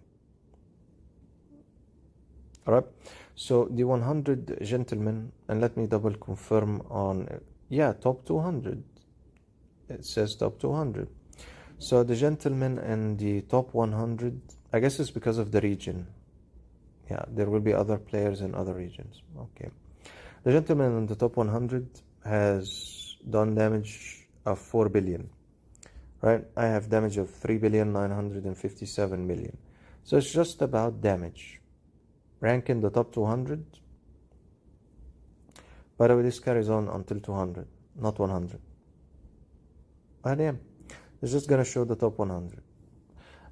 All right. So the 100 gentlemen, and let me double confirm on, yeah, top 200. It says top 200. So the gentlemen and the top 100, I guess it's because of the region. Yeah, there will be other players in other regions. Okay. The gentleman in the top 100 has done damage of 4 billion. Right? I have damage of 3,957,000,000. So it's just about damage. Rank in the top 200. By the way, this carries on until 200, not 100. And yeah, it's just gonna show the top 100.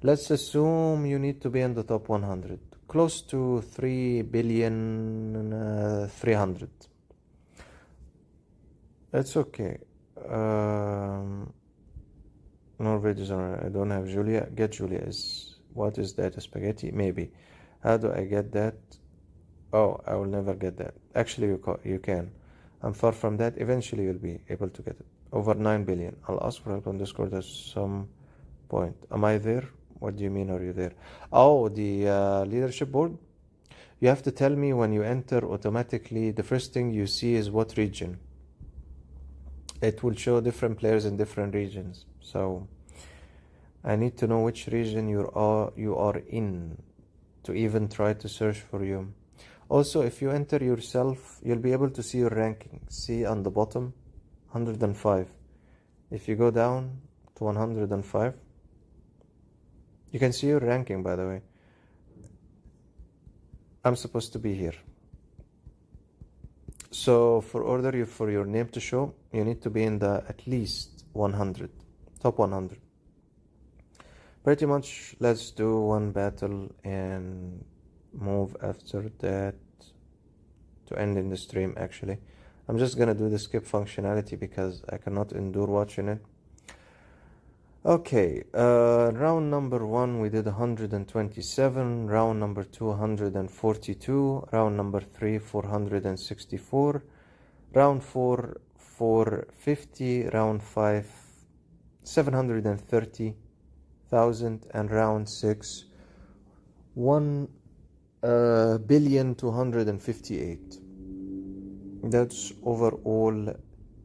Let's assume you need to be in the top 100. Close to 3,300,000,000. That's okay. Norwegian, I don't have Julia. Get Julia is, what is that? A spaghetti? Maybe. How do I get that? Oh, I will never get that. Actually, you can. I'm far from that. Eventually, you'll be able to get it. Over 9 billion. I'll ask for help on Discord at some point. Am I there? What do you mean, are you there? Oh, the leadership board? You have to tell me when you enter automatically. The first thing you see is what region. It will show different players in different regions. So I need to know which region you are in to even try to search for you. Also, if you enter yourself, you'll be able to see your ranking. See on the bottom, 105. If you go down to 105, you can see your ranking, by the way. I'm supposed to be here. So for your name to show, you need to be in the at least 100, top 100. Pretty much, let's do one battle and move after that to end in the stream. Actually, I'm just gonna do the skip functionality because I cannot endure watching it. Okay, round number 1 we did 127, round number 2 142, round number 3 464, round 4 450, round 5 730,000, and round 6 1,258,000,000. That's overall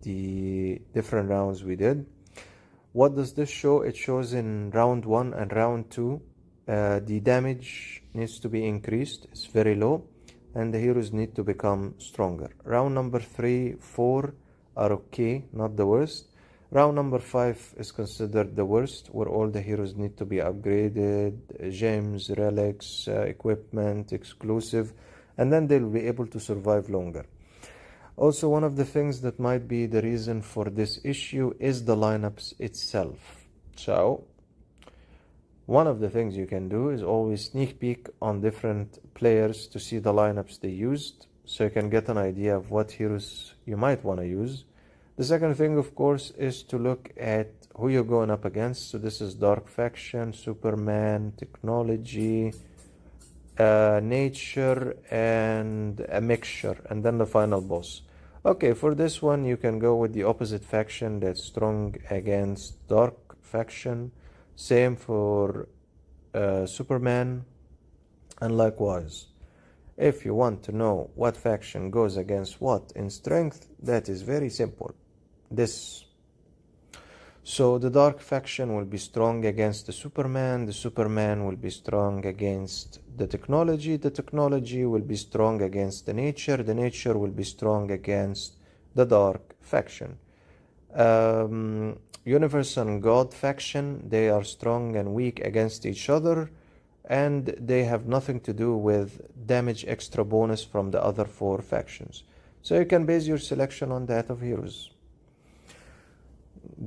the different rounds we did. What does this show? It shows in round 1 and round 2 the damage needs to be increased. It's very low. and the heroes need to become stronger. Round number 3, 4 are okay, not the worst. Round number 5 is considered the worst, where all the heroes need to be upgraded, gems, relics, equipment, exclusive, and then they'll be able to survive longer. Also, one of the things that might be the reason for this issue is the lineups itself. So, one of the things you can do is always sneak peek on different players to see the lineups they used, so you can get an idea of what heroes you might want to use. The second thing, of course, is to look at who you're going up against. So this is Dark Faction, Superman, Technology, Nature, and a mixture, and then the final boss. Okay, for this one, you can go with the opposite faction that's strong against Dark Faction. Same for Superman, and likewise. If you want to know what faction goes against what in strength, that is very simple. So the Dark Faction will be strong against the Superman will be strong against the Technology will be strong against the Nature will be strong against the Dark Faction. Universe and God Faction, they are strong and weak against each other, and they have nothing to do with damage extra bonus from the other 4 factions. So you can base your selection on that of heroes.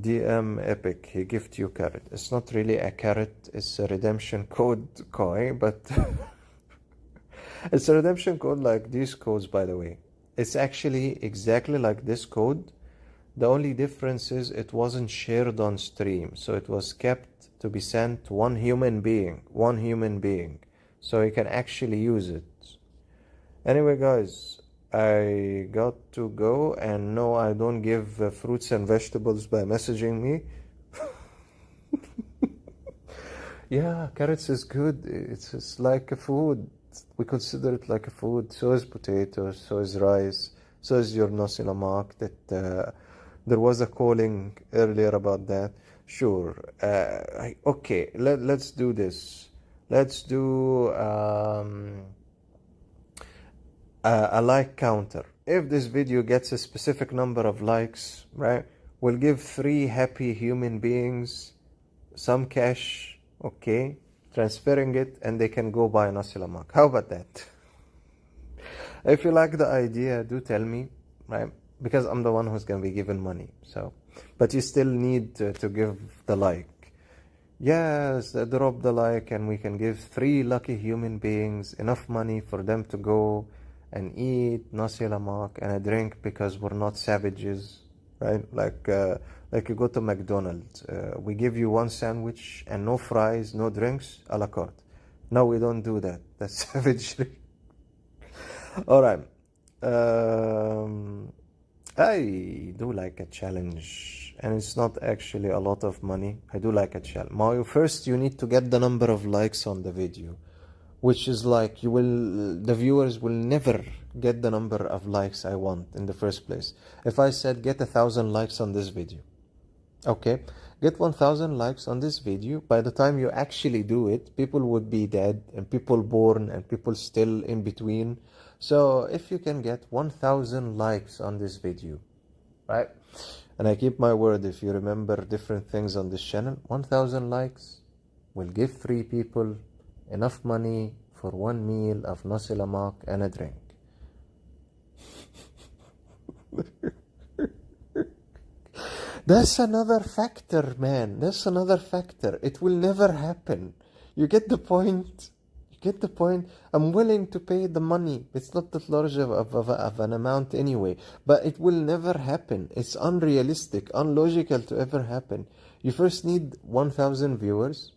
DM Epic, he gift you carrot. It's not really a carrot, it's a redemption code, Koi, but it's a redemption code like these codes, by the way. It's actually exactly like this code. The only difference is it wasn't shared on stream, so it was kept to be sent to one human being, so you can actually use it. Anyway, guys, I got to go, and no, I don't give fruits and vegetables by messaging me. Yeah, carrots is good. It's like a food. We consider it like a food. So is potatoes, so is rice, so is your nasi lemak. That there was a calling earlier about that. Sure. Okay, let's do this. Let's do a like counter. If this video gets a specific number of likes, right, we'll give 3 happy human beings some cash, okay, transferring it, and they can go buy nasi lemak. How about that? If you like the idea, do tell me, right? Because I'm the one who's going to be given money. So, but you still need to give the like. Yes, drop the like, and we can give 3 lucky human beings enough money for them to go and eat nasi lemak and a drink, because we're not savages, right? Like you go to McDonald's, we give you 1 sandwich and no fries, no drinks, a la carte. No, we don't do that. That's savagery. All right. I do like a challenge, and it's not actually a lot of money. I do like a challenge. Mario, first you need to get the number of likes on the video, which is like the viewers will never get the number of likes I want in the first place. If I said get 1,000 likes on this video, okay, get 1,000 likes on this video, by the time you actually do it, people would be dead, and people born, and people still in between. So if you can get 1,000 likes on this video, right? And I keep my word, if you remember different things on this channel, 1,000 likes will give 3 people enough money for 1 meal of nasi lemak and a drink. That's another factor, man. That's another factor. It will never happen. You get the point? Get the point? I'm willing to pay the money. It's not that large of an amount anyway, but it will never happen. It's unrealistic, unlogical to ever happen. You first need 1,000 viewers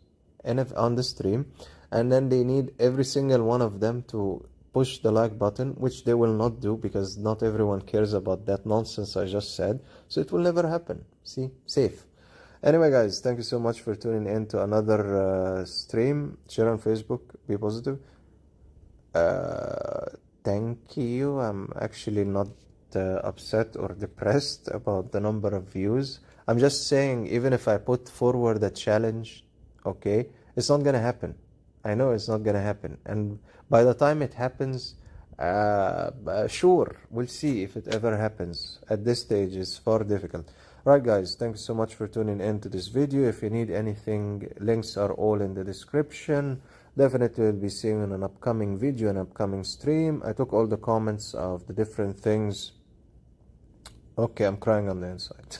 on the stream, and then they need every single one of them to push the like button, which they will not do because not everyone cares about that nonsense I just said. So it will never happen. See? Safe. Anyway, guys, thank you so much for tuning in to another stream. Share on Facebook. Be positive. Thank you. I'm actually not upset or depressed about the number of views. I'm just saying, even if I put forward a challenge, okay, it's not going to happen. I know it's not going to happen. And by the time it happens, Sure, we'll see if it ever happens. At this stage, it's far difficult. Right, guys, thank you so much for tuning in to this video. If you need anything, links are all in the description. Definitely will be seeing in an upcoming video, an upcoming stream. I took all the comments of the different things. Okay, I'm crying on the inside.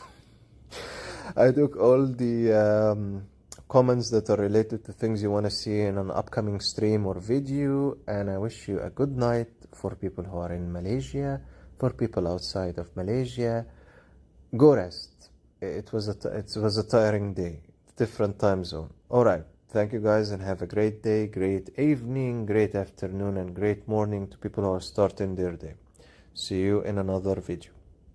I took all the comments that are related to things you want to see in an upcoming stream or video, and I wish you a good night for people who are in Malaysia, for people outside of Malaysia. Go rest. It was a tiring day, different time zone. All right, thank you guys, and have a great day, great evening, great afternoon, and great morning to people who are starting their day. See you in another video.